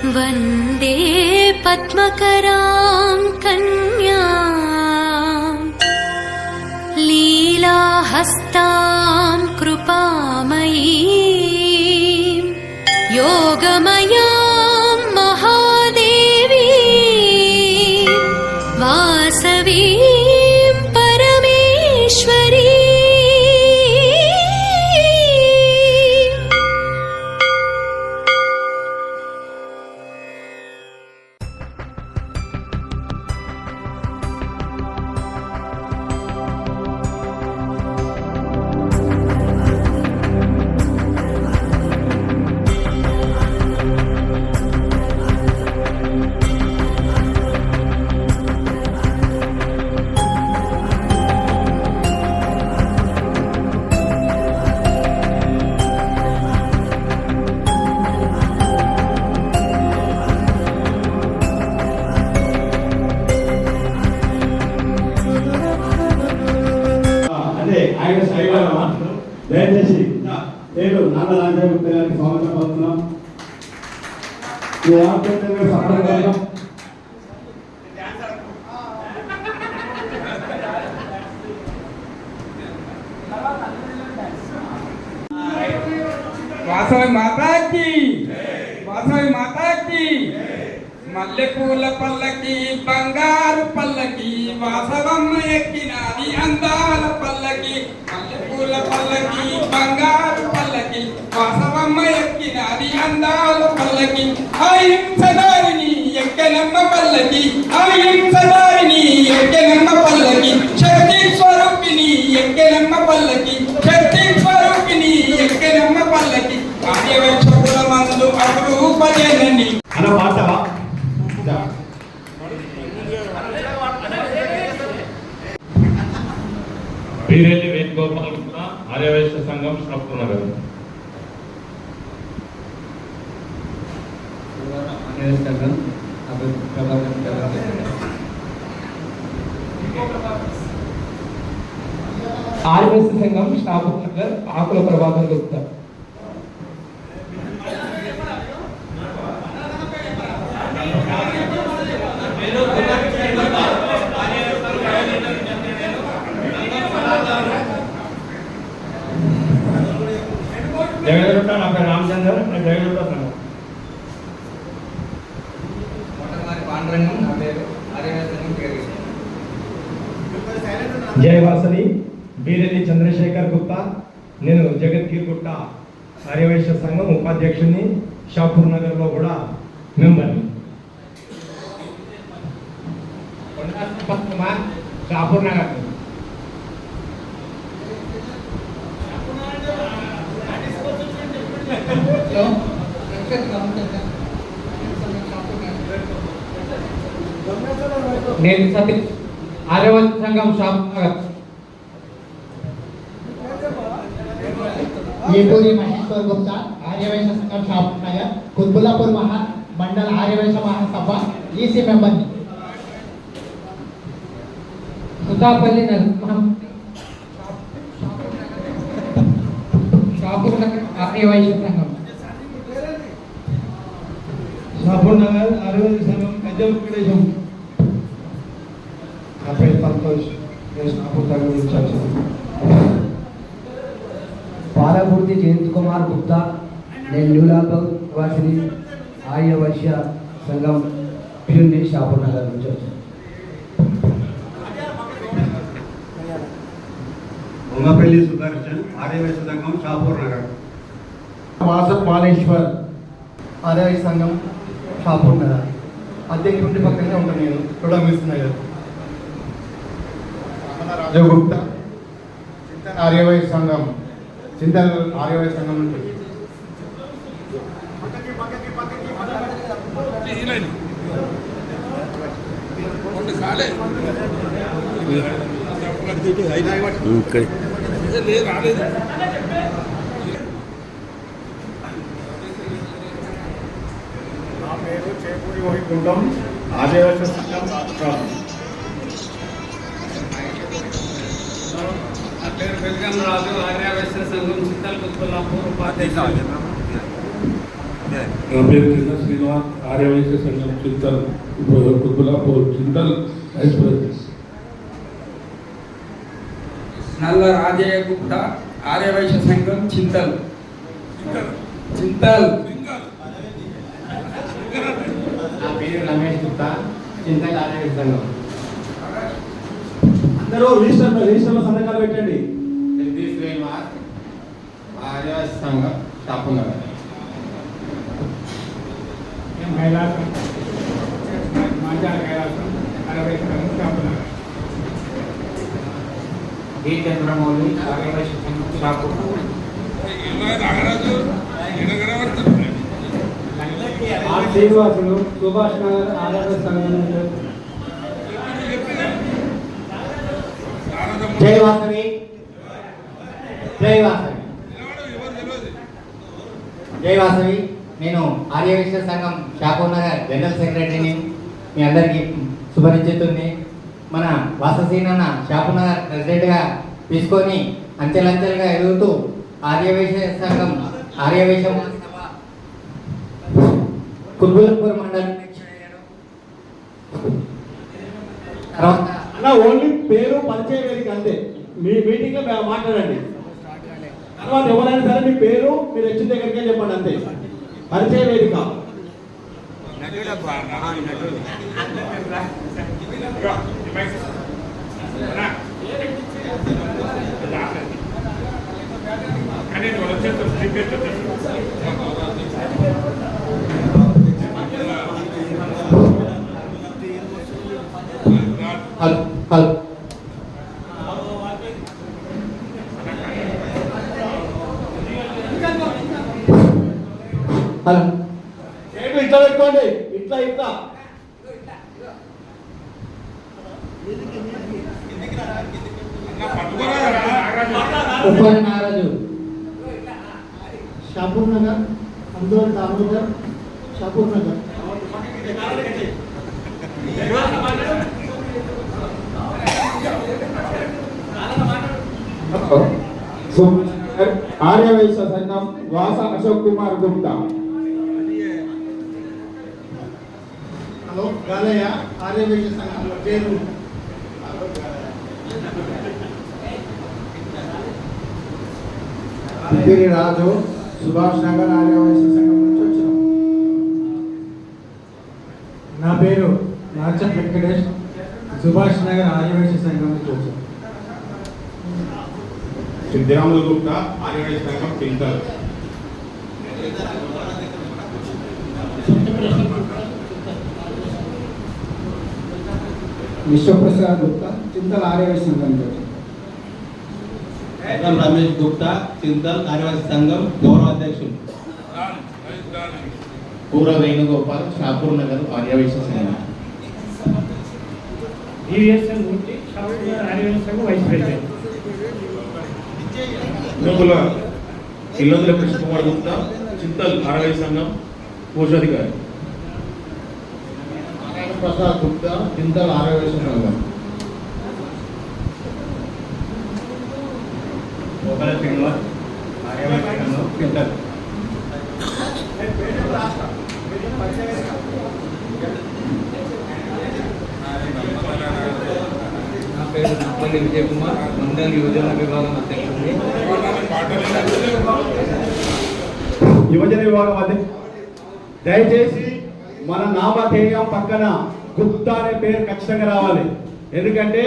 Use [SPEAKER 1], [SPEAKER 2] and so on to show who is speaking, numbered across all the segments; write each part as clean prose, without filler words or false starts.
[SPEAKER 1] वन्दे पद्मकरां कन्यां लीलाहस्तां कृपामयीं योगमयां महादेवीं वासवीं परमेश्वरी।
[SPEAKER 2] దయచేసి నేను నాన్న రాజాగుప్త గారికి స్వాగతం పలుకుతున్నాం.
[SPEAKER 3] వాసవి మాతాకి వాసవి మాతాకి మల్లెపూల పల్లకి బంగారు పల్లకి వాసవమ్మ ఎక్కినది అందాల పల్లకి మల్లెపూల పల్లకి బంగారు పల్లకి వాసవమ్మ ఎక్కినది అందాల పల్లకి అహింసదారిని ఎక్కనమ్మ పల్లకి అహింసదారిని ఎక్కనమ్మ పల్లకి శక్తి స్వరూపిణి ఎక్కనమ్మ పల్లకి శక్తి స్వరూపిణి ఎక్కనమ్మ పల్లకి ఆర్యవైశ్యుల మందు అపురూపజనని
[SPEAKER 2] అన్న పాట
[SPEAKER 4] వీరెల్లి వేణుగోపాల్ గుప్తా ఆర్యవైశ్య సంఘం షాపూర్ నగర్.
[SPEAKER 3] ఆర్యవైశ్య సంఘం షాపూర్ నగర్ ఆకుల ప్రభాకర్ గుప్తా.
[SPEAKER 4] జగదుర్గ నా పేరు రామచందర్, నేను జగదుర్గ సంఘం.
[SPEAKER 2] జయవాసని బీరెల్లి చంద్రశేఖర్ గుప్తా, నేను జగద్గిరి గుట్ట ఆర్యవైశ్య సంఘం ఉపాధ్యక్షుని, షాపూర్ నగర్లో కూడా మెంబర్ని.
[SPEAKER 3] షాపూర్ నగర్ నేను సతీష్ ఆర్యవైశ్య సంఘం షాపూర్ నగర్.
[SPEAKER 5] येपुरी महेश्वर गुप्ता आर्यवैश्य संघम शाहपुर नगर कुतबुल्लापुर मंडल आर्यवैश्य महासभा ईसी मेंबर
[SPEAKER 3] सुतापल्ली शाहपुर नगर आर्यवैश्य संघम
[SPEAKER 2] షాపూర్ నగర్ ఆర్యవైశ్య సంఘం కజల్ నా పేరు సంతోష్, నేను షాపూర్ నగర్ ఇన్ఛార్జ్.
[SPEAKER 6] పాలపూర్తి జయంత్ కుమార్ గుప్తా, నేను న్యూలాబాద్ వాసిని ఆర్యవైశ్య సంఘం ప్యూని షాపూర్ నగర్ నుంచి వచ్చాను.
[SPEAKER 2] బొమ్మపల్లి సుదర్శన్ ఆర్యవైశ్య సంఘం షాపూర్ నగర్.
[SPEAKER 5] वासव मालेश्वर आर्यवैश्य संघम शाहपुर नगर अध्यक्ष पक्ष थोड़ा मिस नगर. राजू गुप्ता चिंतन आर्यवैश्य संघम चिंतन आर्यवैश्य संघम आर्यवैश्य संघम
[SPEAKER 3] राजू आर्यवैश्य संघम चित्तल कुतबुल्लापुर उपाध्यक्ष.
[SPEAKER 7] నా పేరు చిన్న శ్రీనివాస్, ఆర్యవైశ్య సంఘం చింతల్ కుత్బులాపూర్ చింతల్ వైస్ ప్రెసిడెంట్.
[SPEAKER 8] నల్ల రాజయ్య గుప్తా, ఆర్యవైశ్య సంఘం చింతల్. చింతల్.
[SPEAKER 3] నా పేరు రమేష్ గుప్తా, చింతల్ ఆర్యవైశ్య సంఘం.
[SPEAKER 2] అందరూ రిజిస్టర్లో సంతకాలు పెట్టండి.
[SPEAKER 3] జగదీష్ శ్రీనివాస్, ఆర్యవైశ్య సంఘం షాపూర్ నగర్. ఈ చంద్రమౌళి, ఆర్యవైశ్య సంఘం షాపూర్ నగర్.
[SPEAKER 6] ఆర్ శ్రీనివాసులు, సుభాష్ నగర్ ఆర్యవైశ్య సంఘం.
[SPEAKER 5] జై వాసవి. జై వాసవి. జై వాసవి. నేను ఆర్యవైశ్య సంఘం షాపూర్ నగర్ జనరల్ సెక్రటరీని. మీ అందరికీ శుభనిశ్చితుని. మన వాససీనన్న షాపూర్ నగర్ ప్రెసిడెంట్గా తీసుకొని అంచెలంచెలుగా ఎదుగుతూ ఆర్యవైశ్య సంఘం ఆర్యవైశ్య కుత్బులాపూర్ మండలం
[SPEAKER 2] అన్న ఓన్లీ పేరు పరిచయ వేదిక అంతే. మీ మీటింగ్ లో మాట్లాడండి. తర్వాత ఎవరైనా సరే మీ పేరు మీరు వచ్చిన దగ్గరికి చెప్పండి అంతే. పరిచయ వేదిక.
[SPEAKER 5] హలో హలో హలో
[SPEAKER 2] ఇట్లా పెట్టుకోండి. ఇట్లా ఇట్లా
[SPEAKER 5] ఉప్పల్ నారాజు,
[SPEAKER 6] షాపూర్ నగర్, అందోల్ దామోదర్, షాపూర్ నగర్.
[SPEAKER 7] ఆర్యవైశ్య సంఘం వాస అశోక్ కుమార్ గుప్తా.
[SPEAKER 6] హలో గాలయ్య, ఆర్యవైశ్య సంఘం పేరు.
[SPEAKER 7] పిపిరి రాజు, సుభాష్ నగర్ ఆర్యవైశ్య సంఘం నుంచి వచ్చినాం.
[SPEAKER 6] నా పేరు నాచన్ వెంకటేష్, సుభాష్ నగర్ ఆర్యవైశ్య సంఘం నుంచి వచ్చాను.
[SPEAKER 7] సిద్ధిరాములు గుప్తా, ఆర్యవైశ్య సంఘం చింతల్.
[SPEAKER 6] విశ్వప్రసాద్ గుప్తా, చింతల్ ఆర్యవైశ్య సంఘం నుంచి వచ్చాను.
[SPEAKER 9] రమేష్ గుప్తా, చింతల్ ఆర్యవైశ్య సంఘం గౌరవ అధ్యక్షులు. పూర్వ వేణుగోపాల్, షాపూర్ నగర్ ఆర్యవైశ్య సంఘం.
[SPEAKER 4] ఇల్లందుల కృష్ణ కుమార్ గుప్తా, చింతల్ ఆర్యవైశ్య సంఘం కోశాధికారి.
[SPEAKER 7] ప్రసాద్ గుప్తా, చింతల్ ఆర్యవైశ్య సంఘం.
[SPEAKER 2] శ్రీనివాస్, ఆర్యవైశ్య సంఘం చింతల్.
[SPEAKER 3] నా పేరు నప్పల్లి విజయ్ కుమార్, మండల్ యువజన విభాగం అధ్యక్షుడిని.
[SPEAKER 2] యువజన విభాగం అధ్యక్షుడు. దయచేసి మన నామధేయం పక్కన గుప్తా అనే పేరు ఖచ్చితంగా రావాలి. ఎందుకంటే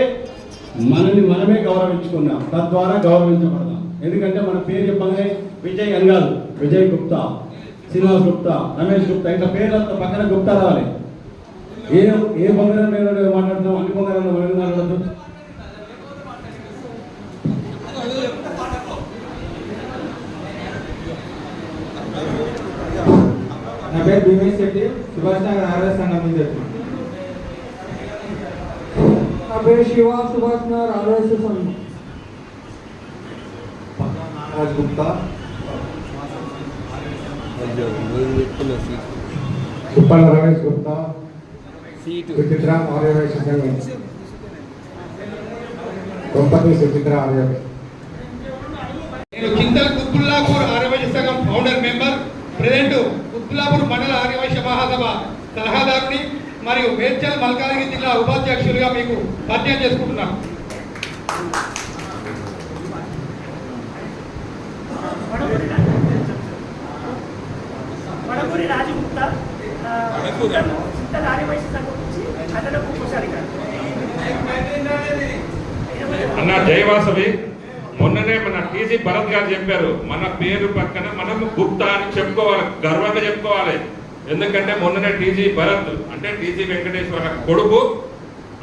[SPEAKER 2] మనల్ని మనమే గౌరవించుకున్నాం, తద్వారా గౌరవించబడదాం. ఎందుకంటే మన పేరు చెప్పగానే విజయ్ అని కాదు, విజయ్ గుప్తా, శ్రీనివాస్ గుప్తా, రమేష్ గుప్తా, ఇట్లా పేరు పక్కన గుప్తా రావాలి. ఏ బంగారం మీద మాట్లాడుతున్నాం, అన్ని బంగారంలో మాట్లాడద్దు.
[SPEAKER 6] నా పేరు భీమేష్ శెట్టి, సుభాష్ నగర్ ఆర్యవైశ్య సంఘం నుంచి వచ్చాను. నా పేరు శివ, సుభాష్ నగర్ ఆర్యవైశ్య సంఘం.
[SPEAKER 7] రాజ్ గుప్తా, ఉప్పల్ రమేష్ గుప్తా, సుచిత్ర ఆర్యవైశ్య సంఘం. గొప్పతి సుచిత్ర ఆర్యవైశ్య.
[SPEAKER 8] నేను చింతల్ కుత్బులాపూర్ ఆర్యవైశ్య సంఘం ఫౌండర్ మెంబర్, ప్రెసిడెంట్
[SPEAKER 10] కుత్లాపూర్ మండల ఆర్యవైశ్య మహాసభ సలహాదారుని మరియు మేడ్చల్ మల్కాజ్గిరి జిల్లా ఉపాధ్యక్షులుగా మీకు పరిచయం చేసుకుంటున్నాను.
[SPEAKER 11] వడగూరి రాజగుప్తా ఆర్యవైశ్య సంఘం నుంచి అదనపు కోశాధికారి.
[SPEAKER 4] అన్న జయవాసవి, మొన్ననే మన టీజీ భరత్ గారు చెప్పారు, మన పేరు పక్కన మనము గుప్తా అని చెప్పుకోవాలి, గర్వంగా చెప్పుకోవాలి. ఎందుకంటే మొన్ననే టీజీ భరత్ అంటే టీజీ వెంకటేశ్వర కొడుకు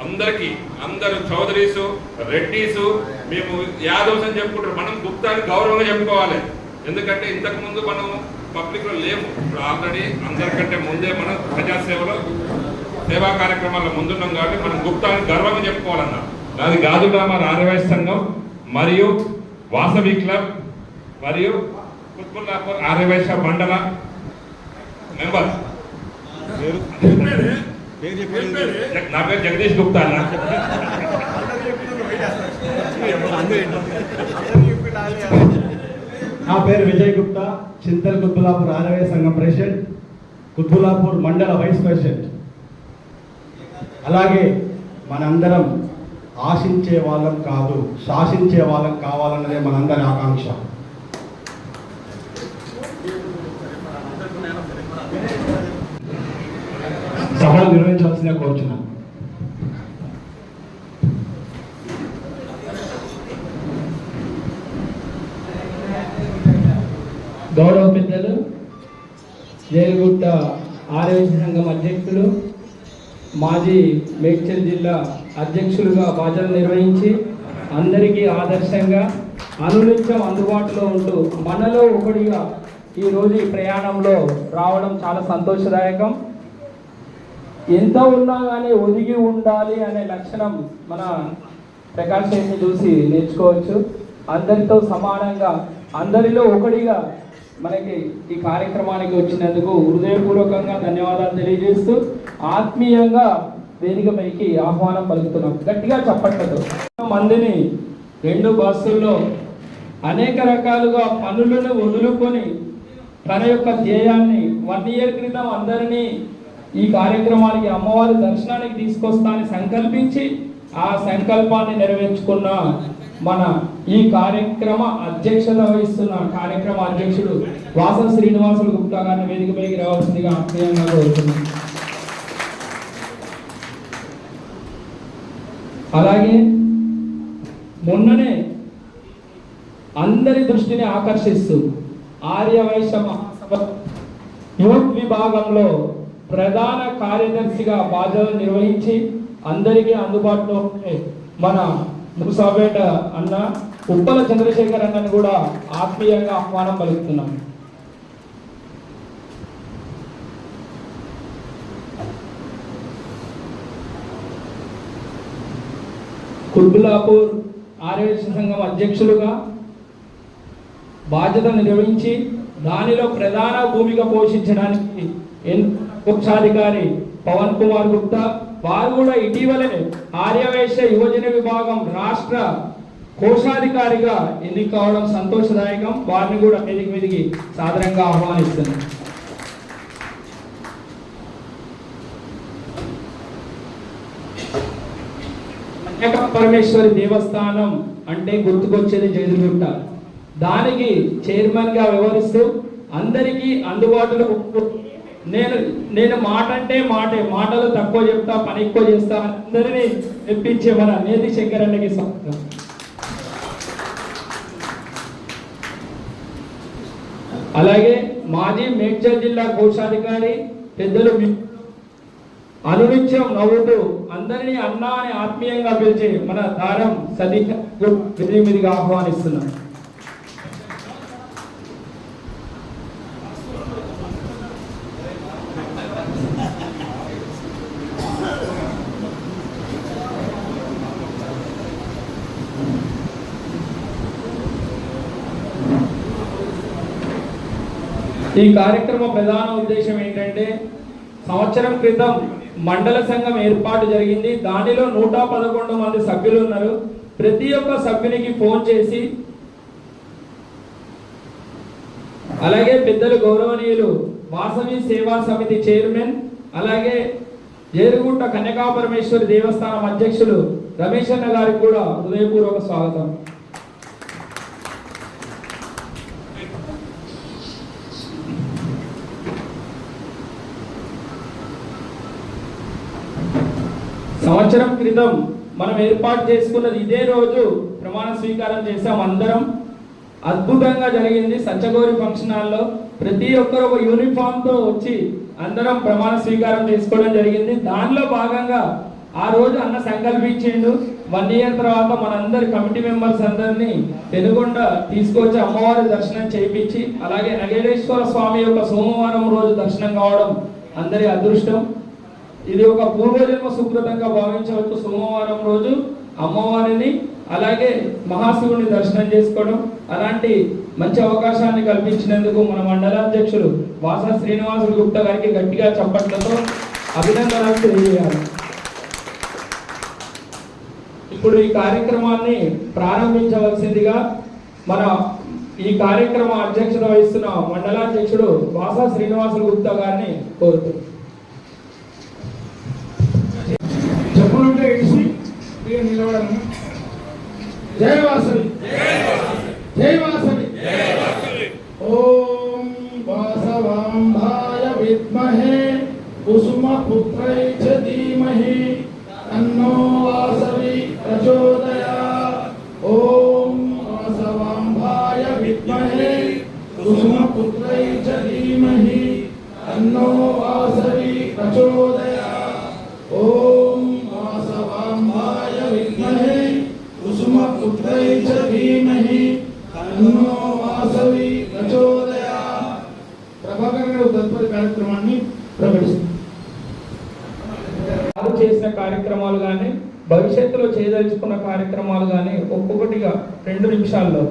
[SPEAKER 4] అందరికీ, అందరు చౌదరీసు రెడ్డీసు మేము యాదవ్స్ అని చెప్పుకుంటారు. మనం గుప్తా అని గౌరవంగా చెప్పుకోవాలి. ఎందుకంటే ఇంతకు ముందు మనం పబ్లిక్ లో లేము, ఇప్పుడు ఆల్రెడీ అందరికంటే ముందే మనం ప్రజాసేవలో సేవా కార్యక్రమాల్లో ముందున్నాం కాబట్టి మనం గుప్తా అని గర్వంగా చెప్పుకోవాలన్నా. నాది గాజులామర్ ఆర్యవైశ్య సంఘం మరియు వాసవి క్లబ్ మరియు కుత్బుల్లాపూర్ ఆర్యవైశ్య మండల మెంబర్. నా పేరు జగదీష్ గుప్తా అన్న.
[SPEAKER 2] నా పేరు విజయ్ గుప్తా, చింతల్ కుత్బుల్లాపూర్ ఆర్యవైశ్య సంఘం ప్రెసిడెంట్, కుత్బుల్లాపూర్ మండల వైస్ ప్రెసిడెంట్. అలాగే మనందరం ఆశించే వాళ్ళం కాదు, శాసించే వాళ్ళం కావాలన్నదే మనందరి ఆకాంక్ష. సభలు నిర్వహించాల్సిందే కోరుచున్నాను.
[SPEAKER 6] గౌరవ పెద్దలు, జైలుగుట్ట ఆర్యవైశ్య సంఘం అధ్యక్షులు, మాజీ మేడ్చల్ జిల్లా అధ్యక్షులుగా బాధ్యతలు నిర్వహించి అందరికీ ఆదర్శంగా అనునిత్యం అందుబాటులో ఉంటూ మనలో ఒకటిగా ఈరోజు ఈ ప్రయాణంలో రావడం చాలా సంతోషదాయకం. ఎంత ఉన్నా కానీ ఒదిగి ఉండాలి అనే లక్షణం మన ప్రకాష్ రెడ్డిని చూసి నేర్చుకోవచ్చు. అందరితో సమానంగా, అందరిలో ఒకటిగా మనకి ఈ కార్యక్రమానికి వచ్చినందుకు హృదయపూర్వకంగా ధన్యవాదాలు తెలియజేస్తూ ఆత్మీయంగా వేదిక పైకి ఆహ్వానం పలుకుతున్నాం. గట్టిగా చప్పట్లతో. మందిని 2 బస్సుల్లో అనేక రకాలుగా పనులను వదులుకొని తన యొక్క ధ్యేయాన్ని 1 year క్రితం అందరినీ ఈ కార్యక్రమానికి అమ్మవారి దర్శనానికి తీసుకొస్తానని సంకల్పించి ఆ సంకల్పాన్ని నెరవేర్చుకున్న మన ఈ కార్యక్రమ అధ్యక్షత వహిస్తున్న కార్యక్రమ అధ్యక్షుడు వాస శ్రీనివాసులు గుప్తా గారిని వేదికపైకి రావాల్సిందిగా ఆత్మీయంగా కోరుతున్నాం. అలాగే మొన్ననే అందరి దృష్టిని ఆకర్షిస్తూ ఆర్యవైశ్య మహాసభ యూత్ విభాగంలో ప్రధాన కార్యదర్శిగా బాధ్యతలు నిర్వహించి అందరికీ అందుబాటులో ఉండే మన ముసాబేట అన్న ఉప్పల చంద్రశేఖర్ అన్నని కూడా ఆత్మీయంగా ఆహ్వానం పలుకుతున్నాం. కుత్బుల్లాపూర్ ఆర్యవైశ్య సంఘం అధ్యక్షులుగా బాధ్యత నిర్వహించి దానిలో ప్రధాన భూమిక పోషించడానికి కోశాధికారి పవన్ కుమార్ గుప్తా వారు కూడా ఇటీవలే ఆర్యవైశ్య యువజన విభాగం రాష్ట్ర కోశాధికారిగా ఎన్నిక కావడం సంతోషదాయకం. వారిని కూడా వేదిక మీదికి సాదరంగా ఆహ్వానిస్తున్నాం. పరమేశ్వరి దేవస్థానం అంటే గుర్తుకొచ్చేది జైలుగుట్ట. దానికి చైర్మన్ గా వ్యవహరిస్తూ అందరికీ అందుబాటులో నేను మాట అంటే మాటలు తక్కువ చెప్తా, పని ఎక్కువ చేస్తా, అందరినీ మెప్పించే మన నేతి శంకరన్నకి స్వాగతం. అలాగే మాజీ మేడ్చల్ జిల్లా కోశాధికారి పెద్దలు అనునిత్యం నవ్వుతూ అందరినీ అన్నా అని ఆత్మీయంగా పిలిచి మన దారం సతీష్ మీదిగా ఆహ్వానిస్తున్నాం. ఈ కార్యక్రమ ప్రధాన ఉద్దేశం ఏంటంటే, సంవత్సరం క్రితం మండల సంఘం ఏర్పాటు జరిగింది. దానిలో 111 మంది సభ్యులు ఉన్నారు. ప్రతి ఒక్క సభ్యునికి ఫోన్ చేసి, అలాగే పెద్దలు గౌరవనీయులు వాసవి సేవా సమితి చైర్మన్, అలాగే జేరుగుంట కన్యకాపరమేశ్వరి దేవస్థానం అధ్యక్షులు రమేష్ అన్న గారికి కూడా హృదయపూర్వక స్వాగతం. సంవత్సరం క్రితం మనం ఏర్పాటు చేసుకున్నది ఇదే రోజు ప్రమాణ స్వీకారం చేసాం. అందరం అద్భుతంగా జరిగింది. సచ్చగోరి ఫంక్షన్ హాల్లో ప్రతి ఒక్కరు ఒక యూనిఫామ్ తో వచ్చి అందరం ప్రమాణ స్వీకారం చేసుకోవడం జరిగింది. దానిలో భాగంగా ఆ రోజు అన్న సంకల్పించిండు 1 ఇయర్ తర్వాత మనందరి కమిటీ మెంబర్స్ అందరినీ పెనుగొండ తీసుకొచ్చి అమ్మవారి దర్శనం చేయించి, అలాగే నగేశ్వర స్వామి యొక్క సోమవారం రోజు దర్శనం కావడం అందరి అదృష్టం. ఇది ఒక పూర్వజన్మ సుకృతంగా భావించవచ్చు. సోమవారం రోజు అమ్మవారిని అలాగే మహాశివుని దర్శనం చేసుకోవడం, అలాంటి మంచి అవకాశాన్ని కల్పించినందుకు మన మండలాధ్యక్షులు వాసా శ్రీనివాసులు గుప్తా గారికి గట్టిగా చప్పట్లతో అభినందనలు తెలియజేయాలి. ఇప్పుడు ఈ కార్యక్రమాన్ని ప్రారంభించవలసిందిగా మన ఈ కార్యక్రమ అధ్యక్షత వహిస్తున్న మండలాధ్యక్షుడు వాసా శ్రీనివాసులు గుప్తా గారిని కోరుతున్నాను.
[SPEAKER 10] చెప్పులుంటే ఇడిసి నిలవడము. జై వాసవి, జై వాసవి. ఓం వాసవాంబాయ విద్మహే కుసుమపుత్రై చ ధీమహి తన్నో వాసవి ప్రచోదయాత్. ఓం వాసవాంబాయ విద్మహే కుసుమపుత్రై చ ధీమహి తన్నో వాసవి ప్రచోదయాత్. ఓం వాసవాంబాయ విద్మహే కుసుమపుత్రై చ ధీమహి తన్నో వాసవి ప్రచోదయాత్. ప్రభాకర్ గారు తదుపరి కార్యక్రమాన్ని ప్రకటిస్తారు.
[SPEAKER 6] చేసిన కార్యక్రమాలు కానీ భవిష్యత్తులో చేయదలుచుకున్న కార్యక్రమాలు కానీ ఒక్కొక్కటిగా 2 నిమిషాల్లో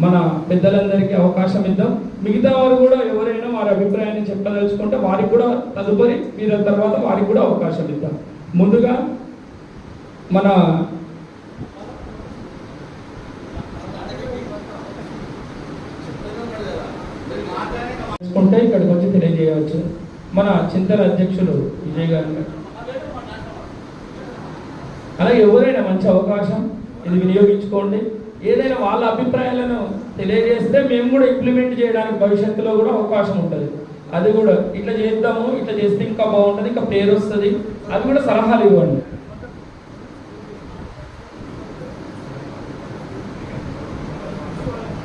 [SPEAKER 6] మన పెద్దలందరికీ అవకాశం ఇద్దాం. మిగతా వారు కూడా ఎవరైనా వారి అభిప్రాయాన్ని చెప్పదలుచుకుంటే వారికి కూడా తదుపరి వీరి తర్వాత వారికి కూడా అవకాశం ఇద్దాం. ముందుగా మన ఇక్కడికి వచ్చి తెలియజేయవచ్చు. మన చింతల అధ్యక్షులు విజయ్ గారు, అలాగే ఎవరైనా మంచి అవకాశం ఇది వినియోగించుకోండి. ఏదైనా వాళ్ళ అభిప్రాయాలను తెలియజేస్తే మేము కూడా ఇంప్లిమెంట్ చేయడానికి భవిష్యత్తులో కూడా అవకాశం ఉంటుంది. అది కూడా ఇట్లా చేద్దాము, ఇట్లా చేస్తే ఇంకా బాగుంటుంది, ఇంకా పేరు వస్తుంది, అది కూడా సలహాలు ఇవ్వండి.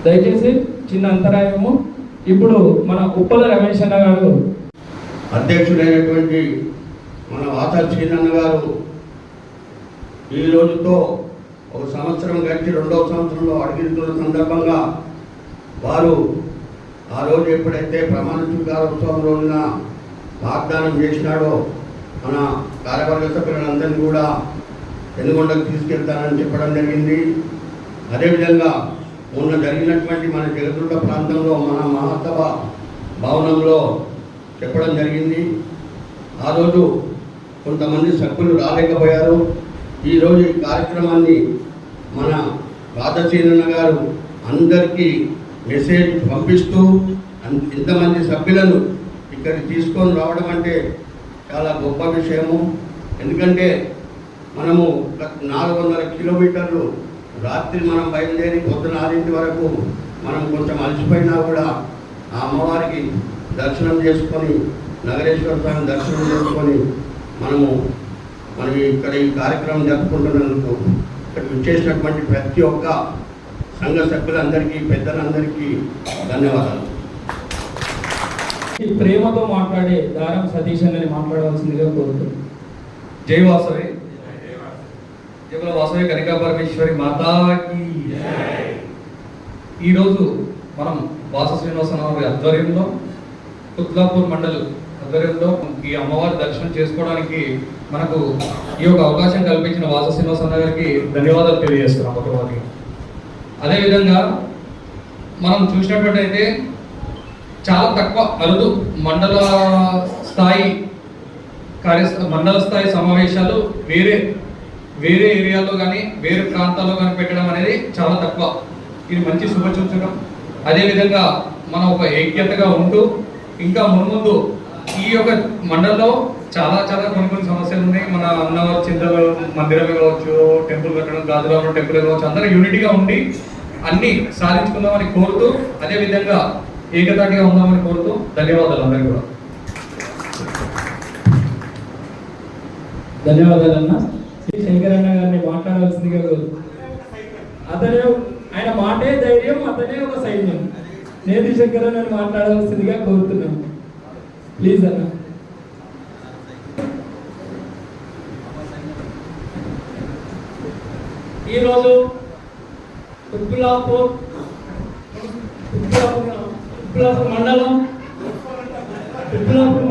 [SPEAKER 6] దయచేసి చిన్న అంతరాయము. ఇప్పుడు మన ఉప్పల రమేష్ అన్న గారు,
[SPEAKER 2] అధ్యక్షుడైనటువంటి మన వాసా శ్రీనన్న గారు ఈ రోజుతో 1 సంవత్సరం గడిచి 2వ సంవత్సరంలో అడుగుతున్న సందర్భంగా వారు ఆ రోజు ఎప్పుడైతే ప్రమాణ స్వీకారోత్సవం రోజున వాగ్దానం చేసినాడో మన కార్యవర్గ సభ్యులందరినీ కూడా పెనుగొండకు తీసుకెళ్తానని చెప్పడం జరిగింది. అదేవిధంగా మొన్న జరిగినటువంటి మన జగదుర్గ ప్రాంతంలో మన మహాసభ భవనంలో చెప్పడం జరిగింది. ఆ రోజు కొంతమంది సభ్యులు రాలేకపోయారు. ఈరోజు ఈ కార్యక్రమాన్ని మన రాధశ్రీనన్న గారు అందరికీ మెసేజ్ పంపిస్తూ ఇంతమంది సభ్యులను ఇక్కడికి తీసుకొని రావడం అంటే చాలా గొప్ప విషయము. ఎందుకంటే మనము 400 కిలోమీటర్లు రాత్రి మనం బయలుదేరి పొద్దున 6 వరకు మనం కొంచెం అలసిపోయినా కూడా ఆ అమ్మవారికి దర్శనం చేసుకొని నగరేశ్వర స్వామి దర్శనం చేసుకొని మనం ఇక్కడ ఈ కార్యక్రమం జరుపుకుంటున్నందుకు ఇక్కడ విచ్చేసినటువంటి ప్రతి ఒక్క సంఘ సభ్యులందరికీ పెద్దలందరికీ ధన్యవాదాలు.
[SPEAKER 6] ప్రేమతో మాట్లాడే దారం సతీష్ అని మాట్లాడవలసిందిగా కోరుతున్నాను.
[SPEAKER 3] జై వాసవి, జై వాసవి కనికా పరమేశ్వరి మాతాకి. ఈరోజు మనం వాస శ్రీనివాసరావు గారి ఆధ్వర్యంలో కుత్లాపూర్ మండల్ ఆధ్వర్యంలో ఈ అమ్మవారి దర్శనం చేసుకోవడానికి మనకు ఈ యొక్క అవకాశం కల్పించిన వాస శ్రీనివాసరావు గారికి ధన్యవాదాలు తెలియజేస్తున్నాం ఒకరికి. అదేవిధంగా మనం చూసినట్లయితే చాలా తక్కువ అరుదు మండల స్థాయి సమావేశాలు వేరే ఏరియాలో కానీ వేరే ప్రాంతాల్లో కానీ పెట్టడం అనేది చాలా తక్కువ. ఇది మంచి శుభసూచకం. అదేవిధంగా మనం ఒక ఐక్యతగా ఉంటూ ఇంకా ముందు ఈ యొక్క మండలంలో చాలా కొన్ని సమస్యలు ఉన్నాయి. మన అన్నవారి చింతలు మందిరం కావచ్చు, టెంపుల్ కట్టడం, గాజురావు టెంపుల్ కావచ్చు, అందరూ యూనిటీగా ఉండి అన్ని సాధించుకుందామని కోరుతూ, అదేవిధంగా ఏకతాటిగా ఉందామని కోరుతూ ధన్యవాదాలు అందరికీ కూడా.
[SPEAKER 6] ధన్యవాదాలన్న. శ్రీ శంకరన్న గారిని మాట్లాడాల్సిందిగా అతనే, ఆయన మాటే ధైర్యం, అతనే ఒక సైన్యం. నేతి శంకరన్నని మాట్లాడాల్సిందిగా కోరుతున్నాం. ప్లీజ్ అన్న.
[SPEAKER 11] ఈరోజు ఉప్పులాపూర్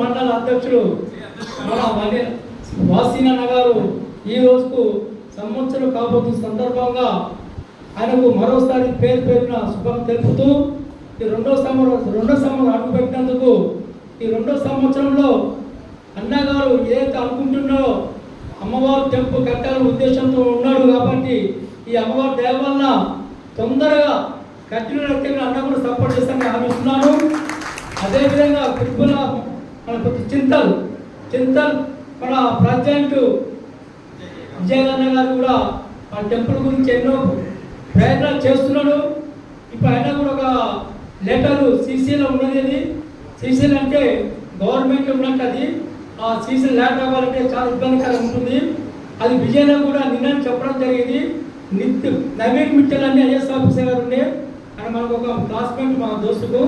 [SPEAKER 11] మండల అధ్యక్షుడు మన వాసీనన్న గారు ఈ రోజుకు సంవత్సరం కాబోతున్న సందర్భంగా ఆయనకు మరోసారి పేరున శుభం తెలుపుతూ ఈ రెండో సంవత్సరం అడుగుపెట్టినందుకు ఈ 2వ సంవత్సరంలో అన్నగారు ఏదైతే అనుకుంటున్నారో అమ్మవారు టెంపుల్ కట్టాలనే ఉద్దేశంతో ఉన్నాడు కాబట్టి ఈ అమ్మవారి దయ వల్ల తొందరగా కట్టిన అన్న కూడా సపోర్ట్ చేస్తానని హామీస్తున్నాను. అదేవిధంగా తిరుపల మన చింతల్ మన ప్రెసిడెంట్ విజయగన్న గారు కూడా మన టెంపుల్ గురించి ఎన్నో ప్రయత్నాలు చేస్తున్నాడు. ఇప్పుడు ఆయన కూడా ఒక లెటర్ సీసీలో ఉన్నది. అది సీసీలు అంటే గవర్నమెంట్ ఉన్నట్టు, అది ఆ సీసీ ల్యాబ్ అవ్వాలంటే చాలా ఇబ్బందికరంగా ఉంటుంది. అది విజయలో కూడా నిన్న చెప్పడం జరిగింది. నవీన్ మిట్టల్ అనే ఐఎస్ ఆఫీసర్ గారు ఉండే ఆయన మనకు ఒక క్లాస్మేట్, మా దోస్తుకు,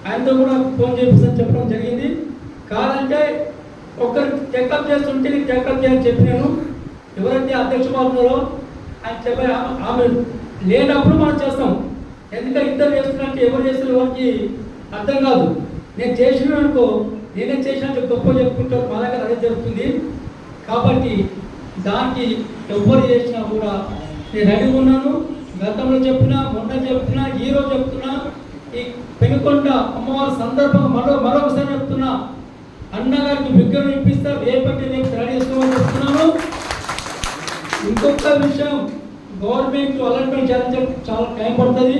[SPEAKER 11] ఆయనతో కూడా ఫోన్ చేపిస్తాను చెప్పడం జరిగింది. కాదంటే ఒకరు చెకప్ చేస్తుంటే నీకు చెకప్ చేయని చెప్పినాను. ఎవరైతే అధ్యక్ష ఉన్నారో ఆయన చెప్పారు, ఆమె లేనప్పుడు మనం చేస్తాం. ఎందుకంటే ఇద్దరు చేస్తున్నట్టు ఎవరు చేస్తున్న వారికి అర్థం కాదు. నేను చేసిన అనుకో, నేనే చేసినట్టు గొప్ప చెప్పుకుంటారు, మా దగ్గర అదే జరుగుతుంది. కాబట్టి దానికి ఎవరు చేసినా కూడా నేను రెడీ ఉన్నాను. గతంలో చెప్పినా, మొన్న చెప్పినా, ఈరోజు చెప్తున్నా, ఈ పెనుకొండ అమ్మవారి సందర్భంగా మరొకసారి చెప్తున్నా, అన్నగారికి విగ్రహం ఇప్పిస్తా, ఏ పట్టి నేను రెడీ చేసుకోమని చెప్తున్నాను. ఇంకొక విషయం, గవర్నమెంట్ అలాట్మెంట్ చేయాలని చాలా టైం పడుతుంది.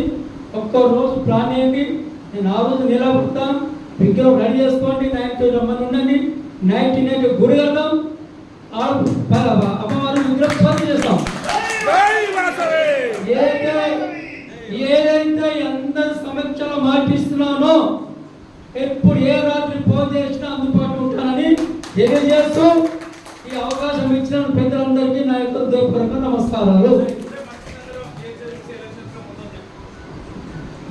[SPEAKER 11] ఒక్క రోజు ప్లాన్ అయ్యింది, నేను ఆ రోజు నిలబడతాను. విగ్రహం రెడీ చేసుకోండి, 9 మంది ఉండండి. 99 గుడి వెళ్దాం, అమ్మవారి విగ్రహం పూర్తి చేస్తాం. ఏదైతే అందరి సమక్షంలో మాటిస్తున్నానో ఎప్పుడు ఏ రాత్రి ఫోన్ చేసినా అందుబాటులో ఉంటానని తెలియజేస్తూ ఈ అవకాశం ఇచ్చిన పెద్దలందరికీ నా యొక్క హృదయపూర్వక నమస్కారాలు.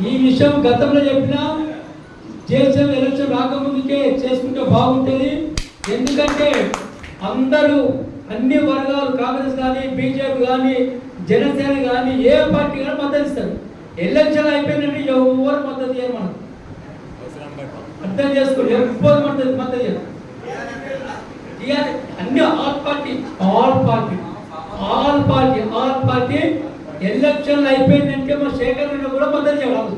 [SPEAKER 11] ఈ విషయం గతంలో చెప్పిన జేసీఎం ఎలక్షన్ రాకముందుకే చేసుకుంటే బాగుంటుంది. ఎందుకంటే అందరూ అన్ని వర్గాలు, కాంగ్రెస్ కానీ, బీజేపీ కానీ, జనసేన కానీ, ఏ పార్టీ కానీ మద్దతు ఇస్తారు. ఎలక్షన్ అయిపోయిందంటే ఎవరు మద్దతు చేయరు. మనం అర్థం చేసుకోండి, ఎవరు మద్దతు చేయరు. అన్ని ఆల్ పార్టీ ఎలక్షన్లు అయిపోయిందంటే మా శేఖర్ రెడ్డి కూడా మద్దతు చేయాలి.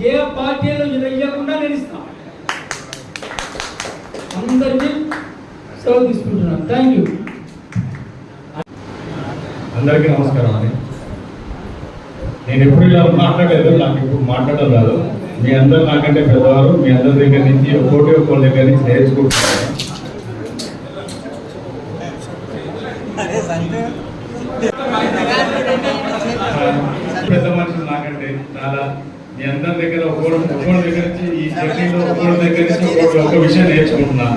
[SPEAKER 11] ఏ పార్టీలో ఇవ్వకుండా నేను ఇస్తా. అందరికీ సెలవు తీసుకుంటున్నాను. Thank you.
[SPEAKER 2] అందరికీ నమస్కారం అండి. నేను ఎప్పుడు ఇలా మాట్లాడలేదు, నాకు ఇప్పుడు మాట్లాడడం రాదు. మీ అందరు నాకంటే పెద్దవారు, మీ అందరి దగ్గర నుంచి ఒక్కొక్కరి దగ్గర నుంచి నేర్చుకుంటున్నారు. పెద్ద మనుషులు నాకంటే చాలా, మీ అందరి దగ్గర ఒక్కొక్కరి దగ్గర నుంచి, ఈ జర్నీలో ఒక్కొక్కరి దగ్గర నుంచి ఒక్క విషయం నేర్చుకుంటున్నా.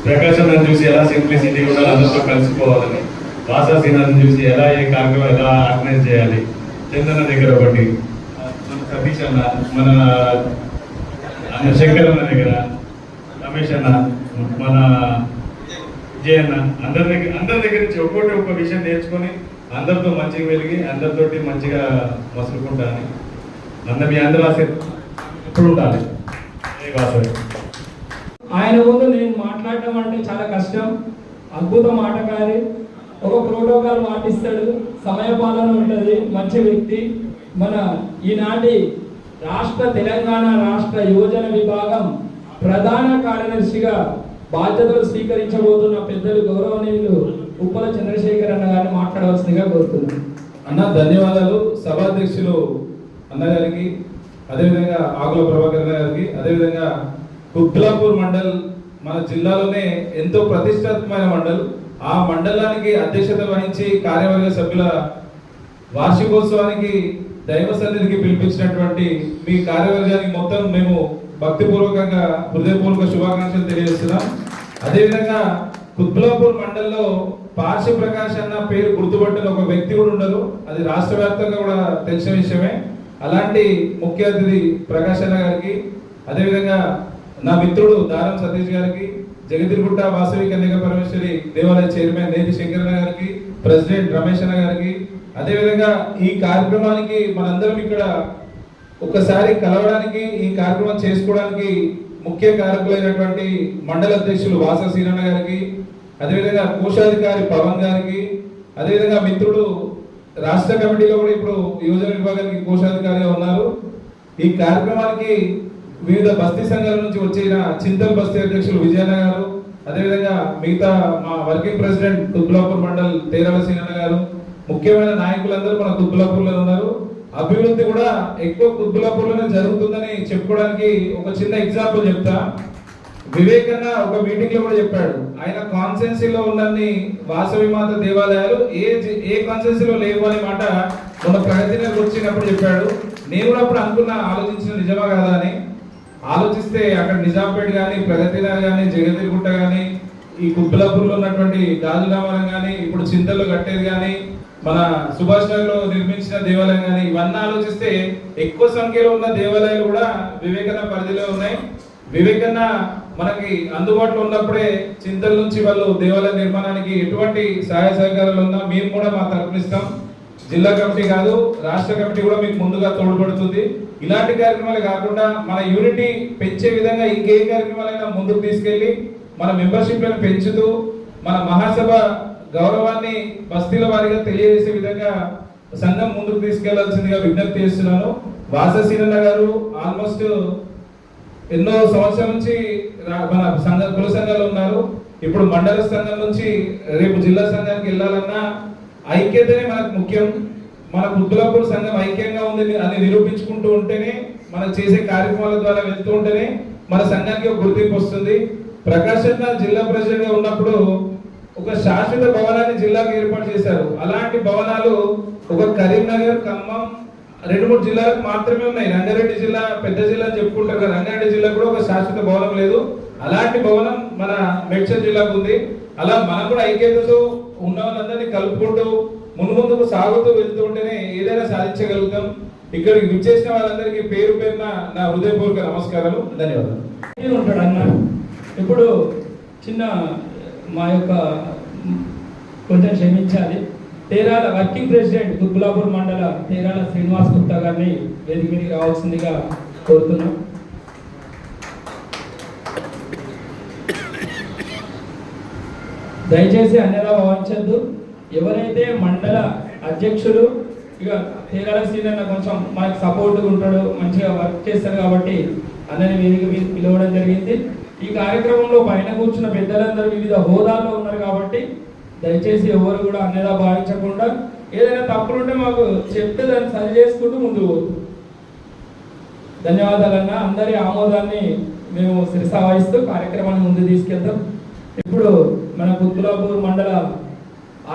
[SPEAKER 2] ప్రకాశం నన్ను చూసి ఎలా సింప్లిసిటీ కూడా అందరితో కలిసిపోవాలని, వాసాసీనాన్ని చూసి ఎలా ఏ కార్యక్రమం ఎలా ఆర్గనైజ్ చేయాలి, చందన్న దగ్గర ఒకటి, మన సతీష్ అన్న, మన శంకర్ అన్న దగ్గర, రమేష్ అన్న, మన విజయ్ అన్న, అందరి దగ్గర నుంచి ఒక్క విషయం నేర్చుకొని అందరితో మంచిగా వెలిగి అందరితోటి మంచిగా మసులుకుంటాను. మీ అందరూ ఎప్పుడు ఉండాలి.
[SPEAKER 6] ఆయన ముందు నేను మాట్లాడటం అంటే చాలా కష్టం. అద్భుత మాటకారి, ఒక ప్రోటోకాల్ పాటిస్తాడు, సమయపాలన ఉంటుంది, మంచి వ్యక్తి. మన ఈనాటి తెలంగాణ రాష్ట్ర యువజన విభాగం ప్రధాన కార్యదర్శిగా బాధ్యతలు స్వీకరించబోతున్న పెద్దలు గౌరవనీయులు ఉప్పల చంద్రశేఖర్ అన్న గారిని మాట్లాడవలసిందిగా కోరుతున్నాను.
[SPEAKER 12] అన్న ధన్యవాదాలు. సభాధ్యక్షులు
[SPEAKER 7] అన్నగారికి, అదేవిధంగా ఆకుల ప్రభాకర్ గారికి, అదేవిధంగా కుత్లాపూర్ మండల్ మన జిల్లాలోనే ఎంతో ప్రతిష్టాత్మకమైన మండల్. ఆ మండలానికి అధ్యక్షత వహించి కార్యవర్గ సభ్యుల వార్షికోత్సవానికి దైవ సన్నిధికి పిలిపించినటువంటి మీ కార్యవర్గానికి మొత్తం మేము భక్తిపూర్వకంగా హృదయపూర్వక శుభాకాంక్షలు తెలియజేస్తున్నాం. అదేవిధంగా కుత్బులాపూర్ మండలంలో పార్శ్వ ప్రకాష్ అన్న పేరు గుర్తుపట్టిన ఒక వ్యక్తి కూడా ఉండరు. అది రాష్ట్ర వ్యాప్తంగా కూడా తెలిసిన విషయమే. అలాంటి ముఖ్య అతిథి ప్రకాష్ అన్న గారికి, అదేవిధంగా నా మిత్రుడు దారం సతీష్ గారికి, జగతిగుట్ట వాసవి కన్యక పరమేశ్వరి దేవాలయ చైర్మన్ నేతి శంకరన్న గారికి, ప్రెసిడెంట్ రమేష్ అన్న గారికి, అదేవిధంగా ఈ కార్యక్రమానికి మనందరం ఇక్కడ ఒక్కసారి కలవడానికి, ఈ కార్యక్రమం చేసుకోవడానికి ముఖ్య కారకులైనటువంటి మండల అధ్యక్షులు వాస సీనన్న గారికి, అదేవిధంగా కోశాధికారి పవన్ గారికి, అదేవిధంగా మిత్రుడు రాష్ట్ర కమిటీలో కూడా ఇప్పుడు యువజన విభాగానికి కోశాధికారిగా ఉన్నారు. ఈ కార్యక్రమానికి వివిధ బస్తీ సంఘాల నుంచి వచ్చిన చింతల్ బస్తీ అధ్యక్షులు విజయన్న గారు, అదేవిధంగా మిగతా మా వర్కింగ్ ప్రెసిడెంట్ కుత్బులాపూర్ మండల్ తేరాల సీనన్న గారు, ముఖ్యమైన నాయకులందరూ మన కుత్బులాపూర్లో ఉన్నారు. అభివృద్ధి కూడా ఎక్కువ కుత్బులాపూర్లోనే జరుగుతుందని చెప్పుకోవడానికి ఒక చిన్న ఎగ్జాంపుల్ చెప్తా. వివేక్ అన్న ఒక మీటింగ్ లో కూడా చెప్పాడు, ఆయన కాన్స్టెన్సీలో ఉన్నన్ని వాసవి మాత దేవాలయాలు ఏ కాన్స్టెన్సీలో లేవు అనే మాట మన ప్రగతినగర్ వచ్చినప్పుడు చెప్పాడు. నేను కూడా అప్పుడు అనుకున్నా, ఆలోచించిన నిజమా కాదా అని. ఆలోచిస్తే అక్కడ నిజాంపేట కానీ, ప్రగతినగర్ కానీ, జగతిగుట్ట కానీ, ఈ కుత్బులాపూర్లో ఉన్నటువంటి గాజులామరం కానీ, ఇప్పుడు చింతల్లో కట్టేది కానీ, మన సుభాష్ నగర్ లో నిర్మించిన దేవాలయం కానీ, ఇవన్నీ ఆలోచిస్తే ఎక్కువ సంఖ్యలో ఉన్న దేవాలయాలు కూడా వివేకన్న పరిధిలో ఉన్నాయి. వివేకన్న మనకి అందుబాటులో ఉన్నప్పుడే చింతల నుంచి వాళ్ళు దేవాలయ నిర్మాణానికి ఎటువంటి సహాయ సహకారాలు ఉన్నా మేము కూడా మా తరపునిస్తాం. జిల్లా కమిటీ కాదు, రాష్ట్ర కమిటీ కూడా మీకు ముందుగా తోడ్పడుతుంది. ఇలాంటి కార్యక్రమాలు కాకుండా మన యూనిటీ పెంచే విధంగా ఇంకే కార్యక్రమాలైనా ముందుకు తీసుకెళ్లి మన మెంబర్షిప్లను పెంచుతూ మన మహాసభ గౌరవాన్ని బస్తీల వారిగా తెలియజేసే విధంగా సంఘం ముందుకు తీసుకెళ్లాల్సిందిగా విజ్ఞప్తి చేస్తున్నాను. వాససీనన్న గారు ఆల్మోస్ట్ ఎన్నో సంవత్సరాల నుంచి మన సంఘ కుల సంఘాలు ఉన్నారు. ఇప్పుడు మండల సంఘం నుంచి రేపు జిల్లా సంఘానికి వెళ్ళాలన్నా ఐక్యతనే మనకు ముఖ్యం. మన కుత్బులాపూర్ సంఘం ఐక్యంగా ఉంది అని నిరూపించుకుంటూ ఉంటేనే, మనం చేసే కార్యక్రమాల ద్వారా వెళ్తూ ఉంటేనే మన సంఘానికి ఒక గుర్తింపు వస్తుంది. ప్రకాష్ అన్న జిల్లా ప్రెసిడెంట్ గా ఉన్నప్పుడు ఒక శాశ్వత భవనాన్ని జిల్లాకు ఏర్పాటు చేశారు. అలాంటి భవనాలు ఒక కరీంనగర్, ఖమ్మం 2-3 జిల్లాలకు మాత్రమే ఉన్నాయి. రంగారెడ్డి జిల్లా పెద్ద జిల్లా అని చెప్పుకుంటారు కదా, రంగారెడ్డి జిల్లా కూడా ఒక శాశ్వత భవనం లేదు. అలాంటి భవనం మన మేడ్చల్ జిల్లాకు ఉంది. అలా మనం కూడా ఐక్యతతో ఉన్న వాళ్ళందరినీ కలుపుకుంటూ ముందుకు సాగుతూ వెళ్తూ ఉంటేనే ఏదైనా సాధించగలుగుతాం. ఇక్కడికి విచ్చేసిన వాళ్ళందరికీ పేరు పేరున నా హృదయపూర్వక నమస్కారాలు, ధన్యవాదాలు.
[SPEAKER 6] ఉంటాడు అన్న. ఇప్పుడు చిన్న మా యొక్క కొంచెం క్షమించాలి, తేరాల వర్కింగ్ ప్రెసిడెంట్ కుత్బులాపూర్ మండల తేరాల శ్రీనివాస్ గుప్తా గారిని వేదిక మీదకి రావాల్సిందిగా కోరుతున్నాం. దయచేసి అన్యదా భావించద్దు. ఎవరైతే మండల అధ్యక్షులు ఇక తేరాల శ్రీనన్న కొంచెం మనకు సపోర్ట్గా ఉంటాడు, మంచిగా వర్క్ చేస్తారు కాబట్టి అన్నని వేదిక మీద పిలవడం జరిగింది. ఈ కార్యక్రమంలో పైన కూర్చున్న పెద్దలందరూ వివిధ హోదాల్లో ఉన్నారు కాబట్టి దయచేసి ఎవరు కూడా అన్యదా భావించకుండా ఏదైనా తప్పులుంటే మాకు చెప్తే దాన్ని సరి చేసుకుంటూ ముందుకు పోతుంది. ధన్యవాదాలన్న. అందరి ఆమోదాన్ని మేము శిరసావహిస్తూ కార్యక్రమాన్ని ముందు తీసుకెళ్తాం. ఇప్పుడు మన కుత్బులాపూర్ మండల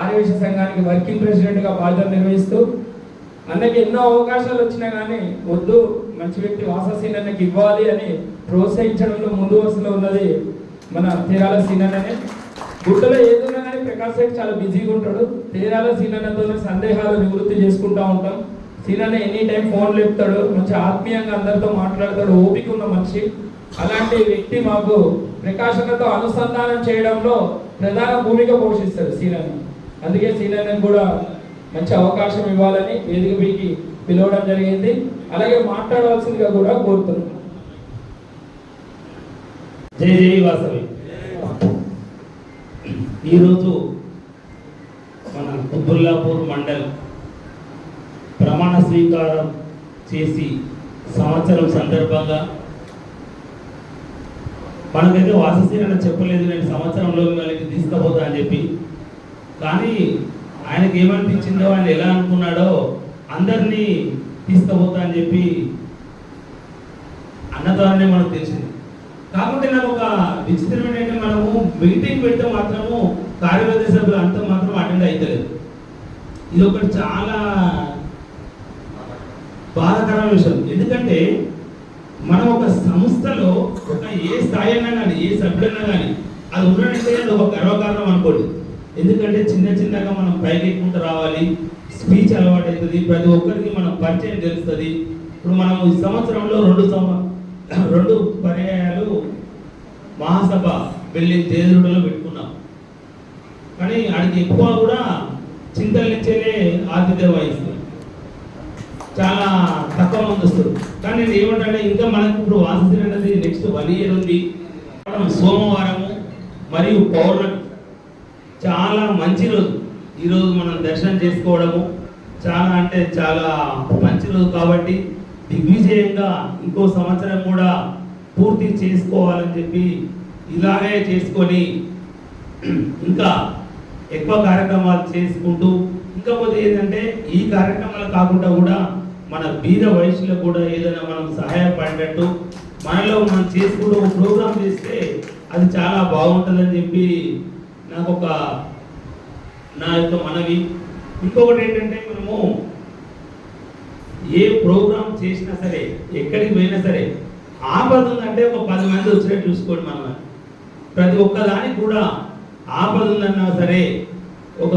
[SPEAKER 6] ఆర్యవైశ్య సంఘానికి వర్కింగ్ ప్రెసిడెంట్గా బాధ్యత నిర్వహిస్తూ అన్నకి ఎన్నో అవకాశాలు వచ్చినా కానీ వద్దు, మంచి వ్యక్తి వాససీనన్నకి ఇవ్వాలి అని ప్రోత్సహించడంలో ముందు వరుసలో ఉన్నది మన తేరాల సీనన్ననే. గుట్టలో ఏదున్నా కానీ ప్రకాష్ రెడ్డి చాలా బిజీగా ఉంటాడు. తేరాల సీనన్నతోనే సందేహాలు నివృత్తి చేసుకుంటూ ఉంటాం. సీనన్న ఎనీ టైం ఫోన్ లేపుతాడు, మంచి ఆత్మీయంగా అందరితో మాట్లాడతాడు, ఓపిక ఉన్న మనిషి. అలాంటి వ్యక్తి మాకు ప్రకాశనతో అనుసంధానం చేయడంలో ప్రధాన భూమిక పోషిస్తాడు సీనన్న. అందుకే సీనన్నకు కూడా మంచి అవకాశం ఇవ్వాలని వేదిక పైకి పిలవడం జరిగింది. అలాగే మాట్లాడవలసిందిగా కూడా కోరుతున్నాం.
[SPEAKER 12] జై జై వాసవి. ఈరోజు మన కుత్బుల్లాపూర్ మండల్ ప్రమాణ స్వీకారం చేసి సంవత్సరం సందర్భంగా మనకైతే వాససీనన్న చెప్పలేదు, నేను సంవత్సరంలో మిమ్మల్ని తీసుకుపోతా అని చెప్పి. కానీ ఆయనకి ఏమనిపించిందో, ఆయన ఎలా అనుకున్నాడో అందరినీ తీసుకుపోతా అని చెప్పి అన్న ద్వారానే మనకు తెలిసింది. కాకపోతే నాకు ఒక విచిత్రమైన ఏంటంటే మనము మీటింగ్ పెడితే మాత్రము కార్యవర్గ సభ్యులు అంతా మాత్రం అటెండ్ అవుతలేదు. ఇది ఒకటి చాలా బాధాకరమైన విషయం. ఎందుకంటే మనం ఒక సంస్థలో ఒక ఏ స్థాయి అయినా కానీ ఏ సభ్యులైనా కానీ అది ఉండడంటే అది ఒక గర్వకారణం అనుకోండి. ఎందుకంటే చిన్న చిన్నగా మనం పైకి ఎక్కుంటూ రావాలి, స్పీచ్ అలవాటు అవుతుంది, ప్రతి ఒక్కరికి మనం పరిచయం తెలుస్తుంది. ఇప్పుడు మనం ఈ సంవత్సరంలో రెండు పర్యాయాలు మహాసభ వెళ్ళి జయదుర్గలో పెట్టుకున్నాం. కానీ ఆడికి ఎక్కువ కూడా చింతల నుంచేనే ఆతిథ్యం వహిస్తుంది, చాలా తక్కువ మంది వస్తారు. కానీ నేను ఏమంటే ఇంకా మనకు ఇప్పుడు వాసన అనేది నెక్స్ట్ 1 year ఉంది. సోమవారము మరియు పౌర్ణమి చాలా మంచి రోజు. ఈరోజు మనం దర్శనం చేసుకోవడము చాలా అంటే చాలా మంచి రోజు కాబట్టి దిగ్విజయంగా ఇంకో సంవత్సరం కూడా పూర్తి చేసుకోవాలని చెప్పి ఇలాగే చేసుకొని ఇంకా ఎక్కువ కార్యక్రమాలు చేసుకుంటూ, ఇంకపోతే ఏంటంటే ఈ కార్యక్రమాలు కాకుండా కూడా మన బీద వయసులో కూడా ఏదైనా మనం సహాయపడేటట్టు మనలో మనం చేసుకుంటూ ఒక ప్రోగ్రామ్ చేస్తే అది చాలా బాగుంటుందని చెప్పి నా యొక్క మనవి. ఇంకొకటి ఏంటంటే మనము ఏ ప్రోగ్రామ్ చేసినా సరే ఎక్కడికి పోయినా సరే ఆపద ఉందంటే ఒక 10 మంది వచ్చినట్టు చూసుకోండి. మనం ప్రతి ఒక్కదానికి కూడా ఆపద ఉందన్నా సరే, ఒక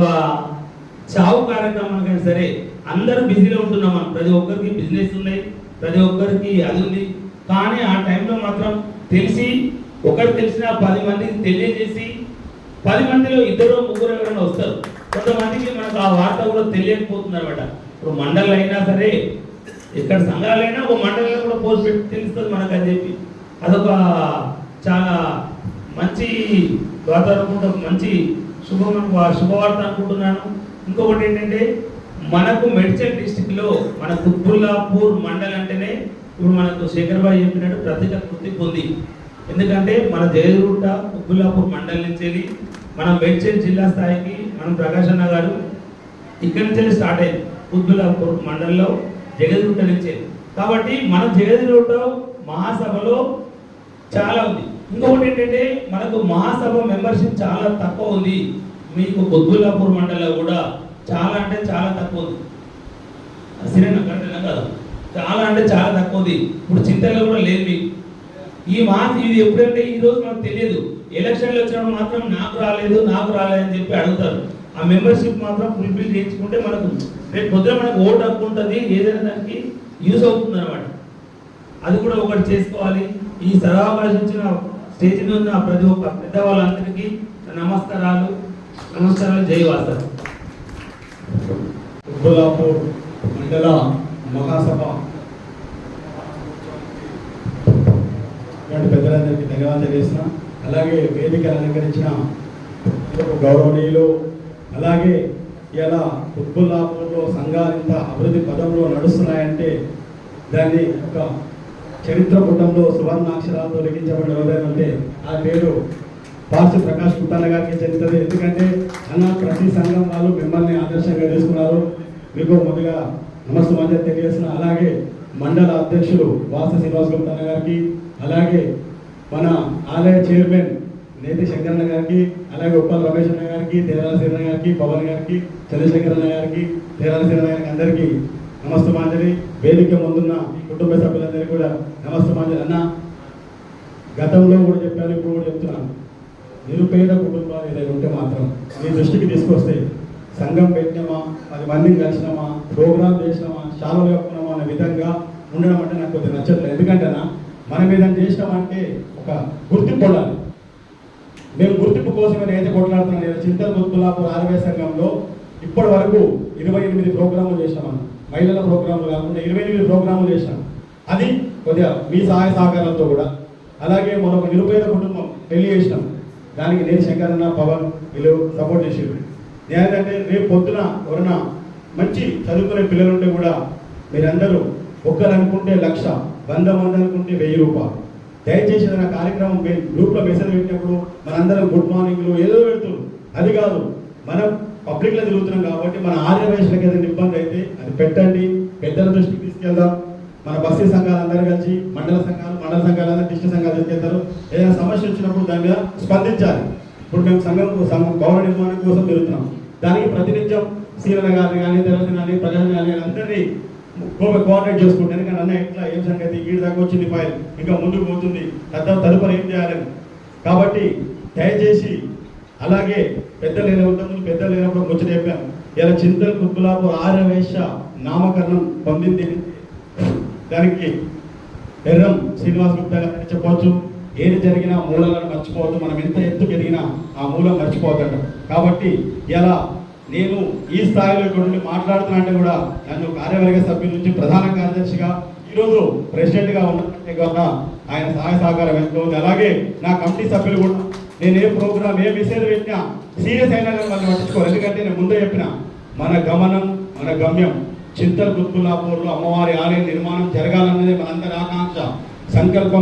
[SPEAKER 12] చావు కార్యక్రమానికైనా సరే అందరూ బిజీలో ఉంటున్నాం. మనం ప్రతి ఒక్కరికి బిజినెస్ ఉన్నాయి, ప్రతి ఒక్కరికి అది ఉంది. కానీ ఆ టైంలో మాత్రం తెలిసి ఒకరు తెలిసిన 10 మందికి తెలియజేసి 10 మందిలో 2 3 ఎవరైనా వస్తారు. కొంతమందికి మనకు ఆ వార్త కూడా తెలియకపోతుంది అనమాట. ఇప్పుడు మండలం అయినా సరే ఎక్కడ సంఘాలైనా ఒక మండలంలో కూడా పోస్ట్ పెట్టి తెలుస్తుంది మనకు అని చెప్పి అదొక చాలా మంచి వాతావరణం, మంచి శుభవార్త అనుకుంటున్నాను. ఇంకొకటి ఏంటంటే మనకు మెడ్చల్ డిస్టిక్లో మన కుత్బుల్లాపూర్ మండలం అంటేనే ఇప్పుడు మనకు శేఖర్ భాయ్ చెప్పినట్టు ప్రత్యేక గుర్తింపు ఉంది. ఎందుకంటే మన జయదుర్గ కుత్బుల్లాపూర్ మండలం నుంచి మనం మెడ్చల్ జిల్లా స్థాయికి మనం ప్రకాష్ అన్న గారు ఇక్కడి నుంచి స్టార్ట్ అయింది. కుత్బుల్లాపూర్ మండలంలో జగదుర్గ నుంచి. కాబట్టి మన జగదుర్గ మహాసభలో చాలా ఉంది. ఇంకొకటి ఏంటంటే మనకు మహాసభ మెంబర్షిప్ చాలా తక్కువ ఉంది. మీకు కుత్బుల్లాపూర్ మండలంలో కూడా చాలా అంటే చాలా తక్కువ ఉంది. సిరేనా కరెక్టేనా కదా? చాలా అంటే చాలా తక్కువ ఉంది. ఇప్పుడు చింతలో కూడా లేదు మీకు ఈ ఇది ఎప్పుడంటే ఈ రోజు మనకు తెలియదు. ఎలక్షన్లు వచ్చినప్పుడు మాత్రం నాకు రాలేదు అని చెప్పి అడుగుతారు. ఆ మెంబర్షిప్ మాత్రం ఫుల్ఫిల్ చేయించుకుంటే మనకు రేపు పొద్దున మనకు ఓటు హక్కు ఉంటుంది, ఏదైనా దానికి యూజ్ అవుతుంది అనమాట. అది కూడా ఒకటి చేసుకోవాలి. ఈ సదావకాశం ఇచ్చిన స్టేజ్ మీద ఉన్న ప్రతి ఒక్క పెద్దవాళ్ళందరికీ నమస్కారాలు. జై వాసర్.
[SPEAKER 2] కుత్బుల్లాపూర్ మండల మహాసభ పెద్దలందరికీ ధన్యవాదాలు తెలియజేస్తున్నాం. అలాగే వేదికలు అలంకరించిన గౌరవనీయులు, అలాగే ఇలా కుత్బుల్లాపూర్లో సంఘాలు ఇంత అభివృద్ధి పదంలో నడుస్తున్నాయంటే దాన్ని ఒక చరిత్ర పుటంలో సువర్ణాక్షరాలతో లిఖించబడిన ఎవరైనా ఉంటే ఆ పేరు పార్సి ప్రకాష్ కుట్టాల గారికి చెందుతుంది. ఎందుకంటే అన్న ప్రతి సంఘం వాళ్ళు మిమ్మల్ని ఆదర్శంగా తీసుకున్నారు. మీకు ముందుగా నమస్కారం తెలియజేస్తున్నా. అలాగే మండల అధ్యక్షులు వాస శ్రీనివాస్ గుప్తా గారికి, అలాగే మన ఆలయ చైర్మన్ నేతి శంకరన్న గారికి, అలాగే ఉప్పల్ రమేష్ అన్న గారికి, తేరాల శ్రీరణ గారికి, పవన్ గారికి, చంద్రశేఖరన్న గారికి, తేరాల శ్రీరణ గారికి అందరికీ నమస్తమాంజలి. వేదిక ముందున్న కుటుంబ సభ్యులందరికీ కూడా నమస్తమాంజలి. అన్న గతంలో కూడా చెప్పాను, ఇప్పుడు కూడా చెప్తున్నాను, నిరుపేద కుటుంబాలు ఏదైనా ఉంటే మాత్రం మీ దృష్టికి తీసుకొస్తే సంఘం పెట్టినామా, 10 మందిని కలిసినామా, ప్రోగ్రామ్ చేసినామా, శాలలు కప్పుకున్నామా అనే విధంగా ఉండడం అంటే నాకు కొద్దిగా నచ్చట్లేదు. ఎందుకంటే మనం ఏదైనా చేసినామంటే ఒక గుర్తింపు ఉండాలి. మేము గుర్తింపు కోసం నేనైతే కొట్లాడుతున్నాను. నేను చింతల కుత్బుల్లాపూర్ ఆర్వే సంఘంలో ఇప్పటి వరకు 28 ప్రోగ్రాములు చేసినాం. మహిళల ప్రోగ్రాములు కాకుండా 28 ప్రోగ్రాములు చేసినాం. అది కొద్దిగా మీ సహాయ సహకారాలతో కూడా. అలాగే మనొక నిరుపేద కుటుంబం పెళ్లి చేసినాం. దానికి నేను శంకరన్న, పవన్ వీళ్ళు సపోర్ట్ చేసేది. నేనంటే రేపు పొద్దున ఎవరైనా మంచి చదువుకునే పిల్లలు ఉంటే కూడా మీరందరూ ఒక్కరు అనుకుంటే 1,00,000, 100 మంది అనుకుంటే 1000 రూపాయలు. దయచేసి ఏదైనా కార్యక్రమం గ్రూప్లో మెసేజ్ పెట్టినప్పుడు మనందరం గుడ్ మార్నింగ్లు ఏదో పెడుతున్నారు. అది కాదు, మనం పబ్లిక్లో తిరుగుతున్నాం కాబట్టి మన ఆర్య వయసులకు ఏదైనా ఇబ్బంది అయితే అది పెట్టండి, పెద్దల దృష్టికి తీసుకెళ్దాం. మన బస్తీ సంఘాలు అందరూ కలిసి మండల సంఘాలు అందరూ డిస్ట్రిక్ట్ సంఘాలు తీసుకెళ్తారు. ఏదైనా సమస్య వచ్చినప్పుడు దాని మీద స్పందించాలి. ఇప్పుడు మేము సంఘం భవన నిర్మాణం కోసం తిరుగుతున్నాం. దానికి ప్రతినిత్యం సీరణ గారిని కానీ తెలంగాణ కానీ ప్రజలు కానీ అందరినీ కోఆర్డినేట్ చేసుకుంటాం. ఎందుకంటే అన్న ఇట్లా ఏం సంగతి వీడి దాకా వచ్చింది ఫైల్ ఇంకా ముందుకు పోతుంది తదుపరి ఏం చేయాలని. కాబట్టి దయచేసి అలాగే పెద్దలు లేనప్పుడు ముచ్చట చెప్పాను. ఇలా చింతల్ కుత్బులాపూర్ ఆర్యవైశ్య నామకరణం పొందింది. దానికి ఎర్రం శ్రీనివాస్ గుప్తా గారిని చెప్పవచ్చు. ఏది జరిగినా మూలాలను మర్చిపోవద్దు. మనం ఎంత ఎత్తుకు ఎదిగినా ఆ మూలం మర్చిపోవద్దంట. కాబట్టి ఇలా నేను ఈ స్థాయిలో ఇక్కడ నుండి మాట్లాడుతున్నా అంటే కూడా నన్ను కార్యవర్గ సభ్యుల నుంచి ప్రధాన కార్యదర్శిగా ఈరోజు ప్రెసిడెంట్గా ఉన్నట్టే కాక ఆయన సహాయ సహకారం ఎంతో ఉంది. అలాగే నా కమిటీ సభ్యులు కూడా నేను ఏ ప్రోగ్రామ్ ఏ మెసేజ్ పెట్టినా సీరియస్ అయినా కానీ వాళ్ళు పట్టించుకోవాలి. ఎందుకంటే నేను ముందే చెప్పిన మన గమనం మన గమ్యం చింతల్ కుత్బుల్లాపూర్లో అమ్మవారి ఆలయ నిర్మాణం జరగాలన్నదే మనందరి ఆకాంక్ష. సంకల్ప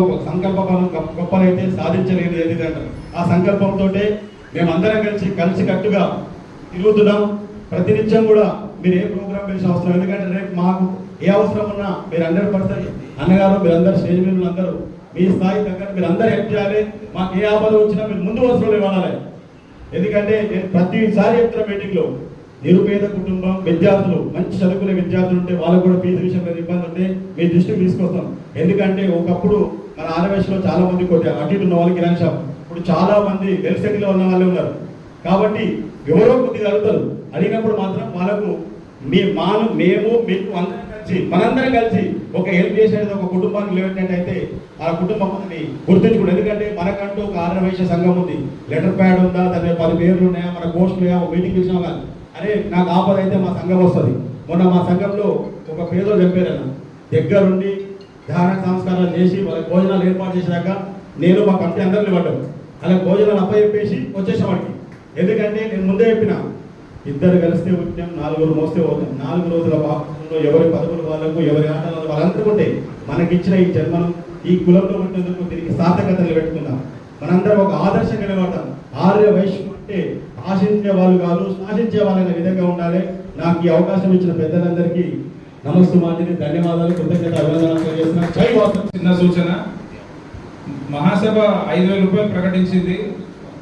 [SPEAKER 2] గొప్పలైతే సాధించలేదు ఏది అంటారు. ఆ సంకల్పంతో మేమందరం కలిసి కట్టుగా తిరుగుతున్నాం. ప్రతినిత్యం కూడా మీరు ఏ ప్రోగ్రామ్ వేసిన అవసరం. ఎందుకంటే రేపు మాకు ఏ అవసరం ఉన్నా మీరు 100% అన్నగారు మీరందరూ స్టేజ్ మీద అందరూ మీ స్థాయి దగ్గర మీరు అందరూ హెల్ప్ చేయాలి. మాకు ఏ ఆపద వచ్చినా మీరు ముందు వరుసలో ఇవ్వాలి. ఎందుకంటే నేను ప్రతిసారి చెప్తున్న మీటింగ్లో నిరుపేద కుటుంబం విద్యార్థులు మంచి చదువుకునే విద్యార్థులు ఉంటే వాళ్ళకు కూడా ఫీజు విషయంలో ఇబ్బంది ఉంటే మీ దృష్టికి తీసుకొస్తాం. ఎందుకంటే ఒకప్పుడు మన ఆర్యవైశ్యలో చాలా మంది కొద్దిగా అటు ఇటు ఉన్న వాళ్ళకి కిరాణా షాప్, ఇప్పుడు చాలా మంది వెల్ సెటిల్ ఉన్న వాళ్ళే ఉన్నారు. కాబట్టి ఎవరో కొద్దిగా అడుగుతారు. అడిగినప్పుడు మాత్రం వాళ్ళకు మేము మీకు అందరం కలిసి మనందరం కలిసి ఒక హెల్ప్ చేసేది ఒక కుటుంబానికి లేవట్టినట్టయితే ఆ కుటుంబాన్ని గుర్తించుకోండి. ఎందుకంటే మనకంటూ ఒక ఆర్యవైశ్య సంఘం ఉంది. లెటర్ ప్యాడ్ ఉందా, దాని 10 పేర్లు ఉన్నాయా, మన పోస్టులు ఉన్నాయా, ఒక మీటింగ్ ఇచ్చినా కానీ అరే నాకు ఆపద అయితే మా సంఘం వస్తుంది. మొన్న మా సంఘంలో ఒక పేదలు చెప్పారన్న దగ్గరుండి ధారణ సంస్కారాలు చేసి వాళ్ళకి భోజనాలు ఏర్పాటు చేసినాక నేను మా కమిటీ అందరిని పడ్డాం. అలా భోజనాలు అప్పచెప్పేసి వచ్చేసాం వాడికి. ఎందుకంటే నేను ముందే చెప్పిన ఇద్దరు కలిస్తే వచ్చాం 4 మోస్తే పోతాం. 4 రోజుల పాపంలో ఎవరి పదవులు వాళ్ళకు ఎవరి ఆటలు వాళ్ళందరూ మనకిచ్చిన ఈ జన్మను ఈ కులంలో ఉంటేందుకు దీనికి సార్థకతలు పెట్టుకుందాం. మనందరం ఒక ఆదర్శం నిలబడతాం. ఆర్యవైశ్యం అంటే ఆశించే వాళ్ళు కాదు శాసించే వాళ్ళనే విధంగా ఉండాలి. నాకు ఈ అవకాశం ఇచ్చిన పెద్దలందరికీ నమస్సుమాంజలి ధన్యవాదాలు కృతజ్ఞత అభినందనలు తెలియజేస్తున్నా. జై వాసు.
[SPEAKER 7] చిన్న సూచన, మహాసభ 5,000 రూపాయలు ప్రకటించింది.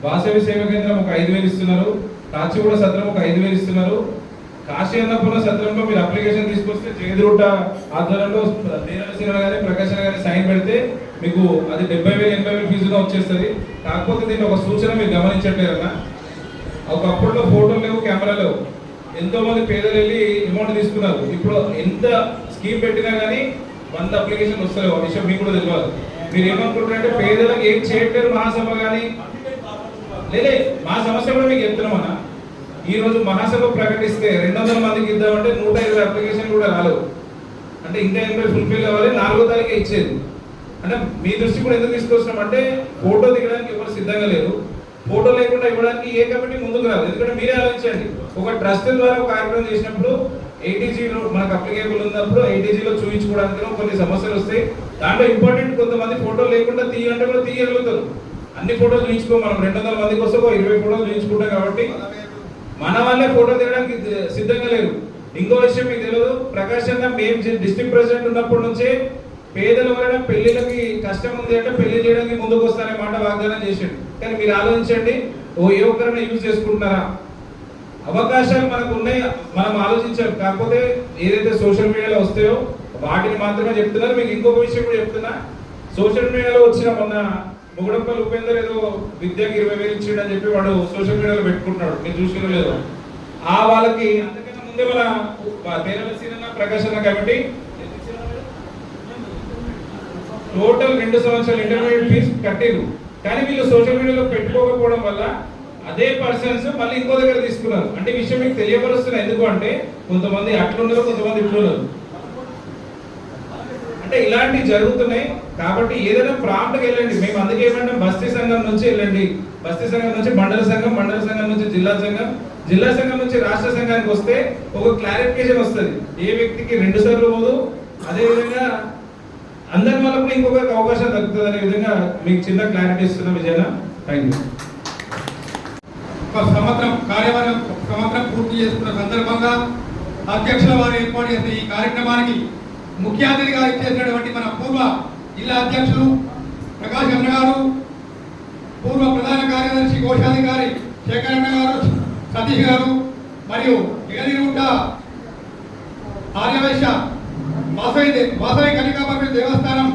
[SPEAKER 7] వాసవి సేవ కేంద్రం ఒక 5,000 ఇస్తున్నారు. కాచిగూడ సత్రం ఒక 5,000 ఇస్తున్నారు. కాశీ అన్నపూర్ణ సత్రంలో మీరు అప్లికేషన్ తీసుకొస్తే జగదిరుట్ట ఆధ్వర్యంలో నేరళ గారి ప్రకాశ్ గారి సైన్ పెడితే మీకు అది 70,000-80,000 ఫీజుగా వచ్చేస్తుంది. కాకపోతే దీన్ని ఒక సూచన మీరు గమనించట్లేరన్నా, ఒకప్పుడులో ఫోటోలు లేవు, కెమెరా లేవు. ఎంతో మంది పేదలు వెళ్ళి అమౌంట్ తీసుకున్నారు. ఇప్పుడు ఎంత స్కీమ్ పెట్టినా కానీ 100 అప్లికేషన్ వస్తలేవు. ఆ విషయం మీకు కూడా తెలియదు. మీరు ఏమనుకుంటారంటే పేదలకు ఏం చేయట్లేరు మహాసభ కానీ లేదే. మా సమస్య కూడా మీకు చెప్తున్నామన్నా, ఈ రోజు మహాసభ ప్రకటిస్తే 200 మందికి ఇద్దామంటే 150 అప్లికేషన్ కూడా రాలేవు. అంటే ఇంకా 80 ఫుల్ఫిల్ కావాలి. 4వ తారీఖే ఇచ్చేది. అంటే మీ దృష్టి కూడా ఎందుకు తీసుకొస్తున్నామంటే ఫోటో దిగడానికి ఎవరు సిద్ధంగా లేరు. ఫోటో లేకుండా ఇవ్వడానికి ఏ కమిటీ ముందుకు రాదు. ఎందుకంటే మీరే ఆలోచించండి, ఒక ట్రస్ట్ ద్వారా ఒక కార్యక్రమం చేసినప్పుడు ఏటీజీలో మనకు అప్లికేబుల్ ఉన్నప్పుడు ఏటీజీలో చూపించుకోవడానికి కొన్ని సమస్యలు వస్తాయి. దాంట్లో ఇంపార్టెంట్ కొంతమంది ఫోటో లేకుండా తీయాలంటే కూడా తీయగలుగుతారు. అన్ని ఫోటోలు చూపించుకో, మనం 200 మందికి వస్తే 20 ఫోటోలు చూపించుకుంటాం. కాబట్టి మన వాళ్ళే ఫోటో తీయడానికి సిద్ధంగా లేరు. ఇంకో విషయం మీకు తెలియదు, ప్రకాష్ అన్న మేము డిస్ట్రిక్ట్ ప్రెసిడెంట్ ఉన్నప్పటి నుంచే పేదల వలన పెళ్లిళ్ళకి కష్టం ఉంది అంటే పెళ్లి చేయడానికి ముందుకు వస్తానే మాట వాగ్దానం చేసాడు. కానీ మీరు ఆలోచించండి, ఏ ఒక్కరైనా యూజ్ చేసుకుంటున్నారా? అవకాశాలు మనకు ఉన్నాయి, మనం ఆలోచించాం. కాకపోతే ఏదైతే సోషల్ మీడియాలో వస్తాయో వాటిని మాత్రమే చెప్తున్నారు. మీకు ఇంకొక విషయం కూడా చెప్తున్నా, సోషల్ మీడియాలో వచ్చిన మొన్న ముగడంపల్లి ఉపేందర్ ఏదో విద్యకి 20,000 ఇచ్చిండు అని చెప్పి వాడు సోషల్ మీడియాలో పెట్టుకుంటున్నాడు. మీరు చూసిన లేదు. ఆ వాళ్ళకి అంతకన్నా ముందే మన తేనెల ప్రకాశ్ అన్న కాబట్టి టోటల్ 2 సంవత్సరాలు ఇంటర్మీడియట్ ఫీజు కట్టిరు. కానీ వీళ్ళు సోషల్ మీడియాలో పెట్టుకోకపోవడం వల్ల అదే పర్సన్స్ మళ్ళీ ఇంకో దగ్గర తీసుకున్నారు. అంటే విషయం మీకు తెలియపరుస్తున్నారు. ఎందుకు అంటే కొంతమంది అట్లున్నారు, కొంతమంది ఇట్లున్నారు. అంటే ఇలాంటివి జరుగుతున్నాయి. కాబట్టి ఏదైనా ప్రాంప్ట్కి వెళ్ళండి. మేము అందుకే ఏమంటే బస్తీ సంఘం నుంచి వెళ్ళండి, బస్తీ సంఘం నుంచి మండల సంఘం, మండల సంఘం నుంచి జిల్లా సంఘం, జిల్లా సంఘం నుంచి రాష్ట్ర సంఘానికి వస్తే ఒక క్లారిఫికేషన్ వస్తుంది. ఏ వ్యక్తికి 2 సార్లు పోదు, అదేవిధంగా అందరి వల్ల కూడా ఇంకొకరికి అవకాశం దక్కుతుంది అనే విధంగా మీకు చిన్న క్లారిటీ ఇస్తున్న విజయన. Thank you.
[SPEAKER 10] ఒక సంవత్సరం పూర్తి చేసుకున్న సందర్భంగా అధ్యక్షుల వారు ఏర్పాటు చేసిన ఈ కార్యక్రమానికి ముఖ్య అతిథిగా ఇచ్చేసినటువంటి మన పూర్వ జిల్లా అధ్యక్షులు ప్రకాష్ అన్న గారు, పూర్వ ప్రధాన కార్యదర్శి కోశాధికారి శేఖర్ అన్న గారు, సతీష్ గారు, మరియు ఎగదిగుంట ఆర్యవైశ్య వాసవి కనికాపల్లి దేవస్థానం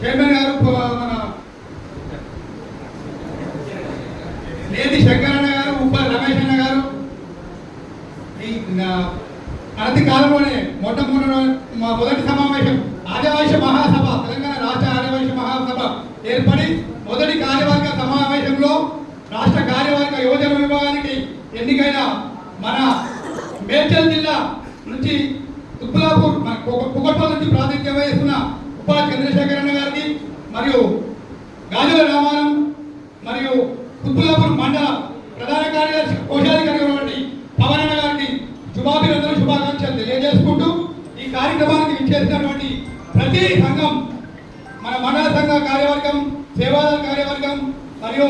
[SPEAKER 10] చైర్మన్ గారు, మన నేతి శంకరన్న గారు, ఉప్పల్ రమేష్ అన్న గారు, అనతి కాలంలోనే మొదటి సమావేశం ఆర్యవైశ్య మహాసభ, తెలంగాణ రాష్ట్ర ఆర్యవైశ్య మహాసభ ఏర్పడి మొదటి కార్యవర్గ సమావేశంలో రాష్ట్ర కార్యవర్గ యువజన విభాగానికి ఎన్నికైన మన మేడ్చల్ జిల్లా నుంచి తుప్పులాపూర్ కుకట్పల్లి నుంచి ప్రాతినిధ్యం వహిస్తున్న ఉప్పల చంద్రశేఖరన్న గారికి, మరియు గాజుల రామారం, మరియు తుప్పులాపూర్ మండల ప్రధాన కార్యదర్శి కోశాధికారి పవనన్న గారికి శుభాకాంక్షలు తెలియజేసుకుంటూ ఈ కార్యక్రమానికి ఇచ్చేసినటువంటి ప్రతి సంఘం, మన మండల సంఘ కార్యవర్గం, సేవాదళ కార్యవర్గం, మరియు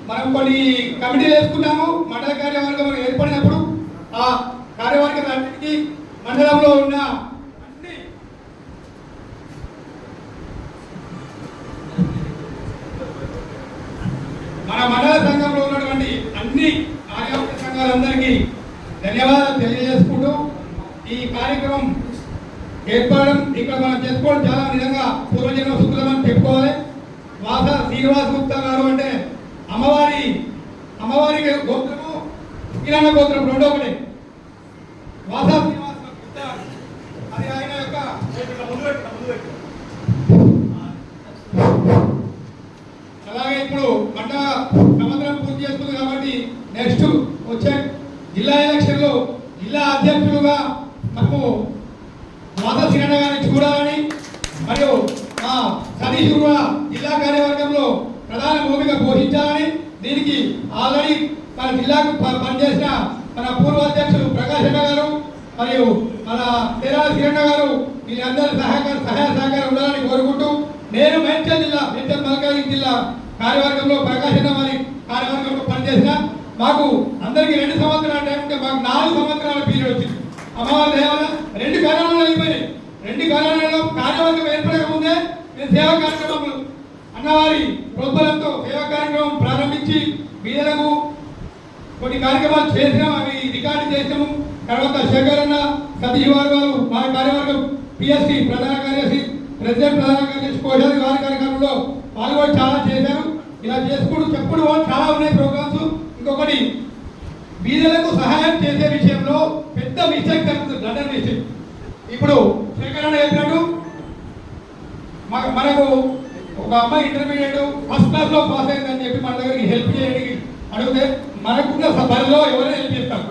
[SPEAKER 10] మనం కొన్ని కమిటీలు వేసుకున్నాము. మండల కార్యవర్గం ఏర్పడినప్పుడు ఆ కార్యవర్గాలన్నిటికీ మండలంలో ఉన్న అన్ని మన మండల సంఘంలో ఉన్నటువంటి అన్ని కార్యవర్గ సంఘాలందరికీ ధన్యవాదాలు తెలియజేసుకుంటూ ఈ కార్యక్రమం ఏర్పడడం ఇక్కడ మనం చేసుకోవడం చాలా నిజంగా పూర్వజన్మ సుకృతమని చెప్పుకోవాలి. వాస శ్రీనివాస్ గుప్తా గారు అంటే అమ్మవారి గోత్రము కిరణ గోత్రం రెండో ఒకటి. వాస శ్రీనివాస్ గుప్తా అది ఆయన యొక్క అలాగే ఇప్పుడు పంట సంవత్సరం పూర్తి చేస్తుంది కాబట్టి నెక్స్ట్ వచ్చే జిల్లా ఎలక్షన్లో జిల్లా అధ్యక్షులుగా మనము వాసశ్రీరణ గారిని చూడాలని, మరియు సతీష్ కూడా జిల్లా కార్యవర్గంలో ప్రధాన భూమిక పోషించాలని, దీనికి ఆల్రెడీ మన జిల్లాకు పనిచేసిన మన పూర్వ అధ్యక్షులు ప్రకాష్ అన్న గారు మరియు మన తెరాల శ్రీరణ గారు వీళ్ళందరూ సహాయ సహకారం ఉండాలని కోరుకుంటూ, నేను మేడ్చల్ మల్కాజ్గిరి జిల్లా కార్యవర్గంలో ప్రకాష్ అన్న వారి కార్యవర్గంలో పనిచేసిన మాకు అందరికీ 2 సంవత్సరాల టైం ఉంటే మాకు 4 సంవత్సరాల పీరియడ్ వచ్చింది. అమ్మవారి దేవాలయం 2 కరోనాలు అయిపోయినాయి. 2 కరోనాలో కార్యవర్గం ఏర్పడక ముందే మేము సేవా కార్యక్రమం అన్నవారి ప్రోత్సాహంతో సేవా కార్యక్రమం ప్రారంభించి వీళ్ళకు కొన్ని కార్యక్రమాలు చేసినాం, అవి రికార్డు చేసినాము. తర్వాత శేఖరన్న సతీష్ వారు మా కార్యవర్గం పిఎస్సి ప్రధాన కార్యదర్శి, ప్రెసిడెంట్ ప్రధాన కార్యదర్శి, కోశాధికారి వారి కార్యక్రమంలో వాళ్ళు కూడా చాలా చేశారు. ఇలా చేసుకుంటూ చెప్పుడు చాలా ఉన్నాయి ప్రోగ్రామ్స్. ఇంకొకటి బీదలకు సహాయం చేసే విషయంలో పెద్ద మిస్టేక్ జరుగుతుంది, బ్లడర్ మిస్టేక్. ఇప్పుడు శేఖరన్న చెప్పినట్టు మనకు ఒక అమ్మాయి ఇంటర్మీడియట్ ఫస్ట్ క్లాస్ లో పాస్ అయిందని చెప్పి మన దగ్గరికి హెల్ప్ చేయడానికి అడిగితే మనకున్న సభలో ఎవరైనా హెల్ప్ చేస్తారు.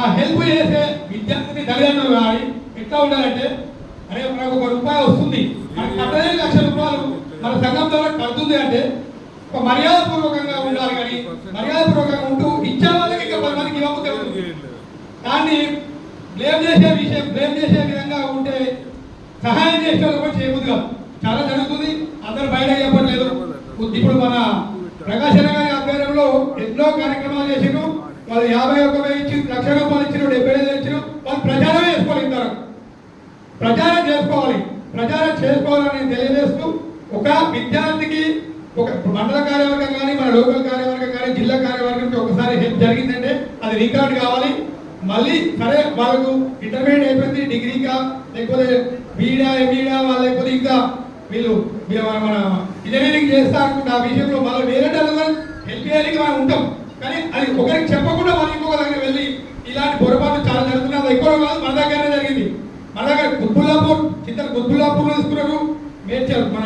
[SPEAKER 10] ఆ హెల్ప్ చేసే విద్యార్థిని తల్లిదండ్రులు కానీ ఎట్లా ఉండాలంటే, అరే మనకు ₹1 వస్తుంది, మనకి కట్టలేని ₹1,00,000 మన సంఘం ద్వారా కడుతుంది అంటే ఒక మర్యాదపూర్వకంగా ఉండాలి. కానీ మర్యాదపూర్వకంగా ఉంటూ ఇచ్చే వాళ్ళకి ఇంకా 10 మందికి ఇవ్వకపోతే దాన్ని బ్లేమ్ చేసే విధంగా ఉంటే సహాయం చేసే వాళ్ళు కూడా చేయబుద్ది కాదు. చాలా జరుగుతుంది, అందరూ బయట చెప్పట్లేదు. ఇప్పుడు మన ప్రకాశ్ అన్న గారి ఆధ్వర్యంలో ఎన్నో కార్యక్రమాలు చేసిను. వాళ్ళు 51,000 ఇచ్చి ₹1,00,000 ఇచ్చిన 75,000 ఇచ్చిన వాళ్ళు ప్రచారం చేసుకోవాలి. ప్రచారం చేసుకోవాలని తెలియజేస్తూ ఒక విద్యార్థికి ఒక మండల కార్యవర్గం కానీ మన లోకల్ కార్యవర్గం కానీ జిల్లా కార్యవర్గంకి ఒకసారి హెల్ప్ జరిగిందంటే అది రికార్డు కావాలి. మళ్ళీ సరే వాళ్ళకు ఇంటర్మీడియట్ అయిపోయింది, డిగ్రీగా లేకపోతే బీడా ఎంఈడా వాళ్ళు లేకపోతే ఇంకా వీళ్ళు మన ఇంజనీరింగ్ చేస్తా అనుకుంటే ఆ విషయంలో మళ్ళీ వేరే హెల్ప్ చేయడానికి మనం ఉంటాం. కానీ అది ఒకరికి చెప్పకుండా మనం ఇంకొక దగ్గర వెళ్ళి ఇలాంటి పొరపాటు చాలా జరుగుతున్నది. ఎక్కువ కాదు, మన దగ్గరనే జరిగింది. మన దగ్గర గుద్బుల్లాపూర్లో తీసుకున్నారు, మేడ్చల్ మన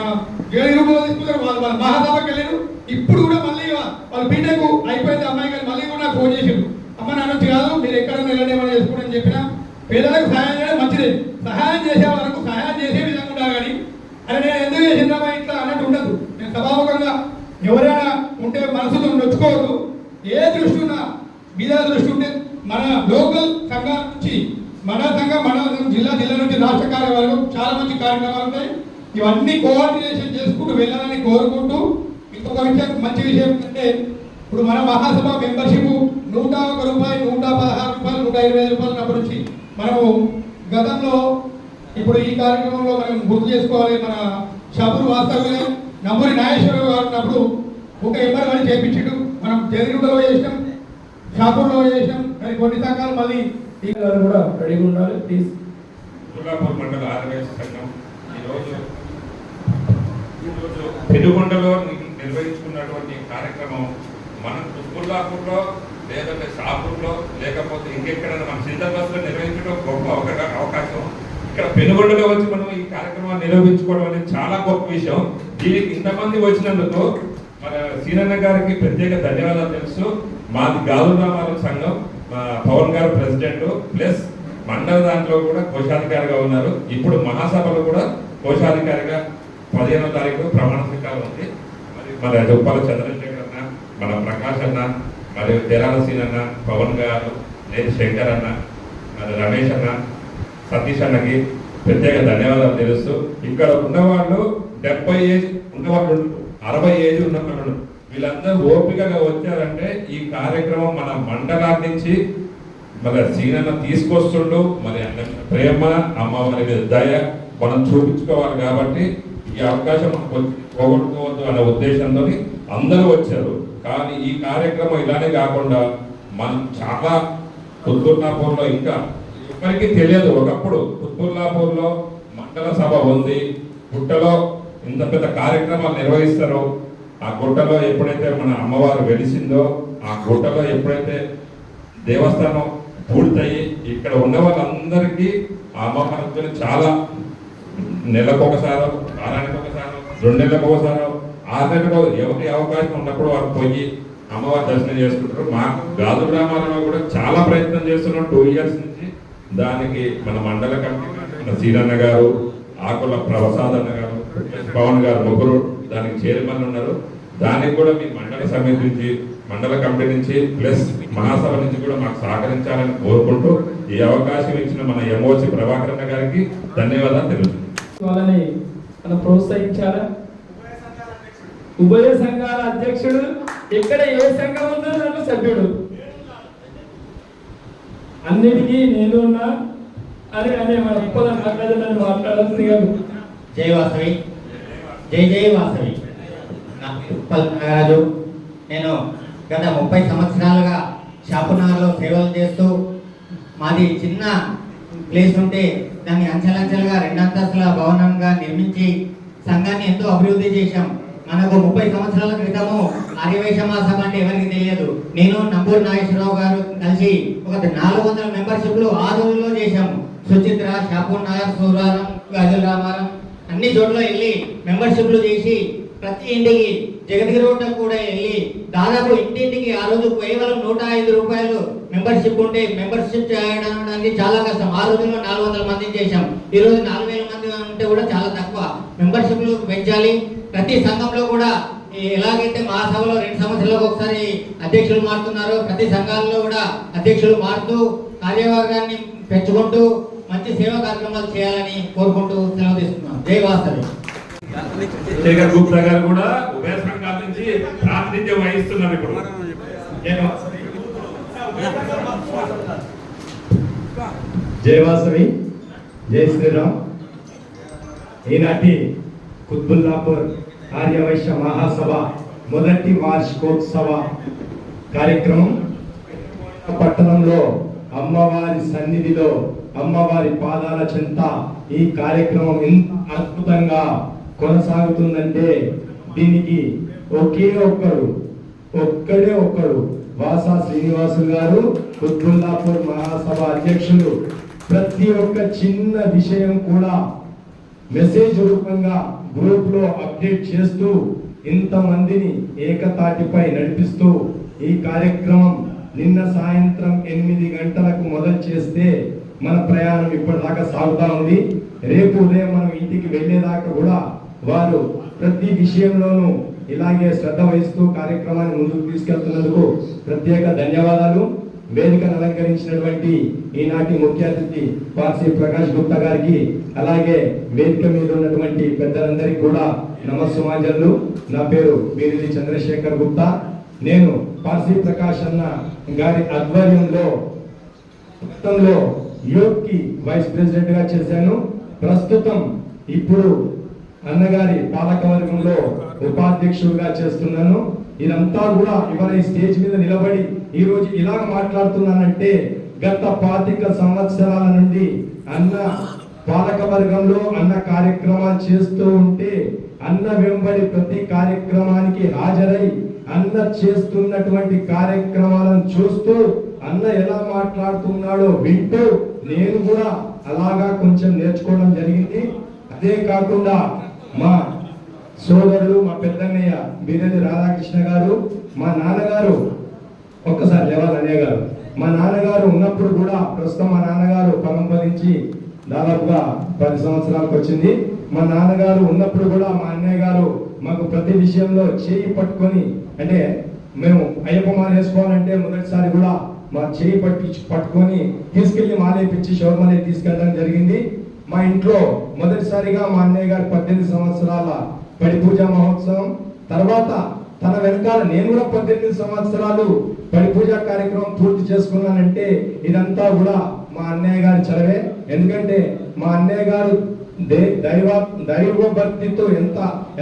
[SPEAKER 10] ఏడుగురులో తీసుకున్నారు, వాళ్ళు మహాసభకి వెళ్ళారు. ఇప్పుడు కూడా మళ్ళీ వాళ్ళు బీటెక్ అయిపోయింది అమ్మాయి కానీ మళ్ళీ కూడా నాకు ఫోన్ చేసారు, అమ్మ నన్ను కాదు మీరు ఎక్కడన్నా వెళ్ళండి ఏమైనా చేసుకోండి చెప్పినా. పేదలకు సహాయం చేయడం మంచిదే, సహాయం చేసే వాళ్ళకు సహాయం చేసే విధంగా ఉండాలి. కానీ అరే నేను ఎందుకు చేసిందా ఇట్లా అన్నట్టు ఉండదు. నేను సభాముఖంగా ఎవరైనా ఉంటే మనసుతో నొచ్చుకోవద్దు. ఏ దృష్టి ఉన్నా మీద దృష్టి ఉంటే మన లోకల్ సంఘం నుంచి మన జిల్లా నుంచి రాష్ట్ర కార్యవర్గం చాలా మంచి కార్యక్రమాలు ఉంటాయి. ఇవన్నీ కోఆర్డినేషన్ చేసుకుంటూ వెళ్ళాలని కోరుకుంటూ, ఇంకొక విషయం మంచి విషయం అంటే ఇప్పుడు మన మహాసభ మెంబర్షిప్ ₹101, ₹116, ₹120 ఉన్నప్పటి నుంచి మనము గతంలో ఇప్పుడు ఈ కార్యక్రమంలో మనం గుర్తు చేసుకోవాలి. మన షాపూర్ వాస్తవ్యులే నంబూరి నాగేశ్వరరావు గారు ఉన్నప్పుడు ఒక ఎంబర్ అని చేయించాడు. మనం జగన్లో చేసినాం, షాపూర్లో చేసినాం. మరి కొన్ని సంఘాలు మళ్ళీ
[SPEAKER 6] ఈ కూడా రెడీగా ఉండాలి ప్లీజ్.
[SPEAKER 4] తులాపూర్ మండల ఆర్యవైశ్య సంఘం ఈరోజు పెనుగొండలో నిర్వహించుకున్నటువంటి కార్యక్రమం మనం తుల్లాపూర్లో లేదంటే షాపూర్లో లేకపోతే ఇంకెక్కడైనా మన సిద్ధబస్సులో నిర్వహించడం గొప్ప అవకాశం. ఇక్కడ పెనుగొండలో వచ్చి మనం ఈ కార్యక్రమాన్ని నిర్వహించుకోవడం అనేది చాలా గొప్ప విషయం. దీనికి ఇంతమంది వచ్చినందుకు మన సీనన్న గారికి ప్రత్యేక ధన్యవాదాలు తెలుసు. మాది గాలురామాల సంఘం, పవన్ గారు ప్రెసిడెంట్ ప్లస్ మండల దాంట్లో కూడా కోశాధికారిగా ఉన్నారు. ఇప్పుడు మహాసభలో కూడా కోశాధికారిగా 15వ తారీఖు ప్రమాణ స్వీకారం ఉంది. మరి మన ఉప్పాల చంద్రశేఖర్ అన్న, మన ప్రకాష్ అన్న, మరియు తెరాల సీనన్న, పవన్ గారు, నేను శంకర్ అన్న, మరి రమేష్ అన్న, సతీష్ అన్నకి ప్రత్యేక ధన్యవాదాలు తెలుస్తూ ఇక్కడ ఉన్నవాళ్ళు 70 ఏజ్ ఉన్నవాళ్ళు, 60 ఏజ్ ఉన్నవాళ్ళు, వీళ్ళందరూ ఓపికగా వచ్చారంటే ఈ కార్యక్రమం మన మండలాన్ని నుంచి మన సీనన్న తీసుకొస్తుండు. మరి ప్రేమ అమ్మవారి మీద దయ మనం చూపించుకోవాలి కాబట్టి ఈ అవకాశం పోగొట్టుకోవద్దు అనే ఉద్దేశంతో అందరూ వచ్చారు. కానీ ఈ కార్యక్రమం ఇలానే కాకుండా మనం చాలా కుత్బుల్లాపూర్లో ఇంకా ఎవరికి తెలియదు. ఒకప్పుడు కుత్బుల్లాపూర్లో మండల సభ ఉంది, గుట్టలో ఇంత పెద్ద కార్యక్రమాలు నిర్వహిస్తారో, ఆ గుట్టలో ఎప్పుడైతే మన అమ్మవారు వెలిసిందో, ఆ గుట్టలో ఎప్పుడైతే దేవస్థానం పూర్తయి ఇక్కడ ఉన్న వాళ్ళందరికీ ఆ అమ్మవారి చాలా నెలకు ఒకసారో, వారానికి ఒకసారో, 2 నెలలకు ఒకసారో, 6 నెలలకు ఎవరి అవకాశం ఉన్నప్పుడు వారు పోయి అమ్మవారి దర్శనం చేసుకుంటారు. మాకు గాజు గ్రామాలలో కూడా చాలా ప్రయత్నం చేస్తున్నాం 2 ఇయర్స్ నుంచి. దానికి మన మండల కమిటీ మన సీనన్న గారు, ఆకుల ప్రసాద్ అన్న గారు, పవన్ గారు ముగ్గురు దానికి చైర్మన్ ఉన్నారు. దానికి కూడా మీ మండల సమితి నుంచి, మండల కమిటీ నుంచి ప్లస్ మహాసభ నుంచి కూడా మాకు సహకరించాలని కోరుకుంటూ ఈ అవకాశం ఇచ్చిన మన ఎంఓసి ప్రభాకర్ అన్న గారికి ధన్యవాదాలు తెలుస్తుంది.
[SPEAKER 6] వాళ్ళని మనం ప్రోత్సహించాలా. ఉభయ సంఘాల అధ్యక్షుడు, ఎక్కడ ఏ సంఘం ఉందో దాంట్లో సభ్యుడు, అన్నిటికీ నేను ఉన్నా అని అనే మన మాట్లాడాల్సింది కాదు.
[SPEAKER 5] జై వాసవి, జై జై వాసవి. నాగరాజు. నేను గత 30 సంవత్సరాలుగా షాపునగర్లో సేవలు చేస్తూ, మాది చిన్న ప్లేస్ ఉంటే దాన్ని అంచెలంచెలుగా 2 అంతస్తుల భవనంగా నిర్మించి సంఘాన్ని ఎంతో అభివృద్ధి చేశాం. మనకు 30 సంవత్సరాల క్రితము ఆర్యవైశ్య మహాసభ అంటే ఎవరికి తెలియదు. నేను నంబూరి నాగేశ్వరరావు గారు కలిసి ఒక 400 మెంబర్షిప్లు 6 రోజుల్లో చేశాము. సుచిత్ర, షాపూర్ నగర్, సూరారం, గాజుల రామారం అన్ని చోట్ల వెళ్ళి మెంబర్షిప్లు చేసి ప్రతి ఇంటికి జగద్గిరి రోడ్డుకు కూడా వెళ్ళి దాదాపు ఇంటింటికి ఆ రోజు కేవలం 105 రూపాయలు మెంబర్షిప్ ఉంటే మెంబర్షిప్ చేయడానికి చాలా కష్టం. ఆ రోజుల్లో 400 మందిని చేశాం. ఈ రోజు 4000 మంది ఉంటే కూడా చాలా తక్కువ. మెంబర్షిప్లు పెంచాలి. ప్రతి సంఘంలో కూడా ఎలాగైతే మహాసభలో 2 సంవత్సరాలకు ఒకసారి అధ్యక్షులు మారుతున్నారో, ప్రతి సంఘాల్లో కూడా అధ్యక్షులు మారుతూ కార్యవర్గాన్ని పెంచుకుంటూ మంచి సేవా కార్యక్రమాలు చేయాలని కోరుకుంటూ సెలవు తీసుకున్నాం. జై వాసవి.
[SPEAKER 4] శేఖర్ గుప్తా గారు కూడా ఉభయ సంఘాల నుంచి ప్రాతినిధ్యం వహిస్తున్నారు. ఇప్పుడు
[SPEAKER 2] జై వాసవి, జై శ్రీరామ్. ఈనాటి కుత్బుల్లాపూర్ ఆర్యవైశ్య మహాసభ మొదటి వార్షికోత్సవ కార్యక్రమం పట్టణంలో అమ్మవారి సన్నిధిలో, అమ్మవారి పాదాల చెంత ఈ కార్యక్రమం ఎంత అద్భుతంగా కొనసాగుతుందంటే దీనికి ఒక్కడే ఒక్కడు వాసా శ్రీనివాసు గారు, కుత్బుల్లాపూర్ మహాసభ అధ్యక్షులు. ప్రతి ఒక్క చిన్న విషయం కూడా మెసేజ్ రూపంగా గ్రూప్ లో అప్డేట్ చేస్తూ ఇంతమందిని ఏకతాటిపై నడిపిస్తూ ఈ కార్యక్రమం నిన్న సాయంత్రం 8 గంటలకు మొదలు చేస్తే మన ప్రయాణం ఇప్పటిదాకా సాగుతా ఉంది. రేపు ఉదయం మనం ఇంటికి వెళ్ళేదాకా కూడా వారు ప్రతి విషయంలోనూ ఇలాగే శ్రద్ధ వహిస్తూ కార్యక్రమాన్ని ముందుకు తీసుకెళ్తున్నందుకు ప్రత్యేక ధన్యవాదాలు. వేదికను అలంకరించినటువంటి ఈనాటి ముఖ్య అతిథి పార్సీ ప్రకాష్ గుప్తా గారికి, అలాగే వేదిక మీద ఉన్నటువంటి పెద్దలందరికీ కూడా నమస్సుమాంజలు. నా పేరు వీరిది చంద్రశేఖర్ గుప్తా. నేను పార్సీ ప్రకాష్ అన్న గారి ఆధ్వర్యంలో యోగ్ కి వైస్ ప్రెసిడెంట్ గా చేశాను. ప్రస్తుతం ఇప్పుడు అన్నగారి పాలకవర్గంలో ఉపాధ్యక్షుడిగా చేస్తున్నాను. ఇదంతా కూడా ఇవాళ ఈ స్టేజ్ మీద నిలబడి ఈ రోజు ఇలా మాట్లాడుతున్నానంటే గత 25 సంవత్సరాల నుండి అన్న పాలకవర్గంలో అన్న కార్యక్రమాలు చేస్తూ ఉంటే అన్న వెంబడి ప్రతి కార్యక్రమానికి హాజరై అన్న చేస్తున్నటువంటి కార్యక్రమాలను చూస్తూ అన్న ఎలా మాట్లాడుతున్నాడో వింటూ నేను కూడా అలాగా కొంచెం నేర్చుకోవడం జరిగింది. అదే కాకుండా మా సోదరుడు మా పెద్దన్నయ్య బీరెల్లి రాధాకృష్ణ గారు, మా నాన్నగారు ఒక్కసారి లేవాలి అన్నయ్య గారు, మా నాన్నగారు ఉన్నప్పుడు కూడా ప్రస్తుతం మా నాన్నగారు పరంపరించి దాదాపుగా 10 సంవత్సరాలకు వచ్చింది. మా నాన్నగారు ఉన్నప్పుడు కూడా మా అన్నయ్య గారు మాకు ప్రతి విషయంలో చేయి పట్టుకొని, అంటే మేము అయ్యప్ప మాల వేసుకోవాలంటే మొదటిసారి కూడా మా చేయి పట్టుకొని తీసుకెళ్లి మాలేపించి శబరిమల తీసుకెళ్ళడం జరిగింది. మా ఇంట్లో మొదటిసారిగా మా అన్నయ్య గారు 18 సంవత్సరాల పడి పూజ మహోత్సవం, తర్వాత తన వెనకాల నేను కూడా 18 సంవత్సరాలు పడి పూజ కార్యక్రమం పూర్తి చేసుకున్నానంటే ఇదంతా కూడా మా అన్నయ్య గారి చలవే. ఎందుకంటే మా అన్నయ్య గారు దైవ భక్తితో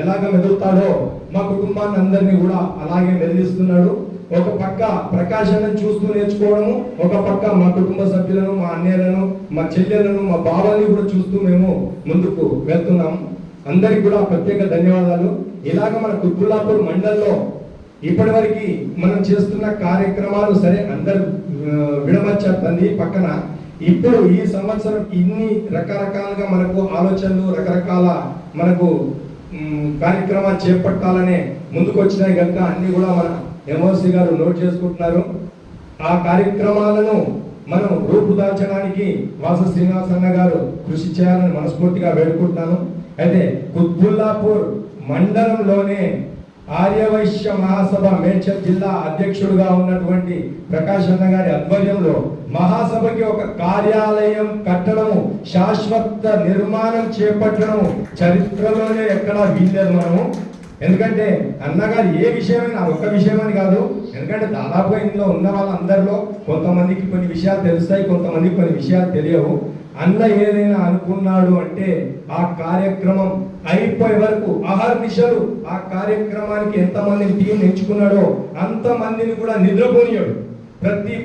[SPEAKER 2] ఎలాగ మెదులుతాడో మా కుటుంబాన్ని అందరినీ కూడా అలాగే మెదిలిస్తున్నాడు. ఒక పక్క ప్రకాశాన్ని చూస్తూ నేర్చుకోవడము, ఒక పక్క మా కుటుంబ సభ్యులను, మా అన్నయ్యలను, మా చెల్లెలను, మా బాబాని కూడా చూస్తూ మేము ముందుకు వెళ్తున్నాము. అందరికి కూడా ప్రత్యేక ధన్యవాదాలు. ఇలాగ మన కుత్బుల్లాపూర్ మండల్లో ఇప్పటి వరకు మనం చేస్తున్న కార్యక్రమాలు సరే అందరు విడమర్చేస్తుంది పక్కన. ఇప్పుడు ఈ సంవత్సరం ఇన్ని రకరకాలుగా మనకు ఆలోచనలు, రకరకాల మనకు కార్యక్రమాలు చేపట్టాలనే ముందుకు వచ్చినాయి కనుక అన్ని కూడా మన ఎంఓసి గారు నోట్ చేసుకుంటున్నారు. ఆ కార్యక్రమాలను మనం రూపుదాల్చడానికి వాస శ్రీనివాసన్న గారు కృషి చేయాలని మనస్ఫూర్తిగా వేడుకుంటున్నాను. అయితే కుత్బుల్లాపూర్ మండలంలోనే ఆర్యవైశ్య మహాసభ మేడ్చల్ జిల్లా అధ్యక్షుడుగా ఉన్నటువంటి ప్రకాష్ అన్న గారి ఆధ్వర్యంలో మహాసభకి ఒక కార్యాలయం కట్టడము, శాశ్వత నిర్మాణం చేపట్టడము చరిత్రలోనే ఎక్కడా వీల్లేదు మనము. ఎందుకంటే అన్నగారు ఏ విషయమైనా ఒక్క విషయమని కాదు, ఎందుకంటే దాదాపుగా ఇందులో ఉన్న వాళ్ళందరిలో కొంతమందికి కొన్ని విషయాలు తెలుస్తాయి, కొంతమందికి కొన్ని విషయాలు తెలియవు. అన్న ఏదైనా అనుకున్నాడు అంటే ఆ కార్యక్రమం అయిపోయే వరకు అహర్నిశలు ఆ కార్యక్రమానికి ఎంతమందిని టీం ఎంచుకున్నాడో అంతమందిని కూడా నిద్రపోనియాడు. ప్రతి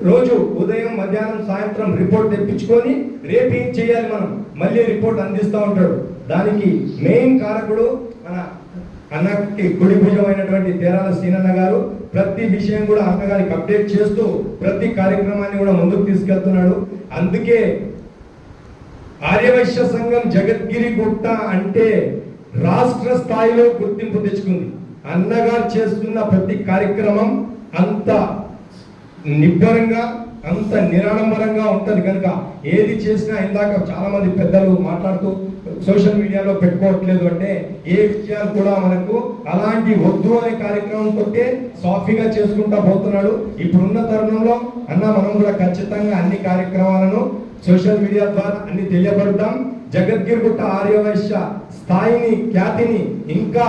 [SPEAKER 2] రోజు ఉదయం, మధ్యాహ్నం, సాయంత్రం రిపోర్ట్ తెప్పించుకొని రేపు ఏం చేయాలి మనం మళ్ళీ రిపోర్ట్ అందిస్తూ ఉంటాడు. దానికి మెయిన్ కారకుడు మన అన్నకి గుడి భుజమైనటువంటి తేరాల శ్రీనన్న గారు. ప్రతి విషయం కూడా అన్నగారికి అప్డేట్ చేస్తూ ప్రతి కార్యక్రమాన్ని కూడా ముందుకు తీసుకెళ్తున్నాడు. అందుకే ఆర్యవైశ్య సంఘం జగద్గిరి గుట్ట అంటే రాష్ట్ర స్థాయిలో గుర్తింపు తెచ్చుకుంది. అన్నగారు చేస్తున్న ప్రతి కార్యక్రమం అంత నిబ్బరంగా, అంత నిరాడంబరంగా ఉంటది కనుక ఏది చేసినా ఇందాక చాలా మంది పెద్దలు మాట్లాడుతూ సోషల్ మీడియాలో పెట్టుకోవట్లేదు అంటే ఏ విషయాలు కూడా మనకు అలాంటి వద్దు అనే కార్యక్రమంతో సాఫీగా చేసుకుంటా పోతున్నాడు. ఇప్పుడున్న తరుణంలో అన్న మనం కూడా ఖచ్చితంగా అన్ని కార్యక్రమాలను సోషల్ మీడియా ద్వారా అన్ని తెలియబడతాం. జగద్గిరిగుట్ట ఆర్యవైశ్య స్థాయిని, ఖ్యాతిని ఇంకా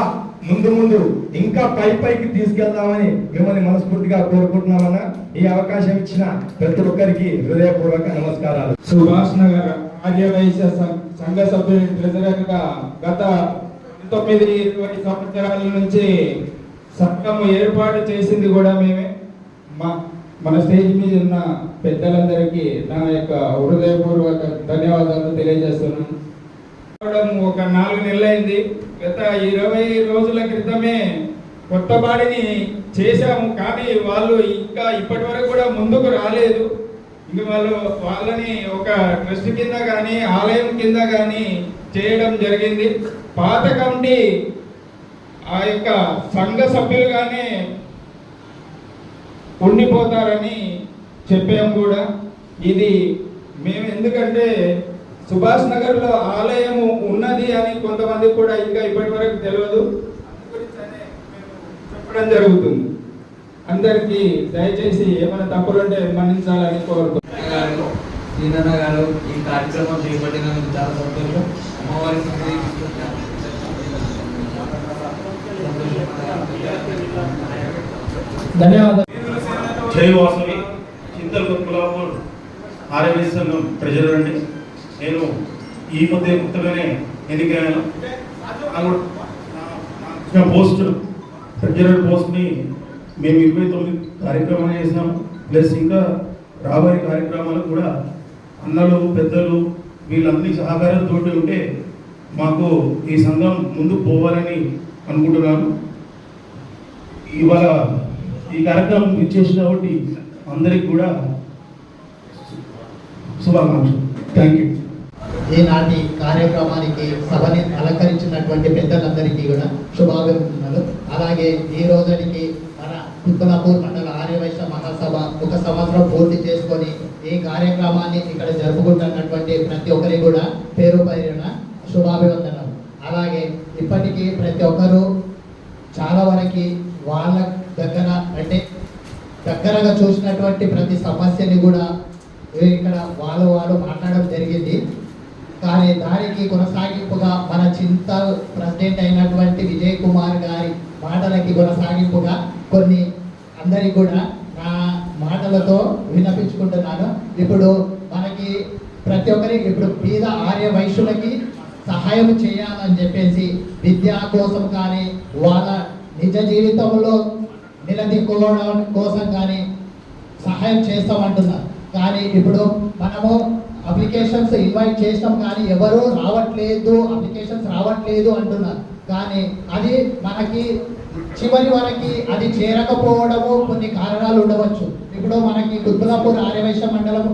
[SPEAKER 2] ముందు ఇంకా పైకి తీసుకెళ్దామని మిమ్మల్ని మనస్ఫూర్తిగా కోరుకుంటున్నామన్నా. ఈ అవకాశం ఇచ్చిన ప్రతి ఒక్కరికి హృదయపూర్వక నమస్కారాలు.
[SPEAKER 7] సుభాష్ నగర్ ఆర్యవైశ్య సంఘ సభ్యుని ట్రెజరర్గా గత 19-20 సంవత్సరాల నుంచి సంఘం ఏర్పాటు చేసింది కూడా మేమే. మన స్టేజ్ మీద ఉన్న పెద్దలందరికీ నా యొక్క హృదయపూర్వక ధన్యవాదాలు తెలియజేస్తున్నాను. ఒక 4 నెలలైంది. గత 20 రోజుల క్రితమే కొత్త బాడిని చేశాము, కానీ వాళ్ళు ఇంకా ఇప్పటి వరకు కూడా ముందుకు రాలేదు. ఇంక వాళ్ళని ఒక ట్రస్ట్ కింద కానీ ఆలయం కింద కానీ చేయడం జరిగింది. పాత కమిటీ ఆ యొక్క సంఘ సభ్యులుగానే ఉండిపోతారని చెప్పాము కూడా. ఇది మేము ఎందుకంటే సుభాష్ నగర్లో ఆలయము ఉన్నది అని కొంతమంది కూడా ఇంకా ఇప్పటి వరకు తెలియదు, చెప్పడం జరుగుతుంది. అందరికీ దయచేసి ఏమైనా తప్పులుంటే మన్నించాలని కోరుతున్నాను.
[SPEAKER 3] శ్రీనన్న గారు ఈ కార్యక్రమం చేపట్టినందుకు చాలా సంతోషం. అమ్మవారి
[SPEAKER 11] ధన్యవాదాలు.
[SPEAKER 9] జై వాసవి చింతల్ కుత్బుల్లాపూర్ ఆర్యవైశ్య సంఘం ట్రెజరర్ అండి. నేను
[SPEAKER 7] ఈ మధ్య కొత్తగానే ఎన్నికయ్యాను. పోస్ట్ ట్రెజరర్ పోస్ట్ని మేము 29 కార్యక్రమాలు చేసినాం. ప్లస్ ఇంకా రాబోయే కార్యక్రమాలు కూడా అన్నలు పెద్దలు వీళ్ళందరి సహకారంతో ఉంటే మాకు ఈ సంఘం ముందుకు పోవాలని అనుకుంటున్నాను. ఇవాళ ఈ కార్యక్రమం ఇచ్చేసిన కాబట్టి అందరికి కూడా శుభాకాంక్షలు. Thank you.
[SPEAKER 5] ఈనాటి కార్యక్రమానికి సభని అలంకరించినటువంటి పెద్దలందరికీ కూడా శుభాభినందనలు. అలాగే ఈ రోజుకి మన కుత్బుల్లాపూర్ మండల ఆర్యవైశ్య మహాసభ 1 సంవత్సరం పూర్తి చేసుకొని ఈ కార్యక్రమాన్ని ఇక్కడ జరుపుకుంటున్నటువంటి ప్రతి ఒక్కరికి కూడా పేరు పేరున శుభాభివందనలు. అలాగే ఇప్పటికీ ప్రతి ఒక్కరూ చాలా వరకు వాళ్ళ దగ్గర అంటే దగ్గరగా చూసినటువంటి ప్రతి సమస్యని కూడా ఇక్కడ వాళ్ళు మాట్లాడడం జరిగింది. కానీ దానికి కొనసాగింపుగా మన చింతల్ ప్రెసిడెంట్ అయినటువంటి విజయ్ కుమార్ గారి మాటలకి కొనసాగింపుగా కొన్ని అందరికి కూడా నా మాటలతో విన్నపించుకుంటున్నాను. ఇప్పుడు మనకి ప్రతి ఒక్కరికి ఇప్పుడు పేద ఆర్య వైశ్యులకి సహాయం చేయాలని చెప్పేసి విద్య కోసం కానీ వాళ్ళ నిజ జీవితంలో నిలదీసుకోవడం కోసం కానీ సహాయం చేస్తామంటున్నారు. కానీ ఇప్పుడు మనము అప్లికేషన్స్ ఇన్వైట్ చేస్తాం కానీ ఎవరు రావట్లేదు, అప్లికేషన్స్ రావట్లేదు అంటున్నారు. కానీ అది మనకి చివరి వరకు అది చేరకపోవడము కొన్ని కారణాలు ఉండవచ్చు. ఇప్పుడు మనకి కుత్బుల్లాపూర్ ఆర్యవైశ్య మండలం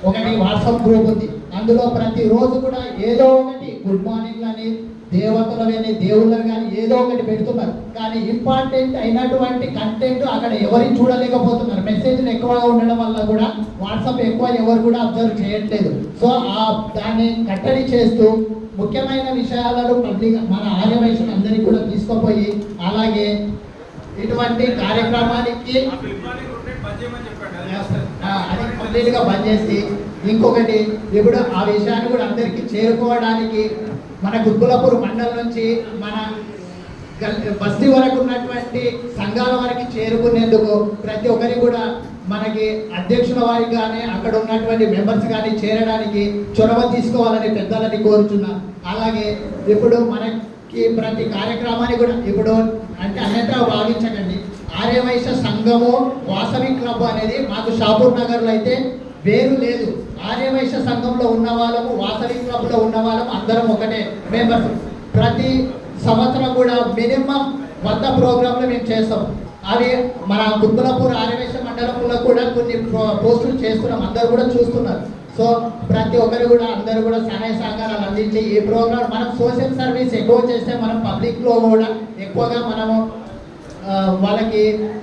[SPEAKER 5] ఒకటి వాట్సాప్ గ్రూప్ ఉంది. అందులో ప్రతిరోజు కూడా ఏదో ఒకటి గుడ్ మార్నింగ్ అని దేవతలు కానీ దేవుళ్ళని కానీ ఏదో ఒకటి పెడుతున్నారు. కానీ ఇంపార్టెంట్ అయినటువంటి కంటెంట్ అక్కడ ఎవరి చూడలేకపోతున్నారు. మెసేజ్లు ఎక్కువగా ఉండడం వల్ల కూడా వాట్సాప్ ఎక్కువ ఎవరు కూడా అబ్జర్వ్ చేయట్లేదు. సో దాన్ని కట్టడి చేస్తూ ముఖ్యమైన విషయాలను పబ్లిక్ మన ఆర్యవైశ్యులు అందరికీ కూడా తీసుకుపోయి అలాగే ఇటువంటి కార్యక్రమానికి అది కంప్లీట్గా బంద్ చేసి ఇంకొకటి ఇప్పుడు ఆ విషయాన్ని కూడా అందరికీ చేరుకోవడానికి మన కుత్బుల్లాపూర్ మండలం నుంచి మన బస్తీ వరకు ఉన్నటువంటి సంఘాల వరకు చేరుకునేందుకు ప్రతి ఒక్కరికి కూడా మనకి అధ్యక్షుల వారికి కానీ అక్కడ ఉన్నటువంటి మెంబర్స్ కానీ చేరడానికి చొరవ తీసుకోవాలని పెద్దలని కోరుచున్నాను. అలాగే ఇప్పుడు మనకి ప్రతి కార్యక్రమాన్ని కూడా ఇప్పుడు అంటే అన్యతా భావించకండి. ఆర్యవైశ్య సంఘము వాసవి క్లబ్ అనేది మాకు షాపూర్ నగర్లో అయితే వేరు లేదు. ఆర్యవైశ్య సంఘంలో ఉన్న వాళ్ళము వాసవి క్లబ్లో ఉన్న వాళ్ళము అందరం ఒకటే మెంబర్స్. ప్రతి సంవత్సరం కూడా మినిమం 100 ప్రోగ్రాంలు మేము చేస్తాం. అవి మన కుత్బుల్లాపూర్ ఆర్యవైశ్య మండలంలో కూడా కొన్ని పోస్టులు చేస్తున్నాం, అందరూ కూడా చూస్తున్నారు. సో ప్రతి ఒక్కరు కూడా అందరూ కూడా సహాయ సహకారాలు అందించి ఈ ప్రోగ్రామ్ మనం సోషల్ సర్వీస్ ఎక్కువ చేస్తే మనం పబ్లిక్లో కూడా ఎక్కువగా మనము వాళ్ళకి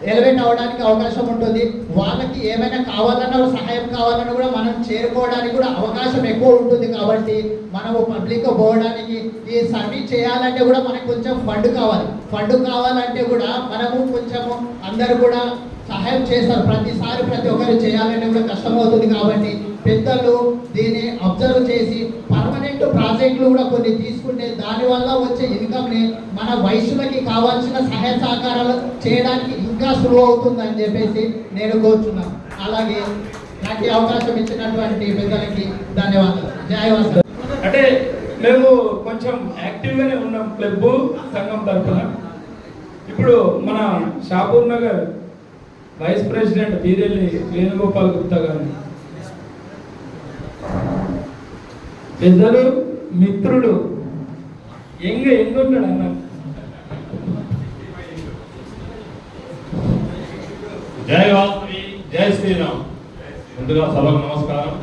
[SPEAKER 5] ఎలివేట్ అవ్వడానికి అవకాశం ఉంటుంది. వాళ్ళకి ఏమైనా కావాలన్నా సహాయం కావాలన్నా కూడా మనం చేరుకోవడానికి కూడా అవకాశం ఎక్కువ ఉంటుంది. కాబట్టి మనము పబ్లిక్గా పోవడానికి ఈ సర్వీస్ చేయాలంటే కూడా మనకు కొంచెం ఫండ్ కావాలంటే కూడా మనము కొంచెము అందరూ కూడా సహాయం చేస్తారు. ప్రతిసారి ప్రతి ఒక్కరు చేయాలంటే కూడా కష్టమవుతుంది. కాబట్టి పెద్దలు దీన్ని అబ్జర్వ్ చేసి పర్మనెంట్ ప్రాజెక్టులు కూడా కొన్ని తీసుకుంటే దానివల్ల వచ్చే ఇన్కమ్ని మన వైశ్యులకి కావాల్సిన సహాయ సహకారాలు చేయడానికి ఇంకా సులువు అవుతుందని చెప్పేసి నేను కోరుచున్నాను. అలాగే నాకు అవకాశం ఇచ్చినటువంటి పెద్దలకి ధన్యవాదాలు. జయవాస.
[SPEAKER 6] అంటే మేము కొంచెం యాక్టివ్గానే ఉన్నాం క్లబ్ సంఘం తరఫున. ఇప్పుడు మన షాపూర్ నగర్ వైస్ ప్రెసిడెంట్ బీరెల్లి వేణుగోపాల్ గుప్తా గారు పెద్దలు మిత్రుడు ఎంగున్నాడు అన్న.
[SPEAKER 4] జై వాసవి, జై శ్రీరామ్. ముందుగా సభకు నమస్కారం.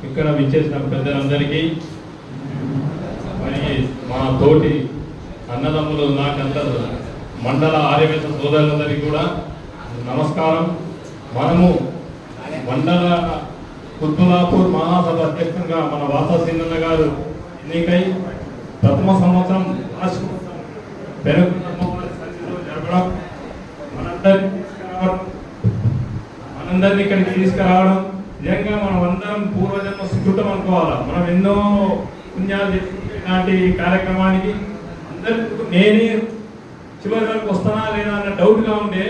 [SPEAKER 4] ఇక్కడ విచ్చేసిన పెద్దలందరికీ మరి మా తోటి అన్నదమ్ములు నాకందరూ మండల ఆర్యవేశ సోదరులందరికీ కూడా నమస్కారం. మనము మండల కుత్బుల్లాపూర్ మహాసభ అధ్యక్షునిగా మన వాససీనన్న గారు ఎన్నికై ప్రథమ సంవత్సరం జరపడం మనందరినీ ఇక్కడికి తీసుకురావడం నిజంగా మనం అందరం పూర్వజన్మ సుకృతం అనుకోవాలా. మనం ఎన్నో పుణ్యాలు ఇలాంటి కార్యక్రమానికి అందరు నేనే చివరి వరకు వస్తానా లేదా అన్న డౌట్గా ఉండే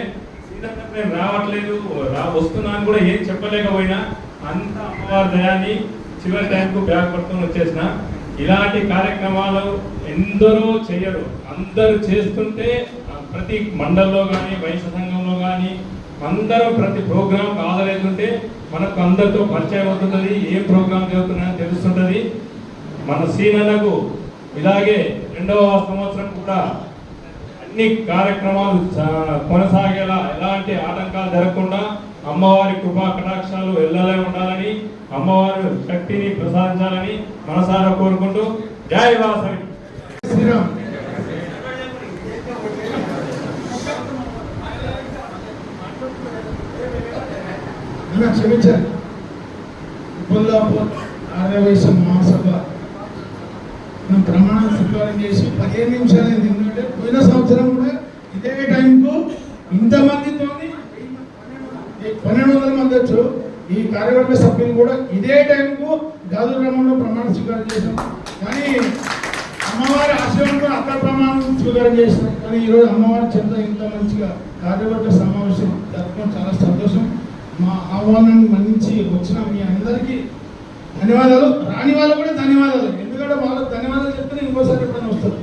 [SPEAKER 4] నేను రావట్లేదు వస్తున్నాను కూడా ఏం చెప్పలేకపోయినా అంత అమ్మవారి దయాన్ని చివరి టైంకు బ్యాగ్ పట్టుకొని వచ్చేసిన.
[SPEAKER 6] ఇలాంటి కార్యక్రమాలు ఎందరో చేయరు, అందరూ చేస్తుంటే ప్రతి మండలంలో కానీ వైశ్య సంఘంలో కానీ అందరూ ప్రతి ప్రోగ్రాం హాజరవుతుంటే మనకు అందరితో పరిచయం అవుతుంటుంది, ఏ ప్రోగ్రాం జరుగుతున్నాయని తెలుస్తుంటుంది. మన సీనన్నకు ఇలాగే 2వ సంవత్సరం కూడా అన్ని కార్యక్రమాలు కొనసాగేలా ఎలాంటి ఆటంకాలు జరగకుండా అమ్మవారి కృపా కటాక్షాలు ఎల్లలే ఉండాలని, అమ్మవారి శక్తిని ప్రసాదించాలని మనసారా కోరుకుంటూ జై వాసవి.
[SPEAKER 10] శ్రీరామ్. క్షమించారు. కొల్లాపూర్ ఆర్యవైశ్య మహాసభ మనం ప్రమాణ స్వీకారం చేసి 15 నిమిషాలు ఎందుకంటే పోయిన సంవత్సరం కూడా ఇదే టైంకు ఇంతమందితో 1200 మంది వచ్చు. ఈ కార్యవర్గ సభ్యులు కూడా ఇదే టైంకు గాజు గ్రామంలో ప్రమాణ స్వీకారం చేసాం. కానీ అమ్మవారి ఆశయంతో అక్కడ ప్రమాణం స్వీకారం చేసినాం. కానీ ఈరోజు అమ్మవారి చెంత ఇంత మంచిగా కార్యవర్గ సమావేశం జరపడం చాలా సంతోషం. మా ఆహ్వానాన్ని మన్నించి వచ్చిన మీ అందరికీ ధన్యవాదాలు. రాని వాళ్ళు కూడా ధన్యవాదాలు. ఎందుకంటే వాళ్ళకి ధన్యవాదాలు చెప్తే ఇంకోసారి ఎప్పుడైనా వస్తారు.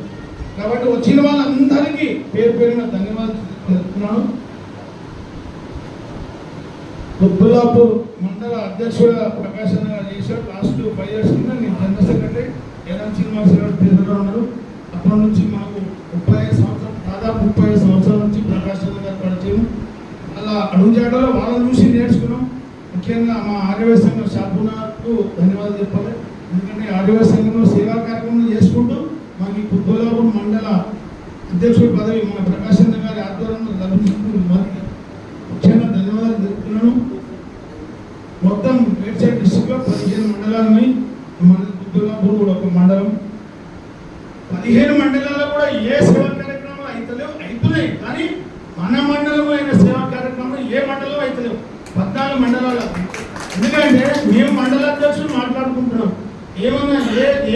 [SPEAKER 10] కాబట్టి వచ్చిన వాళ్ళందరికీ పేరు పేరున ధన్యవాదాలు చెప్తున్నాను. కొల్లాపూర్ మండల అధ్యక్షుడిగా ప్రకాశం గారు చేశారు. లాస్ట్ 5 years కింద నేను జనరల్ సెక్రటరీ ఏదైనా శ్రీనివాసరావు ప్రెసిడెంట్గా ఉన్నారు. అప్పటి నుంచి మాకు 35 సంవత్సరాలు, దాదాపు 35 సంవత్సరాల నుంచి ప్రకాశం గారు పరిచయం. అలా అడుగుజాడలో వాళ్ళని చూసి నేర్చుకున్నాం. ముఖ్యంగా మా ఆర్యవైశ్య సంఘం షాపునాకు ధన్యవాదాలు చెప్పాలి. ఎందుకంటే ఆర్యవైశ్య సంఘంలో సేవా కార్యక్రమం చేసుకుంటూ మాకు కొల్లాపూర్ మండల అధ్యక్షుడి పదవి మన ప్రకాశం గారి ఆధ్వర్యంలో లభించుకుంటూ వారికి ముఖ్యంగా ధన్యవాదాలు తెలుపుతున్నాను. మొత్తం మేడ్చల్ డిస్ట్రిక్ట్లో 15 మండలాలు ఉన్నాయి. మన కొల్లాపూర్ కూడా ఒక మండలం. 15 మండలాల్లో కూడా ఏ సేవా కార్యక్రమాలు అవుతున్నాయి. కానీ మన మండలంలో అయిన సేవా కార్యక్రమాలు ఏ మండలం అవుతలేవు. 14 మండలాలు. ఎందుకంటే మేము మండలాధ్యక్షులు మాట్లాడుకుంటున్నాం. ఏమన్నా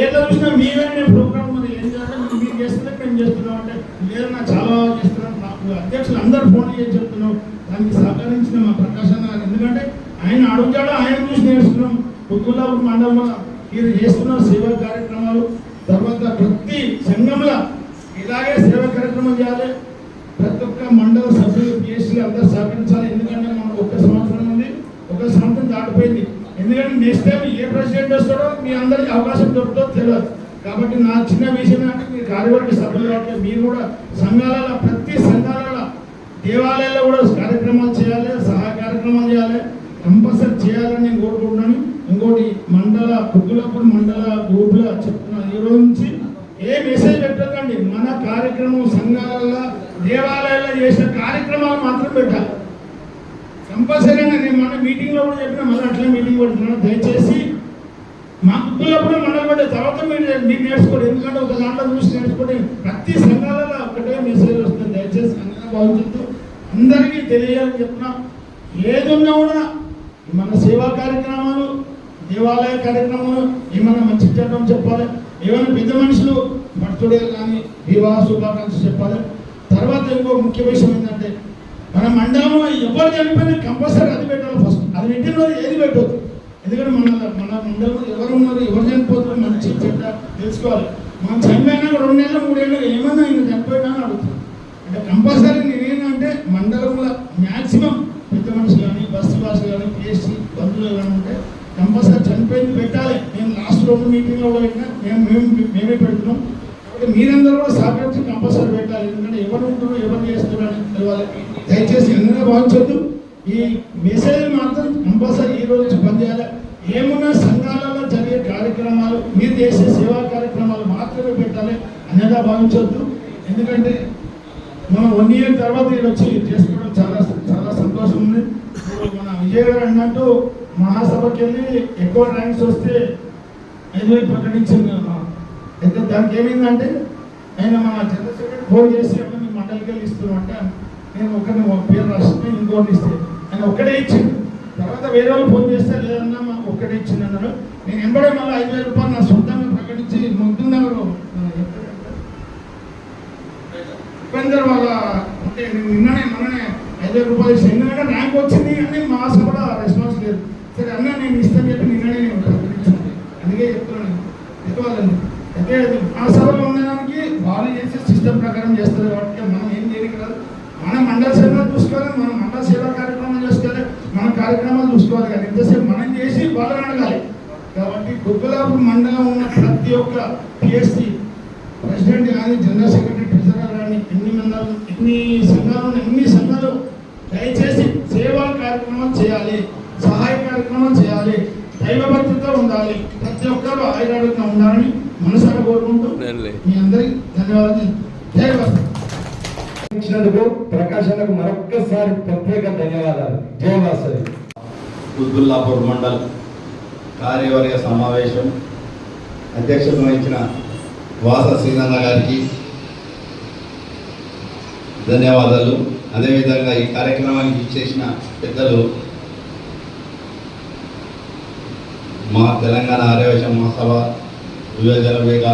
[SPEAKER 10] ఏదో చూసినా మీరే ప్రోగ్రామ్ మరి ఏం చేయాలి, మీరు చేస్తుంటే మేము చేస్తున్నాం అంటే లేదన్నా చాలా బాగా చేస్తున్నాం. నాకు అధ్యక్షులు అందరూ ఫోన్ చేసి చెప్తున్నాం. దానికి సహకరించిన మా ప్రకాశం గారు, ఎందుకంటే ఆయన అడుగుతాడో ఆయన చూసి నేర్చుకున్నాం. కొల్లాపూర్ మండలంలో మీరు చేస్తున్న సేవా కార్యక్రమాలు, తర్వాత ప్రతి సంఘంలో ఇలాగే సేవా కార్యక్రమం చేయాలి. ప్రతి ఒక్క మండల సభ్యులు పిఎస్సీలు అందరూ సహకరించాలి. ఎందుకంటే మనకు 1 సంవత్సరం ఉంది, 1 సంవత్సరం దాటిపోయింది. ఎందుకంటే నెక్స్ట్ టైం ఏ ప్రెసిడెంట్ వస్తాడో మీ అందరికీ అవకాశం దొరుకుతుందో తెలియదు. కాబట్టి నా చిన్న విషయం అంటే మీరు కార్యవర్గ సభ్యులు కాబట్టి మీరు కూడా సంఘాలలో ప్రతి సంఘాలలో దేవాలయాల్లో కూడా కార్యక్రమాలు చేయాలి, సహాయ కార్యక్రమాలు చేయాలి, కంపల్సరీ చేయాలని నేను కోరుకుంటున్నాను. ఇంకోటి మండల కొల్లాపూర్ మండల గ్రూప్లో చెప్తున్నాను, ఈ రోజు నుంచి ఏ మెసేజ్ పెట్టకండి. మన కార్యక్రమం సంఘాలలో దేవాలయాల్లో చేసిన కార్యక్రమాలు మాత్రం పెట్టాలి. కంపల్సరీగా నేను మన మీటింగ్లో కూడా చెప్పిన, మళ్ళీ అట్లా మీటింగ్ పెడుతున్నాను. దయచేసి మా కొల్లాపూర్ మండలం పడ్డ తర్వాత మీరు నేర్చుకోండి. ఎందుకంటే ఒక దాంట్లో చూసి నేర్చుకోండి. ప్రతి సంఘాలలో ఒకటే మెసేజ్ వస్తుంది. దయచేసి సంఘాల భావించద్దు, అందరికీ తెలియాలని చెప్తున్నా. ఏదున్నా కూడా మన సేవా కార్యక్రమాలు, దేవాలయ కార్యక్రమాలు ఏమైనా మంచి చెప్పడం చెప్పాలి. ఏమైనా పెద్ద మనుషులు బర్త్డే కానీ వివాహ శుభాకాంక్షలు చెప్పాలి. తర్వాత ఇంకో ముఖ్య విషయం ఏంటంటే మన మండలంలో ఎవరు చనిపోయినా కంపల్సరీ అది పెట్టాలి. ఫస్ట్ అది పెట్టిన రోజు ఏది పెట్టవద్దు. ఎందుకంటే మన మండలంలో ఎవరు ఉన్నారు, ఎవరు చనిపోతారు, మంచి చెడ్డ తెలుసుకోవాలి. మనం చనిపోయినా 2 నెలలు 3 ఏళ్ళు ఏమన్నా ఇంకా చనిపోయినా అని అడుగుతాం. అంటే కంపల్సరీ నేనేంటంటే మండలంలో మ్యాక్సిమం పెద్ద మనుషులు కానీ బస్సు భాషలు కానీ పిఎస్సీ బంధువులు కానీ ఉంటే కంపల్సరీ చనిపోయింది పెట్టాలి. నేను లాస్ట్ 2 మీటింగ్లో కూడా పెట్టినా మేమే పెడుతున్నాం. కాబట్టి మీరందరూ కూడా సహకరించి కంపల్సరీ పెట్టాలి. ఎందుకంటే ఎవరు ఉంటారో ఎవరు చేస్తారో అని తెలియాలి. దయచేసి ఎందుకంగా భావించొద్దు. ఈ మెసేజ్ మాత్రం కంపల్సరీ ఈ రోజు పనిచేయాలి. ఏమున్నా సంఘాలలో జరిగే కార్యక్రమాలు, మీరు చేసే సేవా కార్యక్రమాలు మాత్రమే పెట్టాలి అనేదా భావించొద్దు. ఎందుకంటే మనం 1 year తర్వాత ఇది వచ్చి చేసుకోవడం చాలా చాలా సంతోషం ఉంది. మన విజయ్ గారు అన్నట్టు మహాసభకి వెళ్ళి ఎక్కువ ర్యాంక్స్ వస్తే 5,000 ప్రకటించింది. అయితే దానికి ఏమైందంటే ఆయన మా జనరల్ సెక్రటరీ ఫోన్ చేసి మీ మండలికి వెళ్ళి ఇస్తున్నాం అంటే నేను ఒక పేరు రాస్తే ఇంకోటి ఇస్తే ఆయన ఒక్కడే ఇచ్చింది. తర్వాత వేరే వాళ్ళు ఫోన్ చేస్తే లేదన్నా మాకు ఒక్కడే ఇచ్చింది అన్నారు. నేను ఎంబడే మళ్ళీ 5,000 రూపాయలు నా సొంతంగా ప్రకటించి ముందున్నగర్ ఉపేందర్ వాళ్ళ అంటే నిన్ననే మననే 5,000 రూపాయలు ఇచ్చి ఎందుకంటే ర్యాంక్ వచ్చింది అని మా సభలో రెస్పాన్స్ లేదు. సరే అన్న నేను ఇస్తాను చెప్పి నిన్ననే నేను ప్రకటించాను. అందుకే చెప్తున్నాను. ఎదువాలండి. అంటే మన సభలో ఉండడానికి వాళ్ళు చేసే సిస్టమ్ ప్రకారం చేస్తారు కాబట్టి మనం ఏం చేయడానికి రాదు. మన మండల సేవలు చూసుకోవాలి, మన మండల సేవా కార్యక్రమాలు చూసుకోవాలి, మన కార్యక్రమాలు చూసుకోవాలి. కానీ ఎంతసేపు మనం చేసి వాళ్ళని అడగాలి. కాబట్టి కుత్బుల్లాపూర్ మండలం ఉన్న ప్రతి ఒక్క పిఎస్సి ప్రెసిడెంట్ కానీ, జనరల్ సెక్రటరీ, ట్రెజరర్ కానీ, ఎన్ని సంఘాలు దయచేసి సేవా కార్యక్రమాలు చేయాలి, సహాయ కార్యక్రమాలు చేయాలి, దైవభక్తితో ఉండాలి. ప్రతి ఒక్కరు ఆయుర్వేదంగా ఉండాలని మనసారా కోరుకుంటూ మీ అందరికీ ధన్యవాదాలు. జై వాసవి.
[SPEAKER 6] ఇచ్చినందుకు ప్రకాశాలకు మరొక్కసారి ప్రత్యేక ధన్యవాదాలు. జై వాసవి.
[SPEAKER 2] కుత్బుల్లాపూర్ మండల్ కార్యవర్గ సమావేశం అధ్యక్షత వహించిన వాస శ్రీనన్న గారికి ధన్యవాదాలు. అదేవిధంగా ఈ కార్యక్రమానికి ఇచ్చేసిన పెద్దలు మా తెలంగాణ ఆర్యవైశ్య మహాసభ యువజన వేగ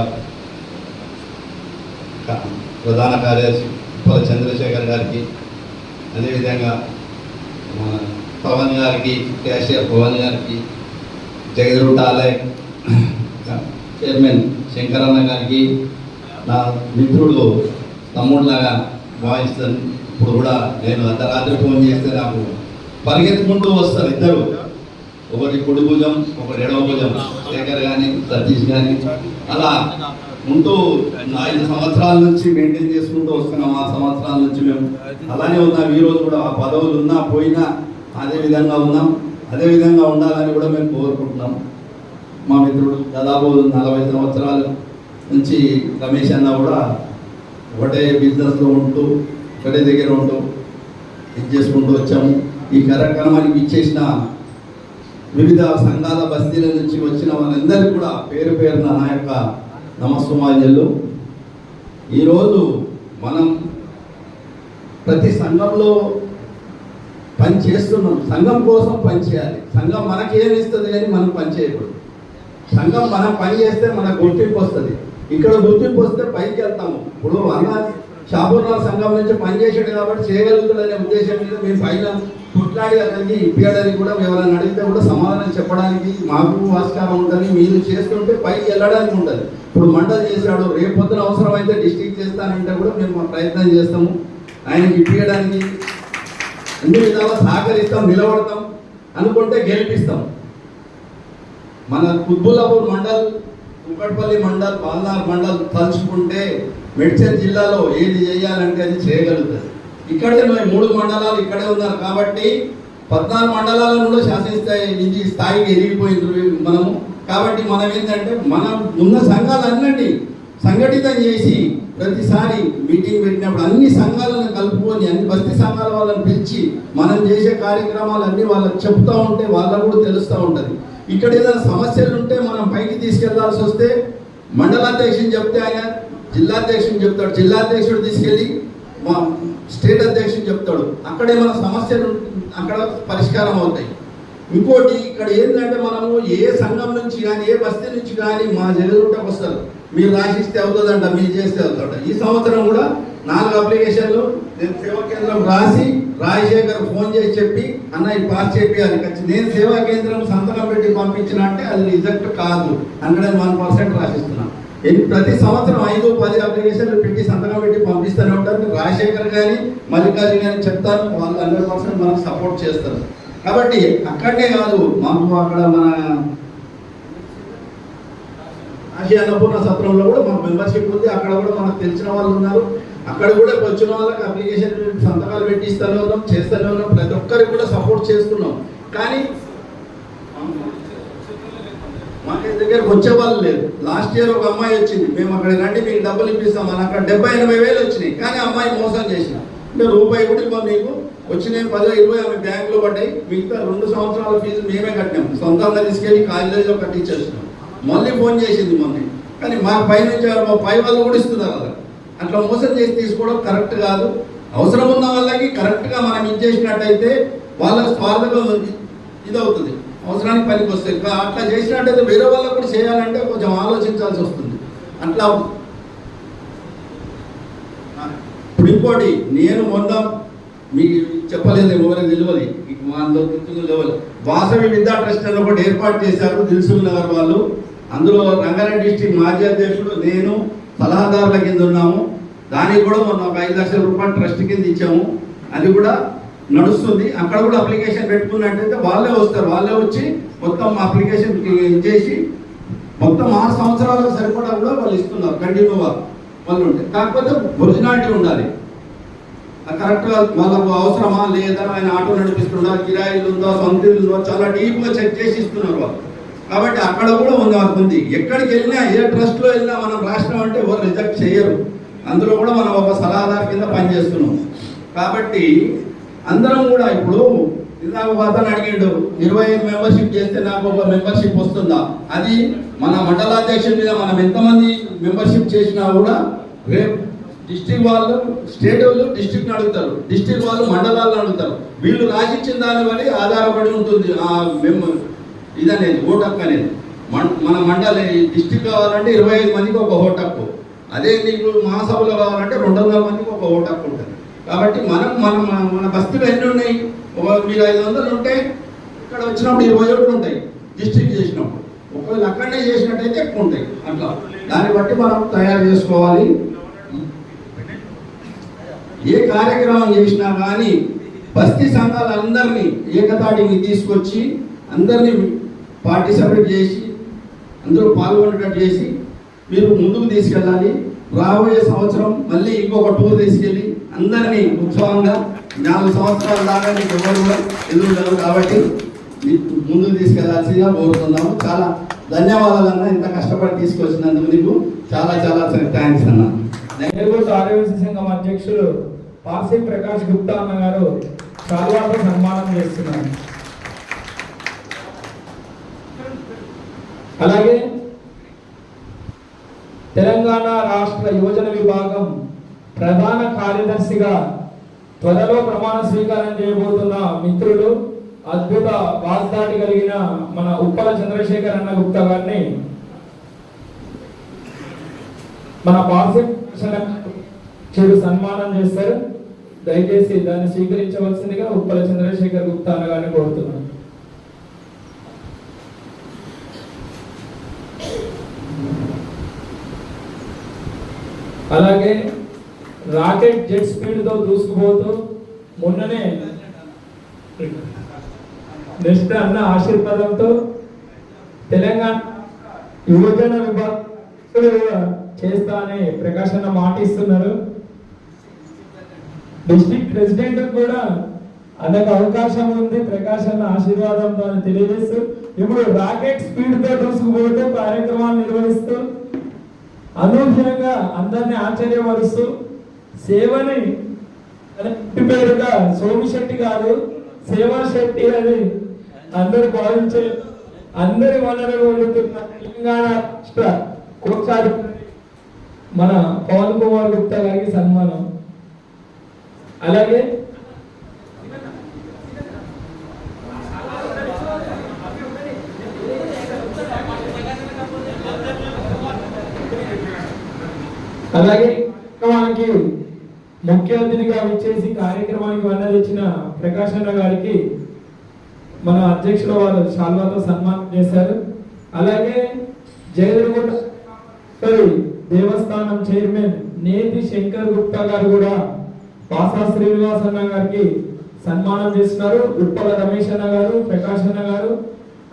[SPEAKER 2] ప్రధాన కార్యదర్శి ఉప్పల చంద్రశేఖర్ గారికి, అదేవిధంగా మన పవన్ గారికి, క్యాషియర్ పవన్ గారికి, జగదూట ఆలయ చైర్మన్ శంకరన్న గారికి, నా మిత్రుడు తమ్ముడులాగా భావిస్తాను. ఇప్పుడు కూడా నేను అర్ధరాత్రి ఫోన్ చేస్తే నాకు పరిగెత్తుకుంటూ వస్తారు ఇద్దరు, ఒకటి కుడి భుజం, ఒకటి ఎడవ భుజం, శేఖర్ కానీ సతీష్ కానీ. అలా ఉంటూ 5 సంవత్సరాల నుంచి మెయింటైన్ చేసుకుంటూ వస్తున్నాం. 6 సంవత్సరాల నుంచి మేము అలానే ఉన్నాం. ఈరోజు కూడా ఆ పదవులు ఉన్నా పోయినా అదే విధంగా ఉన్నాం. అదే విధంగా ఉండాలని కూడా మేము కోరుకుంటున్నాం. మా మిత్రుడు దాదాపు 40 సంవత్సరాల నుంచి రమేష్ అన్న కూడా ఒకటే బిజినెస్లో ఉంటూ ఒకటే దగ్గర ఉంటూ ఇది చేసుకుంటూ వచ్చాము. ఈ కార్యక్రమానికి ఇచ్చేసిన వివిధ సంఘాల బస్తీల నుంచి వచ్చిన వాళ్ళందరికీ కూడా పేరు పేరున నా యొక్క నమస్సుమాంజలు. ఈరోజు మనం ప్రతి సంఘంలో పని చేస్తున్నాం. సంఘం కోసం పని చేయాలి. సంఘం మనకేమి ఇస్తుంది కానీ మనం పని చేయకూడదు. సంఘం మనం పని చేస్తే మనకు గుర్తింపు వస్తుంది. ఇక్కడ గుర్తింపు వస్తే పైకి వెళ్తాము. ఇప్పుడు అన్న షాపూర్రావు సంఘం నుంచి పనిచేసాడు కాబట్టి చేయగలుగుతుందనే ఉద్దేశం మీద మేము పైన కొట్లాడి అతనికి ఇప్పించడానికి కూడా ఎవరైనా అడిగితే కూడా సమాధానం చెప్పడానికి మాకు ఆస్కారం ఉంటుంది. మీరు చేస్తుంటే పైకి వెళ్ళడానికి ఉంటుంది. ఇప్పుడు మండలి చేశాడు, రేపు పొద్దున అవసరమైతే డిస్ట్రిక్ట్ చేస్తానంటే కూడా మేము ప్రయత్నం చేస్తాము. ఆయనకి ఇప్పించడానికి అన్ని విధాలా సహకరిస్తాం, నిలబడతాం, అనుకుంటే గెలిపిస్తాం. మన కుత్బుల్లాపూర్ మండల్, కుకట్పల్లి మండల్, పాల్నార్ మండల్ తలుచుకుంటే మేడ్చల్ జిల్లాలో ఏది చేయాలంటే అది చేయగలుగుతుంది. ఇక్కడే 3 మండలాలు ఇక్కడే ఉన్నారు కాబట్టి 14 మండలాలను కూడా శాసించే స్థాయికి ఎదిగిపోయింది మనము. కాబట్టి మనం ఏంటంటే మనం ఉన్న సంఘాలన్నింటినీ సంఘటితం చేసి ప్రతిసారి మీటింగ్ పెట్టినప్పుడు అన్ని సంఘాలను కలుపుకొని అన్ని బస్తీ సంఘాల వాళ్ళని పిలిచి మనం చేసే కార్యక్రమాలన్నీ వాళ్ళకి చెప్తూ ఉంటే వాళ్ళకు కూడా తెలుస్తూ ఉంటుంది. ఇక్కడ ఏదైనా సమస్యలు ఉంటే మనం పైకి తీసుకెళ్లాల్సి వస్తే మండలాధ్యక్షుని చెప్తే ఆయన జిల్లాధ్యక్షుని చెప్తాడు, జిల్లాధ్యక్షుడు తీసుకెళ్ళి మా స్టేట్ అధ్యక్షుని చెప్తాడు. అక్కడే మన సమస్యలు అక్కడ పరిష్కారం అవుతాయి. ఇంకోటి ఇక్కడ ఏంటంటే మనము ఏ సంఘం నుంచి కానీ ఏ బస్తీ నుంచి కానీ మా జగదుంటకు వస్తారు, మీరు రాసిస్తే అవుతుందంట, మీరు చేస్తే అవుతుందంట. ఈ సంవత్సరం కూడా 4 అప్లికేషన్లు నేను సేవా కేంద్రం రాసి రాజశేఖర్ ఫోన్ చేసి చెప్పి అన్న ఇది పాస్ చేయాలి. నేను సేవా కేంద్రం సంతకం పెట్టి పంపించిన అంటే అది రిజెక్ట్ కాదు, 101% రాసిస్తున్నాను. ప్రతి సంవత్సరం 5-10 అప్లికేషన్లు పెట్టి సంతకం పెట్టి పంపిస్తూనే ఉంటారు. రాజశేఖర్ కానీ మల్లికార్జున కానీ చెప్తాను, వాళ్ళు 100% మనకు సపోర్ట్ చేస్తారు. కాబట్టి అక్కడనే కాదు, మాకు అక్కడ మన ఆసియా అన్నపూర్ణ సత్రంలో కూడా మాకు మెంబర్షిప్ ఉంది. అక్కడ కూడా మనకు తెలిసిన వాళ్ళు ఉన్నారు. అక్కడ కూడా వచ్చిన వాళ్ళకి అప్లికేషన్ సంతకాలు పెట్టిస్తూనే ఉన్నాం, చేస్తూనే ఉన్నాం. ప్రతి ఒక్కరికి కూడా సపోర్ట్ చేస్తున్నాం. కానీ మాకు దగ్గరకు వచ్చే వాళ్ళు లేదు. లాస్ట్ ఇయర్ ఒక అమ్మాయి వచ్చింది, మేము అక్కడ రండి మీకు డబ్బులు ఇప్పిస్తాం అని. అక్కడ 70-80 వేలు వచ్చినాయి. కానీ అమ్మాయి మోసం చేసిన అంటే రూపాయి కూడా ఇవ్వ, మీకు వచ్చినాయి 10-20 ఆమె బ్యాంకులో పడ్డాయి. మిగతా 2 సంవత్సరాల ఫీజు మేమే కట్టినాం, సొంతంగా తీసుకెళ్ళి కాలేజీలో కట్టించేస్తున్నాం. మళ్ళీ ఫోన్ చేసింది మొన్న, కానీ మా పైనుంచి మా పై వాళ్ళు కూడా ఇస్తున్నారు. అలా అట్లా మోసం చేసి తీసుకోవడం కరెక్ట్ కాదు. అవసరం ఉన్న వాళ్ళకి కరెక్ట్గా మనం ఇచ్చేసినట్టయితే వాళ్ళకి స్వార్థంగా ఇదవుతుంది, అవసరానికి పనికి వస్తాయి. అట్లా చేసినట్టయితే వేరే వాళ్ళకు కూడా చేయాలంటే కొంచెం ఆలోచించాల్సి వస్తుంది. అట్లా ఇప్పుడు ఇంకోటి నేను మొన్న మీకు చెప్పలేదు, ఎవరికి తెలియదు, మా తెలియదు. వాసవి విద్యా ట్రస్ట్ అని ఒకటి ఏర్పాటు చేశారు దిల్సుఖ్ నగర్ వాళ్ళు. అందులో రంగారెడ్డి డిస్ట్రిక్ట్ మాజీ అధ్యక్షుడు నేను సలహాదారుల కింద ఉన్నాము. దానికి కూడా మొన్న ఒక 5 లక్షల రూపాయలు ట్రస్ట్ కింద ఇచ్చాము. అది కూడా నడుస్తుంది. అక్కడ కూడా అప్లికేషన్ పెట్టుకున్నట్టయితే వాళ్ళే వస్తారు, వాళ్ళే వచ్చి మొత్తం అప్లికేషన్ చేసి మొత్తం 6 సంవత్సరాలకు సరిపడా కూడా వాళ్ళు ఇస్తున్నారు కంటిన్యూగా వాళ్ళు ఉంటే. కాకపోతే ఒరిజినాలిటీ ఉండాలి, కరెక్ట్గా వాళ్ళకు అవసరమా లేదా, ఆయన ఆటో నడిపిస్తుందా, కిరాయిలు ఉందా, సొంత ఇల్లు ఉందో, చాలా డీప్గా చెక్ చేసి ఇస్తున్నారు వాళ్ళు. కాబట్టి అక్కడ కూడా ఉంది. ఎక్కడికి వెళ్ళినా ఏ ట్రస్ట్లో వెళ్ళినా మనం రాష్ట్రం అంటే ఎవరు రిజెక్ట్ చేయరు. అందులో కూడా మనం ఒక సలహాదారు కింద పనిచేస్తున్నాం. కాబట్టి అందరం కూడా ఇప్పుడు ఇందాక అతను అడిగాడు 25 మెంబర్షిప్ చేస్తే నాకు ఒక మెంబర్షిప్ వస్తుందా, అది మన మండలాధ్యక్షుడి మీద మనం ఎంతమంది మెంబర్షిప్ చేసినా కూడా రేపు డిస్ట్రిక్ట్ వాళ్ళు స్టేట్ వాళ్ళు డిస్ట్రిక్ట్ని అడుగుతారు, డిస్ట్రిక్ట్ వాళ్ళు మండలాలను అడుగుతారు. వీళ్ళు రాసిచ్చిన దాన్ని బట్టి ఆధారపడి ఉంటుంది ఆ ఇదనేది ఓటు హక్కు అనేది. మన మండలి డిస్ట్రిక్ట్ కావాలంటే 25 మందికి ఒక ఓటు హక్కు, అదే నీకు మహాసభలో కావాలంటే 200 మందికి ఒక ఓటు హక్కు ఉంటుంది. కాబట్టి మన బస్తీలో ఎన్ని ఉన్నాయి, మీరు 500 ఉంటే ఇక్కడ వచ్చినప్పుడు 21 ఉంటాయి డిస్ట్రిక్ట్ చేసినప్పుడు. ఒకవేళ అక్కడనే చేసినట్టయితే ఎక్కువ ఉంటాయి. అట్లా దాన్ని బట్టి మనం తయారు చేసుకోవాలి. ఏ కార్యక్రమం చేసినా కానీ బస్తీ సంఘాలందరినీ ఏకతాటికి తీసుకొచ్చి అందరినీ పార్టిసిపేట్ చేసి అందరూ పాల్గొనేటట్టు చేసి మీరు ముందుకు తీసుకెళ్ళాలి. రాబోయే సంవత్సరం మళ్ళీ ఇంకొక టూర్ తీసుకెళ్ళి అందరినీ ఉత్సవంగా 4 సంవత్సరాల దాకా మీకు ఎవరు కూడా ఎదురుగలరు. కాబట్టి ముందుకు తీసుకెళ్లాల్సిందిగా కోరుతున్నాము. చాలా ధన్యవాదాలు అన్న, ఇంత కష్టపడి తీసుకొచ్చినందుకు నీకు చాలా చాలా థ్యాంక్స్ అన్న.
[SPEAKER 6] ఆర్యవైశ్య సంఘం అధ్యక్షులు పార్సీ ప్రకాష్ గుప్తా అన్న గారు శాల్వాతో సన్మానం చేస్తున్నారు. అలాగే తెలంగాణ రాష్ట్ర యువజన విభాగం ప్రధాన కార్యదర్శిగా త్వరలో ప్రమాణ స్వీకారం చేయబోతున్న మిత్రులు, అద్భుత వాగ్దాటి కలిగిన మన ఉప్పల చంద్రశేఖర్ అన్న గుప్తా గారిని మన చెడు సన్మానం చేస్తారు. దయచేసి దాన్ని స్వీకరించవలసిందిగా ఉప్పల చంద్రశేఖర్ గుప్తా అన్న గారిని కోరుతున్నాను. అలాగే రాకెట్ జెట్ స్పీడ్ తో దూసుకుపోతూ మొన్ననే నెక్స్ట్ అన్న ఆశీర్వాదంతో తెలంగాణ యువజన విభాగం చేస్తా అని ప్రకాష్ అన్న మాట ఇస్తున్నారు. డిస్ట్రిక్ట్ ప్రెసిడెంట్ కూడా అన్నకు అవకాశం ఉంది ప్రకాష్ అన్న ఆశీర్వాదంతో అని తెలియజేస్తూ ఇప్పుడు రాకెట్ స్పీడ్ తో దూసుకుపోతూ కార్యక్రమాలు నిర్వహిస్తూ అనూహ్యంగా అందరినీ ఆశ్చర్యపరుస్తూ సేవని పేరుగా సోమిశెట్టి గారు సేవా శెట్టి అని అందరూ భావించే అందరి వనరులు వండుతున్న తెలంగాణ రాష్ట్ర కోసారి మన పవన్ కుమార్ గుప్తా గారికి సన్మానం. అలాగే కార్యక్రమానికి ముఖ్య అతిథిగా వచ్చేసి కార్యక్రమానికి వందలిచ్చిన ప్రకాష్ అన్న గారికి మన అధ్యక్షుల వారు శాల్వాతో సన్మానం చేశారు. అలాగే జగదగుట్ట దేవస్థానం చైర్మన్ నేతి శంకర్ గుప్తా గారు కూడా పాసా శ్రీనివాస్ అన్న గారికి సన్మానం చేస్తున్నారు. ఉప్పల రమేష్ అన్న గారు, ప్రకాష్ అన్న గారు,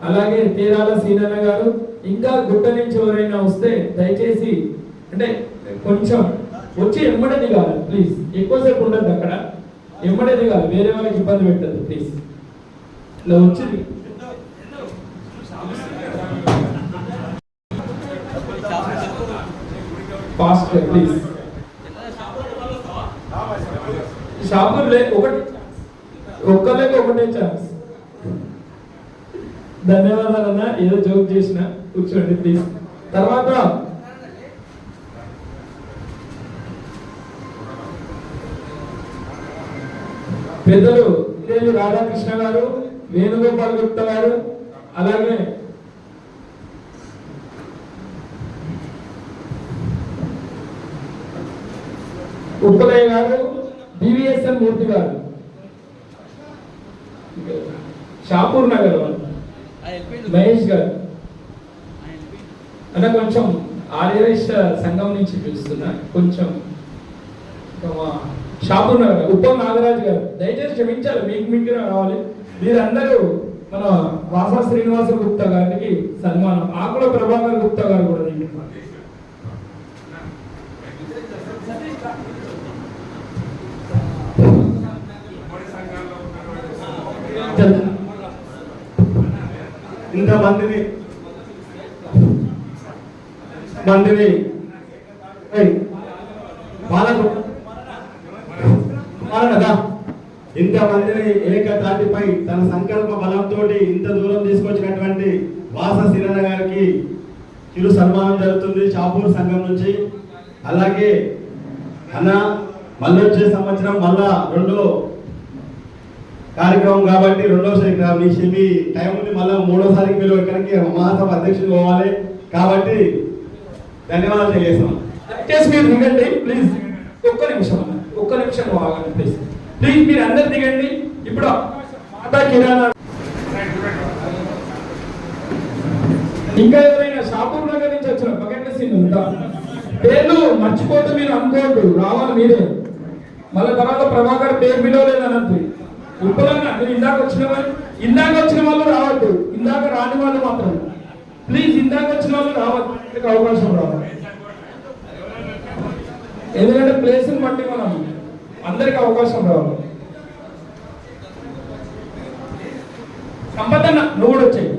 [SPEAKER 6] అలాగే తీరాల సీనన్న గారు. ఇంకా గుట్ట నుంచి ఎవరైనా వస్తే దయచేసి అంటే కొంచెం వచ్చి ఎమ్మడే దిగాలి ప్లీజ్. ఎక్కువసేపు ఉండద్దు అక్కడ, ఎమ్మడే దిగాలి, వేరే వాళ్ళకి ఇబ్బంది పెట్టద్దు ప్లీజ్. ఇలా వచ్చి ఫాస్ట్ ప్లీజ్. షాపులు ఒకటి ఒక్కలేక ఒకటే ఛాన్స్. ధన్యవాదాలు అన్న, ఏదో జోక్ చేసిన కూర్చోండి ప్లీజ్. తర్వాత పెద్దలు ఇదేవి రాధాకృష్ణ గారు, వేణుగోపాల్ గుప్తా గారు, అలాగే ఉప్పలయ్య గారు, బివిఎస్ఎన్ మూర్తి గారు, షాపూర్ నగర్ మహేష్ గారు, అంటే కొంచెం ఆర్యవైశ్య సంఘం నుంచి పిలుస్తున్నా, కొంచెం షాపూర్ నగర్ ఉప్పల్ నాగరాజు గారు, దయచేసి క్షమించాలి, మీకు రావాలి. మీరందరూ మన వాసా శ్రీనివాస గుప్తా గారికి సన్మానం, ఆకుల ప్రభాకర్ గుప్తా గారు కూడా
[SPEAKER 2] ఇంతమందిని ఇంతమందిని ఏకతాటిపై తన సంకల్ప బలంతో ఇంత దూరం తీసుకొచ్చినటువంటి వాస శ్రీరణ గారికి చిరు సన్మానం జరుగుతుంది షాపూర్ సంఘం నుంచి. అలాగే అన్న మళ్ళీ వచ్చే సంవత్సరం మళ్ళా రెండో కార్యక్రమం కాబట్టి మీ టైం ఉంది, మళ్ళీ మూడోసారికి మీరు ఇక్కడికి మహాసభ అధ్యక్షులు పోవాలి కాబట్టి ధన్యవాదాలు తెలియజేస్తాం.
[SPEAKER 6] దయచేసి మీరు దిగండి ప్లీజ్, ఒక్క నిమిషం ఆగండి ప్లీజ్. మీరు అందరు దిగండి. ఇప్పుడు మాతా కిరాణా ఇంకా ఎవరైనా షాపూర్ నగర్ నుంచి వచ్చిన బకెట్ సీన్ ఉంటా పేర్లు మర్చిపోతే మీరు అనుకోవద్దు, రావాలి మీరే. మళ్ళీ తర్వాత ప్రభాకర్ పేరు పిలవలేదు అన్నట్టు ఉప్పలన్నా మీరు ఇందాక వచ్చిన వాళ్ళు రావద్దు, ఇందాక రాని వాళ్ళు మాత్రం ప్లీజ్, ఇందాక వచ్చిన వాళ్ళు రావద్దు, అవకాశం రావాలి. ఎందుకంటే ప్లేస్ని బట్టి మనం అందరికి అవకాశం రావాలి. సంపదన్న నువ్వు కూడా వచ్చాయి,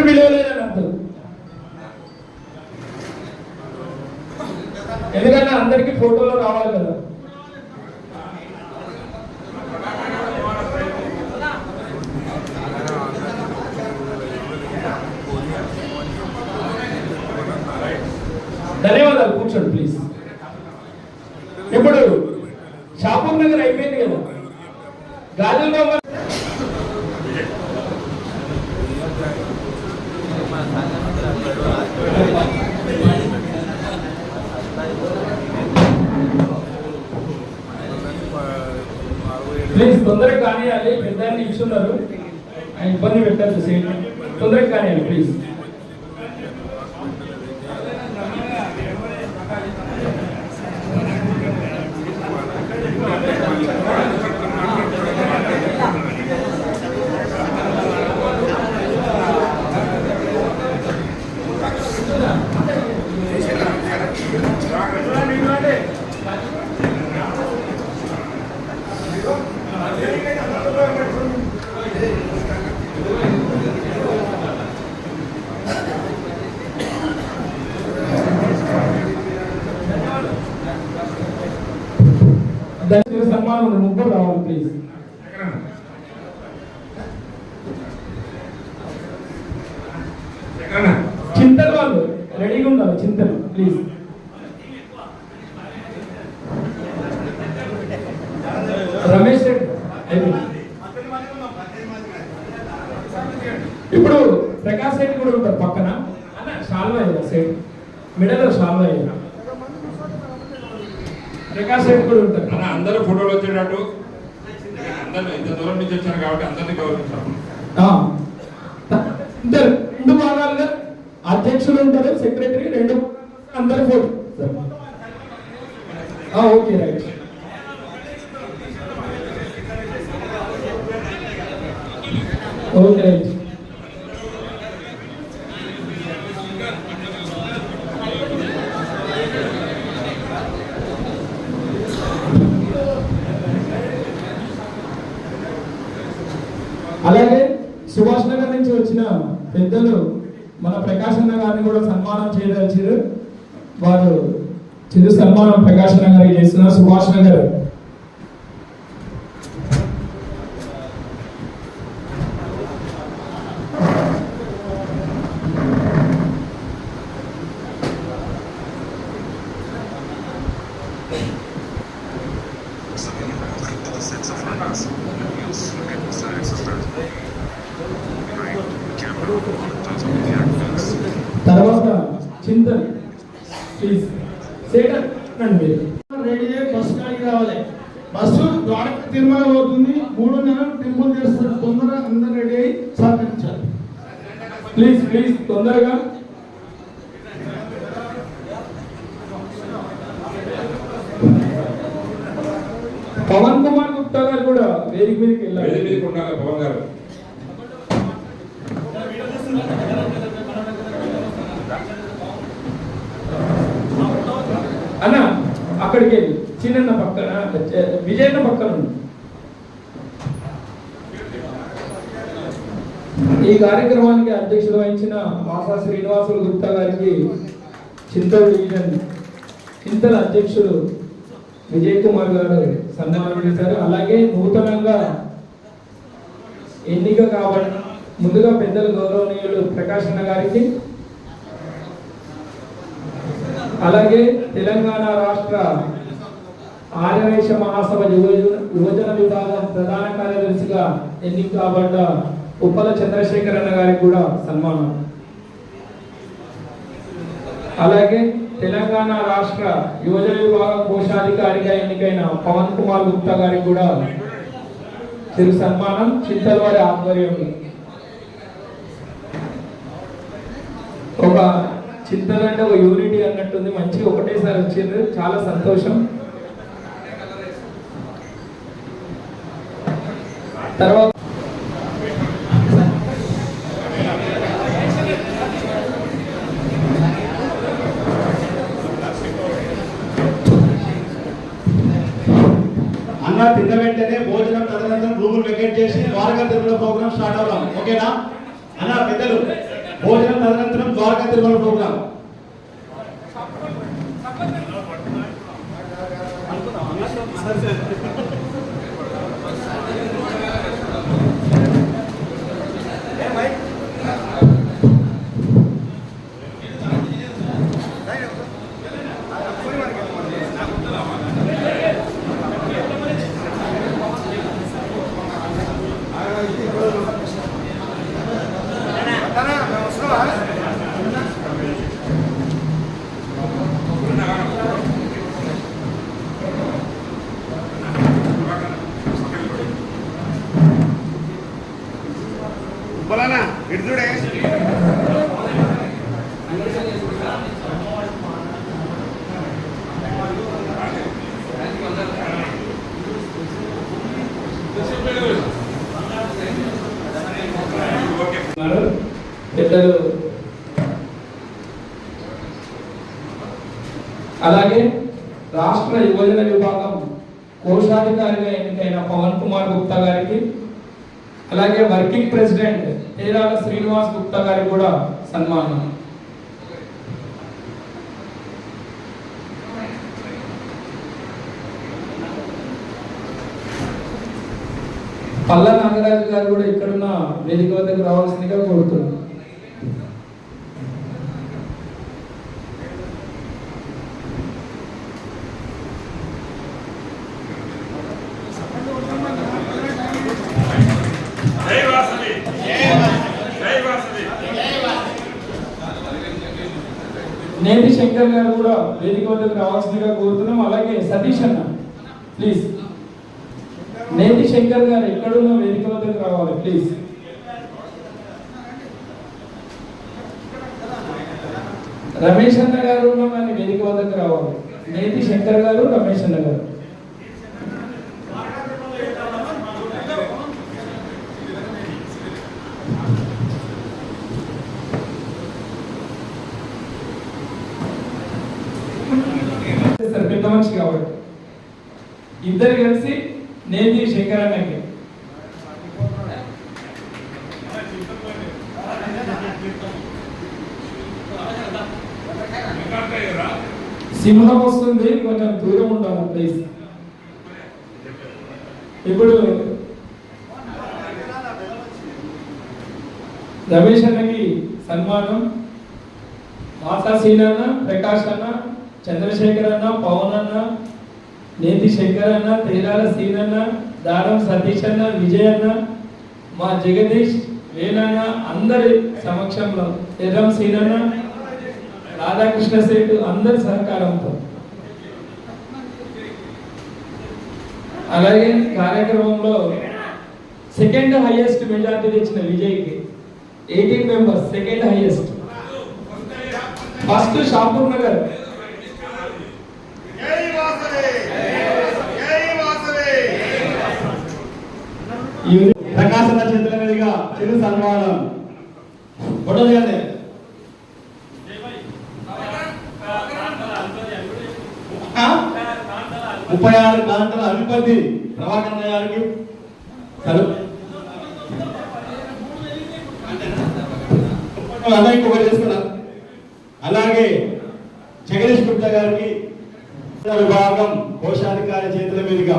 [SPEAKER 6] విలువలేదని అర్థం. ఎందుకంటే అందరికి ఫోటోలో రావాలి కదా. ధన్యవాదాలు, కూర్చోండి ప్లీజ్. ఇప్పుడు షాపూర్ నగర్ అయిపోయింది కదా, గాజుల్లో ప్లీజ్ తొందరగా కానియాలి, పెద్ద ఇస్తున్నారు, ఆయన ఇబ్బంది పెట్టారు, తొందరగా కానియాలి ప్లీజ్. సన్మానం ముగ్గురు రావాలి ప్లీజ్. చింతలు వాళ్ళు రెడీగా ఉండాలి, చింతలు ప్లీజ్. రమేష్ రెడ్డి ఇప్పుడు ప్రకాష్ రెడ్డి కూడా ఉంటారు పక్కన. అన్న షాల్వా అయ్యా సైడ్ మిడలో షాల్వా అయ్యా, ప్రకాష్ రెడ్డి కూడా ఉంటారు.
[SPEAKER 4] అందరూ ఫోటోలు వచ్చేటట్టు, అందరూ ఇంత దూరం నుంచి వచ్చారు కాబట్టి అందరినీ గౌరవించాం.
[SPEAKER 6] రెండు భాగాలుగా అధ్యక్షులు ఉంటారు, సెక్రటరీ, రెండు అందరు photo. Okay right. Okay right. అలాగే సుభాష్ నగర్ నుంచి వచ్చిన పెద్దలు మన ప్రకాశ్ అన్న గారిని కూడా సన్మానం చేయదలిచారు. వారు చిరు సన్మానం ప్రకాశ్ అన్న గారికి చేస్తున్నారు. సుభాష్ నగర్ తర్వాత చింతన్ ప్లీజ్
[SPEAKER 11] రెడీ బస్సు కాడికి రావాలి. బస్సు ద్వారక తిరుమల పోతుంది, 3 నెలలు టెంపుల్ చేస్తారు. తొందరగా అందరు రెడీ అయ్యి సహకరించాలి ప్లీజ్.
[SPEAKER 6] ప్లీజ్ తొందరగా. పవన్ కుమార్ గుప్తా గారు కూడా వేదిక మీదకి వెళ్ళాలి.
[SPEAKER 4] పవన్ గారు
[SPEAKER 6] అన్న అక్కడికి వెళ్ళి చిన్న పక్కన విజయన్న పక్కన ఉంది. ఈ కార్యక్రమానికి అధ్యక్షత వహించిన మాసా శ్రీనివాసులు గుప్తా గారికి చింతల్ డివిజన్ చింతల అధ్యక్షుడు విజయ్ కుమార్ గారు సన్మానం చేశారు. అలాగే నూతనంగా ఎన్నిక కాబట్టి ముందుగా పెద్దలు గౌరవనీయులు ప్రకాష్ అన్న గారికి, అలాగే తెలంగాణ రాష్ట్ర ఆర్యవైశ్య మహాసభ యువజన విభాగం ప్రధాన కార్యదర్శిగా ఎన్నిక కాబడ్డ ఉప్పల చంద్రశేఖర్ అన్న గారికి కూడా సన్మానం. అలాగే తెలంగాణ రాష్ట్ర యువజన విభాగం కోశాధికారిగా ఎన్నికైన పవన్ కుమార్ గుప్తా గారికి కూడా చిరు సన్మానం చింతల వారి ఆధ్వర్యంలో. ఒక చింతలంటే ఒక యూనిటీ అన్నట్టుంది, మంచి ఒకటేసారి వచ్చింది, చాలా సంతోషం. తర్వాత
[SPEAKER 2] అన్న తిన్న వెంటనే భోజనం తదనంతరం రూములు వెకేట్ చేసి ద్వారకా తిరుమల ప్రోగ్రామ్ స్టార్ట్ అవుదాం. ఓకేనా అన్న? పెద్దలు భోజనం తదనంతరం ద్వారకా తిరుమల ప్రోగ్రామ్. పెద్దలు అలాగే రాష్ట్ర యువజన విభాగం కోశాధికారిగా ఎన్నికైన పవన్ కుమార్ గుప్తా గారికి, అలాగే వర్కింగ్ ప్రెసిడెంట్ తేరాల శ్రీనివాస్ గుప్తా గారికి కూడా సన్మానం. పల్లా నాగరాజు గారు కూడా ఇక్కడున్న వేదిక వద్దకు రావాల్సిందిగా కోరుతున్నాను. నేటి శంకర్ గారు కూడా వేదిక వద్దకు రావాల్సిందిగా కోరుతున్నాం. అలాగే సతీష్ అన్న ప్లీజ్, నేటి శంకర్ గారు ఎక్కడున్న వేదిక వద్దకు రావాలి ప్లీజ్. రమేష్ అన్న గారు కానీ వేదిక వద్దకు రావాలి. నేతి శంకర్ గారు, రమేష్ అన్న గారు. పెద్ద మనిషి కాబట్టి ఇద్దరు కలిసి నేతి శంకర్ అన్నకి సింహం వస్తుంది, కొంచెం దూరం ఉండాలి ప్లీజ్. ఇప్పుడు రమేష్ అన్నకి సన్మానం. మాసా సీనన్న, ప్రకాష్ అన్న, చంద్రశేఖర్ అన్న, పవన్ అన్న, నేతి శంకర్ అన్న, తేలాల సీనన్న, దారం సతీష్ అన్న, విజయ్ అన్న, మా జగదీష్, వేణన్న అందరి సమక్షంలో ఎర్రం సీనన్న, రాధాకృష్ణ సేటు అందరి సహకారంతో, అలాగే కార్యక్రమంలో సెకండ్ హైయెస్ట్ మెజార్టీ తెచ్చిన విజయ్కి
[SPEAKER 6] 18 members, second highest. First Shapur Nagar.
[SPEAKER 2] ప్రకాశన చేతుల మీదుగా చిరు సన్మానం. ఫోటో తీయండి. ఆ? 36 గంటల అధిపతి ప్రభాకర్ గారికి అలాగే జగదీష్ గుప్తా గారికి విభాగం కోశాధికారి చేతుల మీదుగా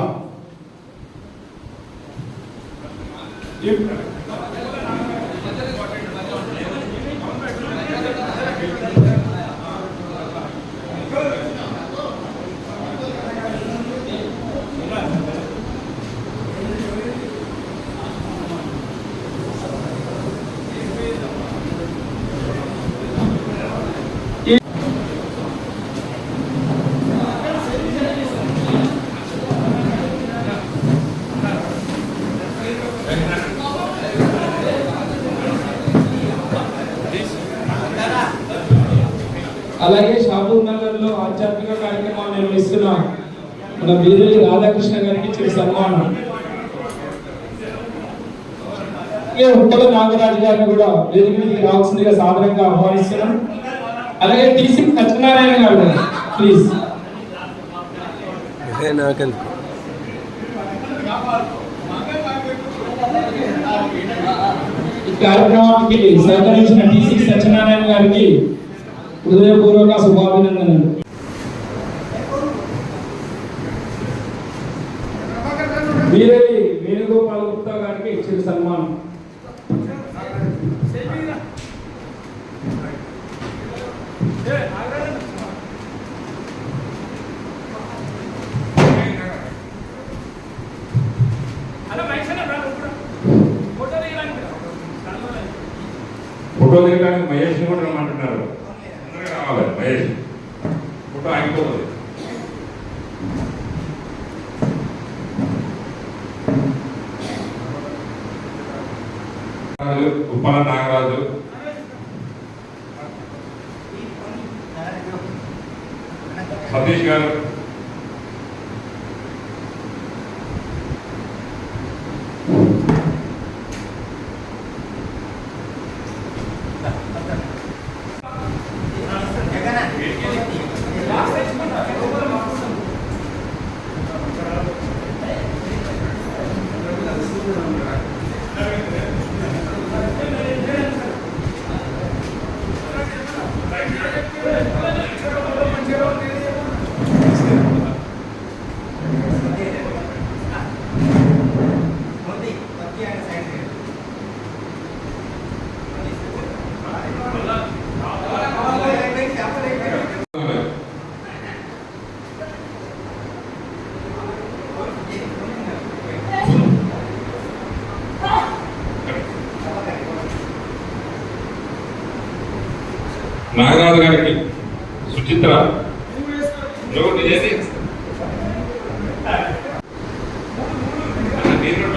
[SPEAKER 6] అలాగే షాపూర్ నగర్ లో ఆధ్యాత్మిక కార్యక్రమాలు నిర్వహిస్తున్న మన వీరెల్లి రాధాకృష్ణ గారికి చిరు సన్మానం. ఉప్పల నాగరాజు గారిని కూడా వేదిక మీదకి రావాల్సిందిగా సాధారణంగా ఆహ్వానిస్తున్నాం. అలాగే టీసీ సత్యనారాయణ గారు ప్లీజ్. ఈ కార్యక్రమానికి సహకరించిన టీసీ సత్యనారాయణ గారికి హృదయపూర్వక శుభాభినందనలు. వీరెల్లి వేణుగోపాల్ గుప్తా గారికి చిరు సన్మానం.
[SPEAKER 4] ఫోటో దిగడానికి మహేష్ కూడా రమ్మంటున్నారు. రావాలి మహేష్, ఫోటో ఆగిపోతుంది. ఉప్పల నాగరాజు, సతీష్ గారు, నాగరాజు గారికి సుచిత్ర మీరు